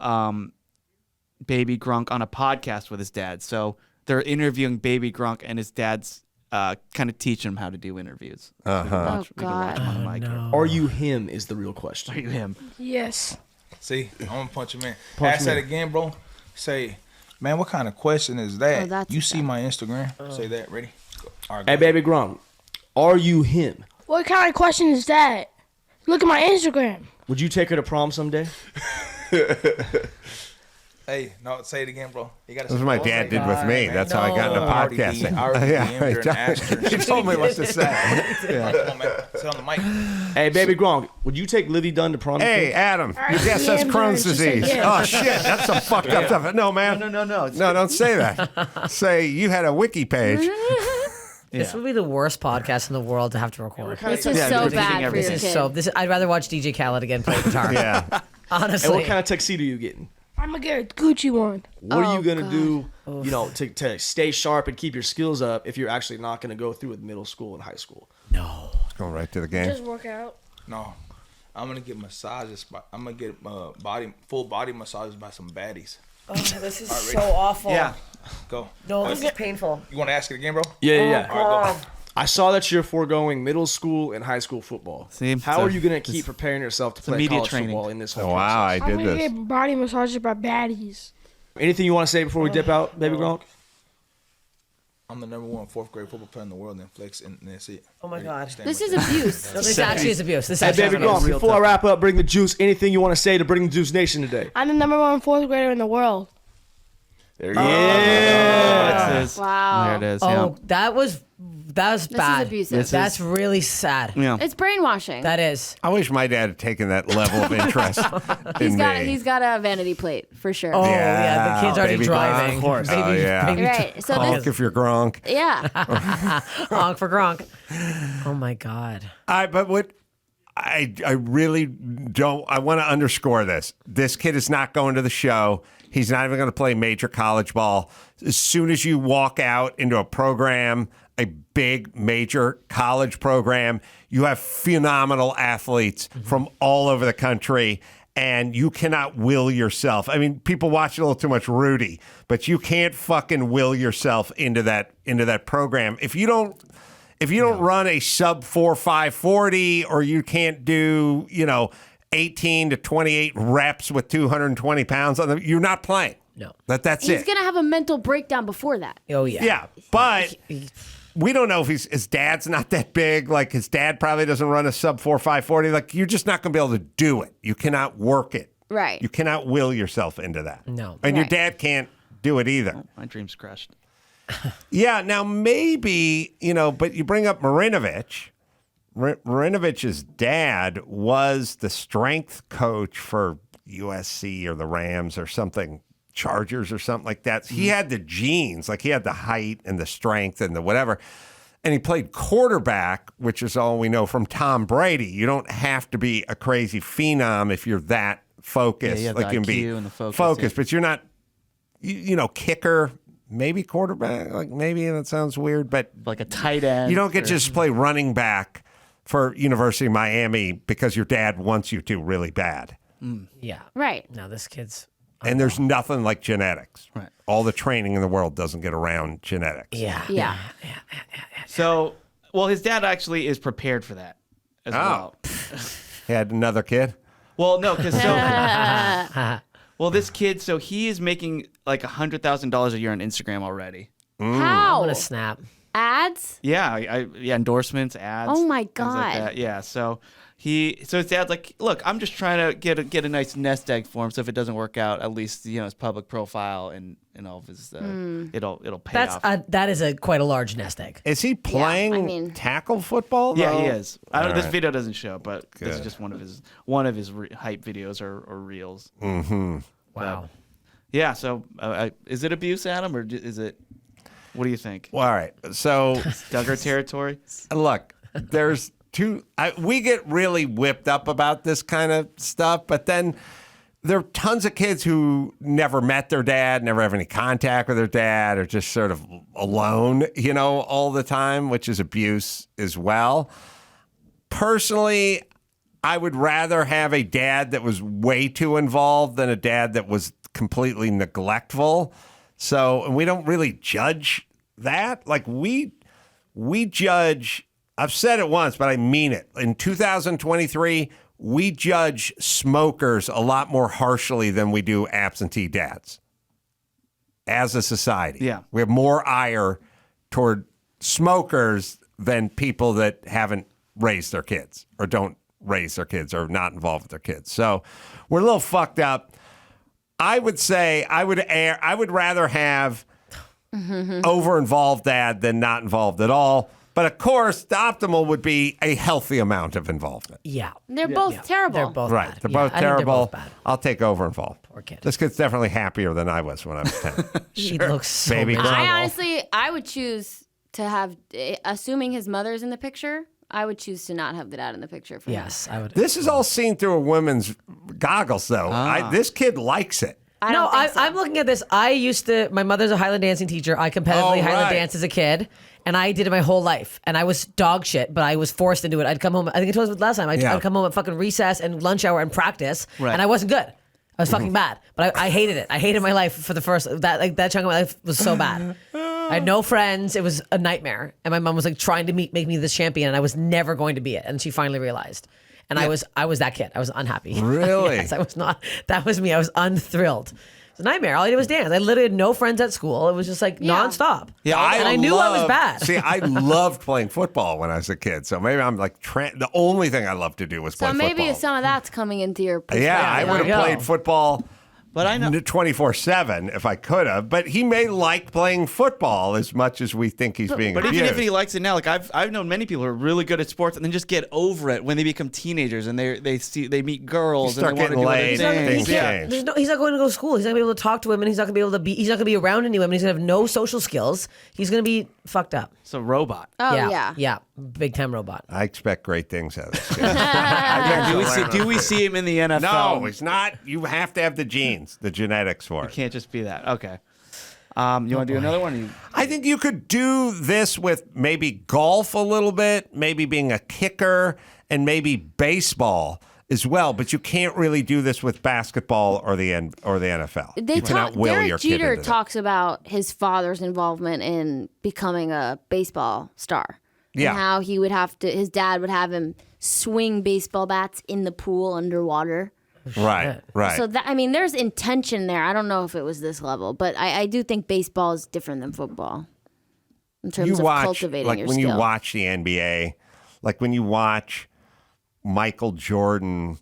Baby Gronk on a podcast with his dad. So they're interviewing Baby Gronk, and his dad's kind of teaching him how to do interviews. Oh, God. No. Are you him is the real question. Are you him? Yes. See, I'm going to punch him in. Ask that again, bro. Say, man, what kind of question is that? Oh, you see my Instagram? Say that. Ready? All right, hey, Baby Gronk, are you him? What kind of question is that? Look at my Instagram. Would you take her to prom someday? Hey, no, say it again, bro. This is what my dad did with me. That's how I got into podcasting. He told me what to say. Come on, man. Sit on the mic. Hey, Baby Gronk, would you take Livy Dunn to prom? Hey, Adam, your guess has Crohn's disease. Oh, shit, that's some fucked up stuff. No, man. No. No, don't say that. Say you had a wiki page. This would be the worst podcast in the world to have to record. This is so bad for your kid. I'd rather watch DJ Khaled again play guitar. Yeah. Honestly. And what kind of tuxedo are you getting? I'm gonna get a Gucci one. What are you gonna do, to stay sharp and keep your skills up if you're actually not gonna go through with middle school and high school? No. Going right to the game. Just work out. No, I'm gonna get massages. I'm gonna get full body massages by some baddies. Oh, this is so awful. Yeah. Go. No, this is painful. You want to ask it again, bro? Yeah. All right, go. I saw that you're foregoing middle school and high school football. See, How are you going to keep preparing yourself to play media college training. football in this whole Oh, wow, I process? did I'm gonna this. get body massages by baddies. Anything you want to say before we dip out, baby Gronk? I'm the #1 4th grade football player in the world, and flex, and that's it. Oh my God. This is abuse. No, this actually is abuse. This Hey, actually baby is Gronk, before I wrap up, bring the juice. Anything you want to say to bring the Juice Nation today? I'm the #1 4th grader in the world. There you go. There it is. Wow. There it is. Oh, that was This bad. is abusive. That's really sad. Yeah. It's brainwashing. That is. I wish my dad had taken that level of interest in me. He's got a vanity plate for sure. Oh yeah, the kid's already baby driving. Gronk. Of course. Baby, Oh, yeah. baby Right. So Honk if you're Gronk. yeah. honk for Gronk. Oh my God. But what I really don't. I want to underscore this. This kid is not going to the show. He's not even going to play major college ball. As soon as you walk out into a program, a big major college program, you have phenomenal athletes from all over the country, and you cannot will yourself. I mean, people watch a little too much Rudy, but you can't fucking will yourself into that program. If you don't run a sub 4.540, or you can't do, 18 to 28 reps with 220 pounds on them, you're not playing. No. That's He's it. gonna have a mental breakdown before that. Oh yeah. Yeah, but we don't know if his dad's not that big. Like, his dad probably doesn't run a sub 4.540. Like, you're just not going to be able to do it. You cannot work it. Right. You cannot will yourself into that. No. And your Right. dad can't do it either. My dream's crushed. Yeah, now maybe, but you bring up Marinovich. Marinovic's dad was the strength coach for USC or the Rams or something, Chargers or something like that. He had the genes, like he had the height and the strength and the whatever. And he played quarterback, which is all we know from Tom Brady. You don't have to be a crazy phenom if you're that focused. Yeah, you have like the you can be IQ and the focus, yeah. but you're not, kicker, maybe quarterback. Like, maybe that sounds weird, but Like a tight end. you don't get to just play running back for University of Miami because your dad wants you to really bad. Yeah. Right. No, this kid's. And there's nothing like genetics. Right. All the training in the world doesn't get around genetics. Yeah. Yeah. So, well, his dad actually is prepared for that as well. He had another kid. Well, no, because well, this kid, so he is making like $100,000 a year on Instagram already. How? I'm gonna snap. Ads? Yeah, yeah, endorsements, ads. Oh my things like God. that. Yeah, so his dad's like, look, I'm just trying to get a nice nest egg for him. So if it doesn't work out, at least his public profile and all of his it'll pay off. That is quite a large nest egg. Is he playing tackle football? Yeah, though? he is. I don't. All This right. video doesn't show, but this is Good. just one of his hype videos or reels. Mm-hmm. Wow. Yeah. So is it abuse, Adam, or is it? What do you think? Well, all right. So, Duggar territory. look, there's two. We get really whipped up about this kind of stuff, but then there are tons of kids who never met their dad, never have any contact with their dad, or just sort of alone, all the time, which is abuse as well. Personally, I would rather have a dad that was way too involved than a dad that was completely neglectful. So, and we don't really judge that. Like, we judge, I've said it once, but I mean it. In 2023, we judge smokers a lot more harshly than we do absentee dads as a society. Yeah. We have more ire toward smokers than people that haven't raised their kids or don't raise their kids or not involved with their kids. So we're a little fucked up. I would say I would rather have over-involved dad than not involved at all. But of course, the optimal would be a healthy amount of involvement. Yeah. They're both terrible. They're both Right. bad. They're Yeah, both I think they're terrible. both bad. I'll take over-involved. Poor kid. This kid's definitely happier than I was when I was 10. He looks so Baby miserable. I would choose to have, assuming his mother's in the picture, I would choose to not have the dad in the picture for him. Yes, I would. This is all seen through a woman's goggles, though. This kid likes it. I'm looking at this. My mother's a Highland dancing teacher. I competitively Highland danced as a kid. And I did it my whole life. And I was dog shit, but I was forced into it. I'd come home. I think I told you last time. I'd come home at fucking recess and lunch hour and practice. Right. And I wasn't good. I was fucking bad. But I hated it. I hated my life for the first, that chunk of my life was so bad. I had no friends. It was a nightmare. And my mom was like trying to make me this champion. And I was never going to be it. And she finally realized. And I was that kid. I was unhappy. Really? Yes, I was not. That was me. I was unthrilled. A nightmare. All I did was dance. I literally had no friends at school. It was just like nonstop. Yeah, I knew I was bad. See, I loved playing football when I was a kid. So maybe I'm like the only thing I loved to do was play football. So maybe some of that's coming into your perspective. Yeah, I would have played football. But I know 24/7 if I could have. But he may like playing football as much as we think he's being abused. But even if he likes it now, like I've known many people who are really good at sports and then just get over it when they become teenagers and they meet girls and they want to do other things. He's not going to go to school. He's not going to be able to talk to women. He's not going to be around any women. He's going to have no social skills. He's going to be fucked up. It's a robot. Oh yeah. Yeah. Big time robot. I expect great things out of this kid. Do we see him in the NFL? No, he's not. You have to have the genes, the genetics for it. It can't just be that. Okay. You want to do another one? I think you could do this with maybe golf a little bit, maybe being a kicker, and maybe baseball as well. But you can't really do this with basketball or the NFL. You cannot will your kid into Jeter that. talks about his father's involvement in becoming a baseball star. Yeah. And how his dad would have him swing baseball bats in the pool underwater. Right. So there's intention there. I don't know if it was this level, but I do think baseball is different than football in terms of cultivating your skill. When you watch the NBA, like when you watch Michael Jordan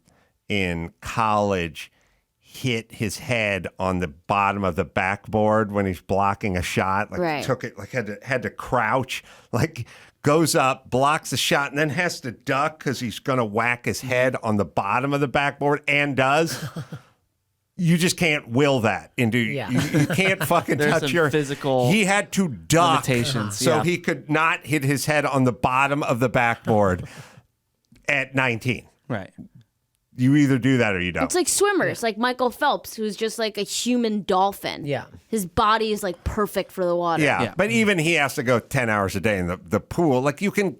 in college hit his head on the bottom of the backboard when he's blocking a shot, like took it, like had to crouch, like goes up, blocks the shot, and then has to duck because he's going to whack his head on the bottom of the backboard and does. You just can't will that into you can't fucking touch your physical. He had to duck so he could not hit his head on the bottom of the backboard at 19. Right. You either do that or you don't. It's like swimmers, like Michael Phelps, who's just like a human dolphin. Yeah. His body is like perfect for the water. Yeah. But even he has to go 10 hours a day in the pool. Like you can,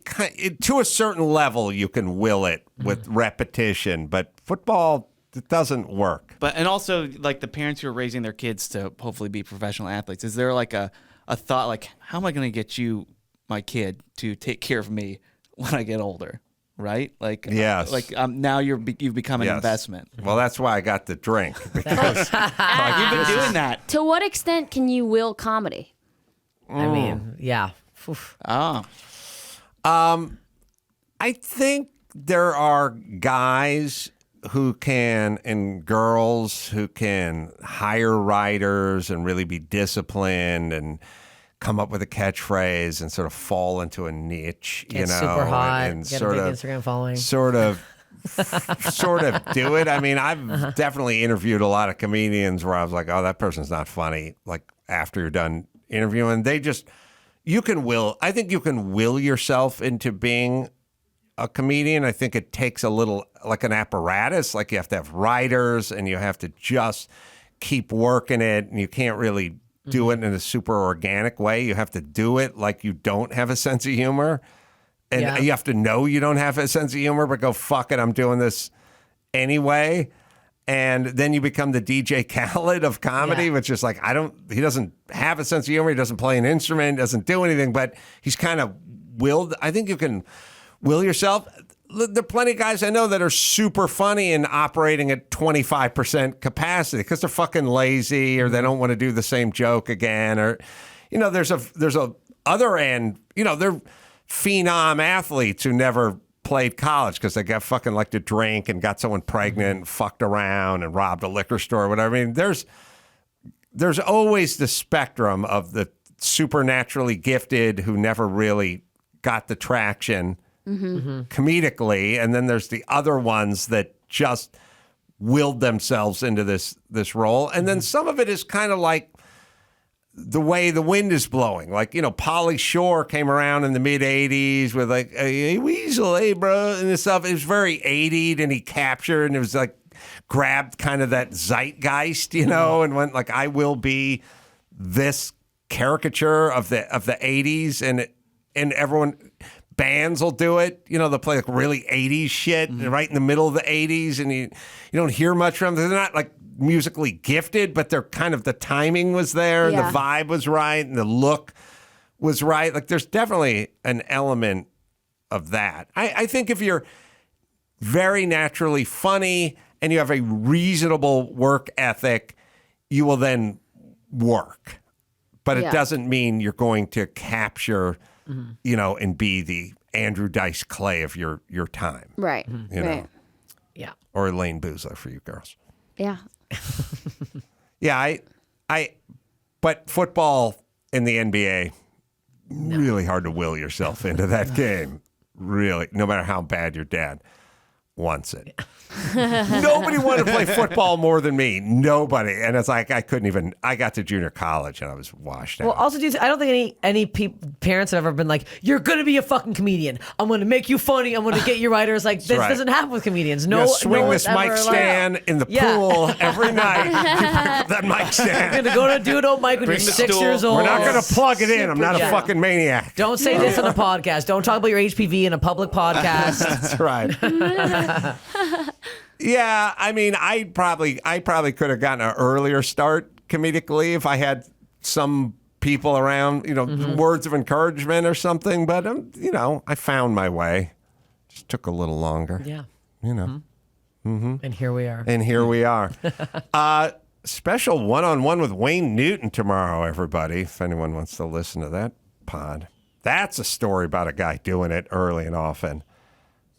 to a certain level, you can will it with repetition. But football, it doesn't work. And also, like the parents who are raising their kids to hopefully be professional athletes, is there like a thought like, how am I going to get you, my kid, to take care of me when I get older? Right? Like, yes. Now you've become an investment. Well, that's why I got the drink. Because you've been doing that. To what extent can you will comedy? I mean, yeah. Oof. I think there are guys who can, and girls who can hire writers and really be disciplined and come up with a catchphrase and sort of fall into a niche, Get super hot, and get a big Instagram following. Sort of do it. I mean, I've definitely interviewed a lot of comedians where I was like, oh, that person's not funny. Like after you're done interviewing, I think you can will yourself into being a comedian. I think it takes a little, like an apparatus, like you have to have writers and you have to just keep working it, and you can't really do it in a super organic way. You have to do it like you don't have a sense of humor. And you have to know you don't have a sense of humor, but go, fuck it, I'm doing this anyway. And then you become the DJ Khaled of comedy, which is like, he doesn't have a sense of humor. He doesn't play an instrument, doesn't do anything, but he's kind of willed. I think you can will yourself. There are plenty of guys I know that are super funny and operating at 25% capacity because they're fucking lazy or they don't want to do the same joke again. Or, there's a other end, they're phenom athletes who never played college because they got fucking like to drink and got someone pregnant and fucked around and robbed a liquor store or whatever. I mean, there's always the spectrum of the supernaturally gifted who never really got the traction comedically, and then there's the other ones that just willed themselves into this role. And then some of it is kind of like the way the wind is blowing. Like, Pauly Shore came around in the mid-'80s with like, hey, Weasel, hey, bro, and this stuff. It was very 80'd, and he captured, and it was like grabbed kind of that zeitgeist, you know, and went like, I will be this caricature of the 80s, and everyone, bands will do it, you know, they'll play like really 80s shit right in the middle of the 80s, and you don't hear much from them. They're not like musically gifted, but they're kind of, the timing was there, and the vibe was right, and the look was right. Like there's definitely an element of that. I think if you're very naturally funny and you have a reasonable work ethic, you will then work. But it doesn't mean you're going to capture, you know, and be the Andrew Dice Clay of your time. Right. You know? Right. Yeah. Or Elaine Boozler for you girls. Yeah. Yeah, but football in the NBA, really hard to will yourself into that game. Really, no matter how bad your dad wants it. Nobody wanted to play football more than me. Nobody. And it's like, I got to junior college and I was washed out. Well, also, I don't think any parents have ever been like, you're going to be a fucking comedian. I'm going to make you funny. I'm going to get you writers. Like, this doesn't happen with comedians. No, swing this mic stand in the pool every night. That mic stand. You're going to go to do it old mic when you're 6 years old. We're not going to plug it in. I'm not a fucking maniac. Don't say this on a podcast. Don't talk about your HPV in a public podcast. That's right. Yeah, I mean, I probably could have gotten an earlier start comedically if I had some people around, you know, words of encouragement or something. But you know, I found my way. Just took a little longer. Yeah, you know. And here we are. And here we are. Special one-on-one with Wayne Newton tomorrow, everybody. If anyone wants to listen to that pod, that's a story about a guy doing it early and often.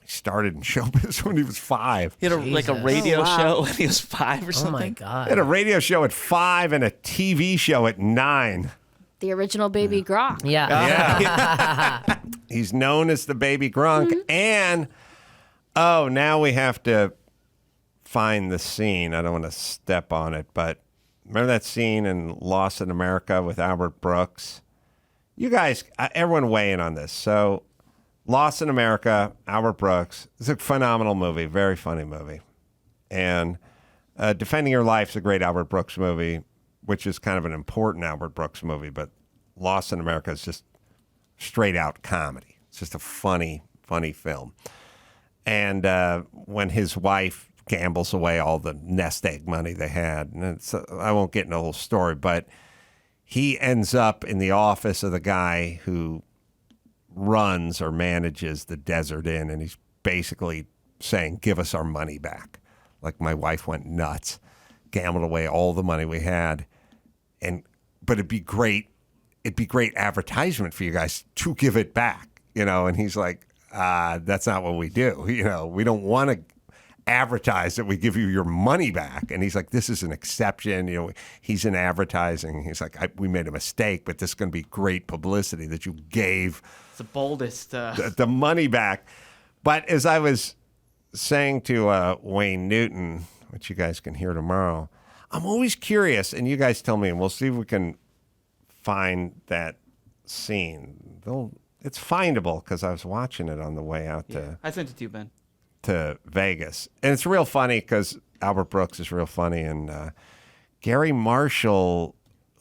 Started in showbiz when he was 5. He had a radio show when he was 5 or something. Oh my God. He had a radio show at 5 and a TV show at 9. The original baby Gronk. Yeah. He's known as the baby Gronk. And, now we have to find the scene. I don't want to step on it, but remember that scene in Lost in America with Albert Brooks? You guys, everyone weigh in on this. So, Lost in America, Albert Brooks. It's a phenomenal movie, very funny movie. And Defending Your Life's a great Albert Brooks movie, which is kind of an important Albert Brooks movie, but Lost in America is just straight out comedy. It's just a funny, funny film. And when his wife gambles away all the nest egg money they had, and I won't get into the whole story, but he ends up in the office of the guy who runs or manages the Desert Inn, and he's basically saying, give us our money back. Like, my wife went nuts, gambled away all the money we had, but it'd be great advertisement for you guys to give it back, you know. And he's like, that's not what we do, you know. We don't want to advertise that we give you your money back. And he's like, this is an exception, you know. He's in advertising. He's like, we made a mistake, but this is going to be great publicity that you gave the boldest the money back. But as I was saying to Wayne Newton, which you guys can hear tomorrow, I'm always curious, and you guys tell me, and we'll see if we can find that scene. It's findable because I was watching it on the way out I sent it to you, Ben. To Vegas. And it's real funny because Albert Brooks is real funny, and Gary Marshall,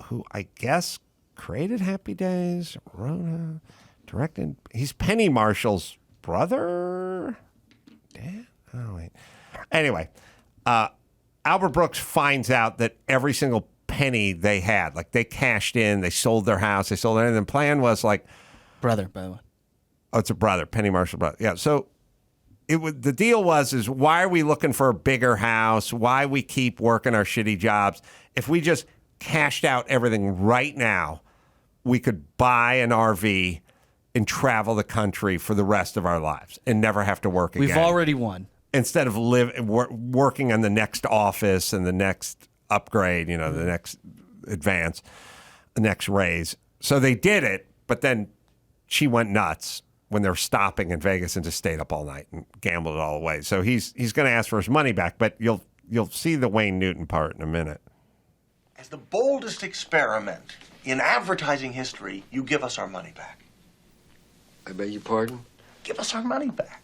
who I guess created Happy Days, wrote, directed. He's Penny Marshall's brother? Dad? Oh, wait. Anyway, Albert Brooks finds out that every single penny they had, like they cashed in, they sold their house, they sold everything. The plan was like... Brother, by the way. Oh, it's a brother, Penny Marshall brother. Yeah, so the deal was why are we looking for a bigger house? Why we keep working our shitty jobs? If we just cashed out everything right now, we could buy an RV and travel the country for the rest of our lives and never have to work again. We've already won. Instead of working on the next office and the next upgrade, you know, the next advance, the next raise. So they did it, but then she went nuts when they were stopping in Vegas and just stayed up all night and gambled it all away. So he's going to ask for his money back, but you'll see the Wayne Newton part in a minute. As the boldest experiment in advertising history, you give us our money back. I beg your pardon? Give us our money back.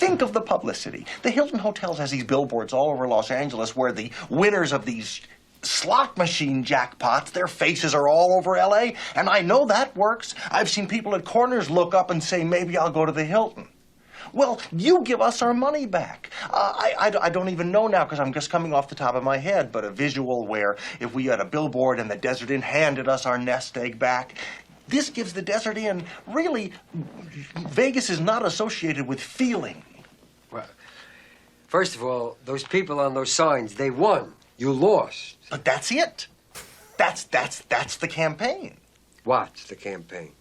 think of the publicity. The Hilton Hotels has these billboards all over Los Angeles where the winners of these slot machine jackpots, their faces are all over L.A., and I know that works. I've seen people at corners look up and say, maybe I'll go to the Hilton. Well, you give us our money back. I don't even know now because I'm just coming off the top of my head, but a visual where if we had a billboard and the Desert Inn handed us our nest egg back, this gives the Desert Inn, really, Vegas is not associated with feeling. Well, first of all, those people on those signs, they won. You lost. But that's it. That's the campaign. What's the campaign?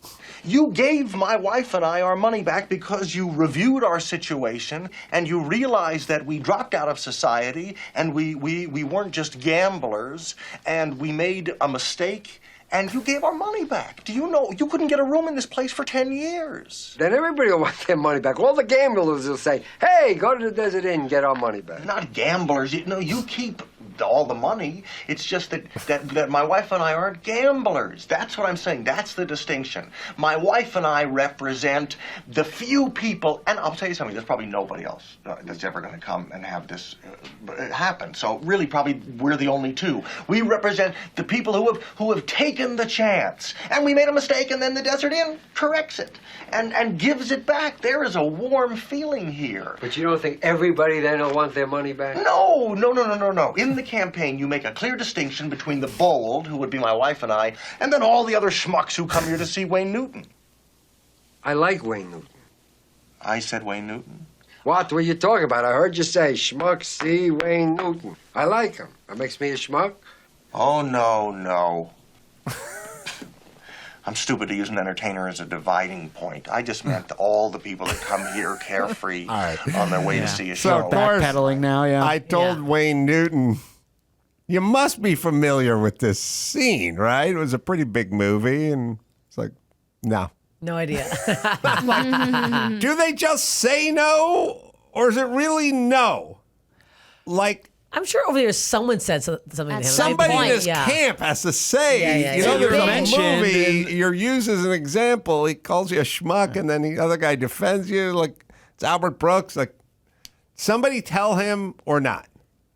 You gave my wife and I our money back because you reviewed our situation and you realized that we dropped out of society and we weren't just gamblers and we made a mistake and you gave our money back. Do you know you couldn't get a room in this place for 10 years? Then everybody will want their money back. All the gamblers will say, hey, go to the Desert Inn and get our money back. Not gamblers. You keep all the money. It's just that my wife and I aren't gamblers. That's what I'm saying. That's the distinction. My wife and I represent the few people, and I'll tell you something, there's probably nobody else that's ever going to come and have this happen. So really probably we're the only two. We represent the people who have taken the chance. And we made a mistake and then the Desert Inn corrects it and gives it back. There is a warm feeling here. But you don't think everybody then will want their money back? No. In the campaign, you make a clear distinction between the bold, who would be my wife and I, and then all the other schmucks who come here to see Wayne Newton. I like Wayne Newton. I said Wayne Newton? What were you talking about? I heard you say schmuck, see Wayne Newton. I like him. That makes me a schmuck? Oh, no. I'm stupid to use an entertainer as a dividing point. I just meant all the people that come here carefree on their way to see a show. So, of course, backpedaling now, yeah. I told Wayne Newton, you must be familiar with this scene, right? It was a pretty big movie, and it's like, no. No idea. Do they just say no, or is it really no? Like, I'm sure over there someone said something to him. Somebody in this camp has to say, there's a movie you're used as an example. He calls you a schmuck, and then the other guy defends you. Like, it's Albert Brooks. Like, somebody tell him or not.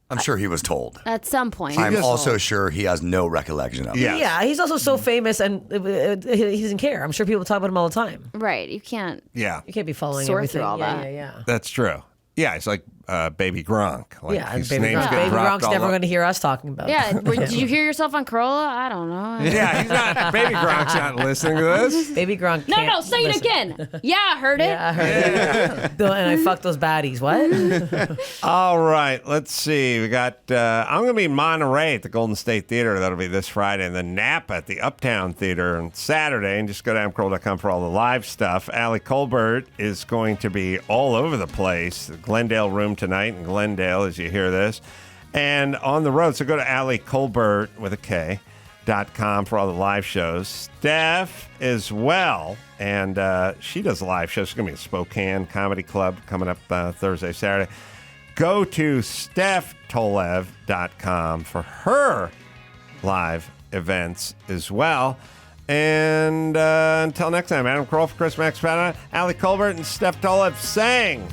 I'm sure he was told. At some point. I'm also sure he has no recollection of it. Yeah, he's also so famous, and he doesn't care. I'm sure people talk about him all the time. Right. You can't. Yeah. You can't be following sort everything. through all that. Yeah. That's true. Yeah, it's like Baby Gronk. Like, and Baby Gronk's never going to hear us talking about it. Yeah. Did you hear yourself on Carolla? I don't know. Yeah, he's not. Baby Gronk's not listening to this. Baby Gronk. No, say it again. Yeah, I heard it. Yeah, I heard it. And I fucked those baddies. What? All right, let's see. We got. I'm going to be in Monterey at the Golden State Theater. That'll be this Friday, and then Napa at the Uptown Theater on Saturday. And just go to amcarolla.com for all the live stuff. Ali Kolbert is going to be all over the place. The Glendale room tonight in Glendale, as you hear this, and on the road. So go to Ali Kolbert with a K.com for all the live shows. Steph as well, and she does live shows. She's going to be at Spokane Comedy Club coming up Thursday, Saturday. Go to StephTolev.com for her live events as well. And until next time, Adam Carolla, Chris Max Patton, Ali Kolbert, and Steph Tolev saying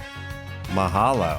mahalo.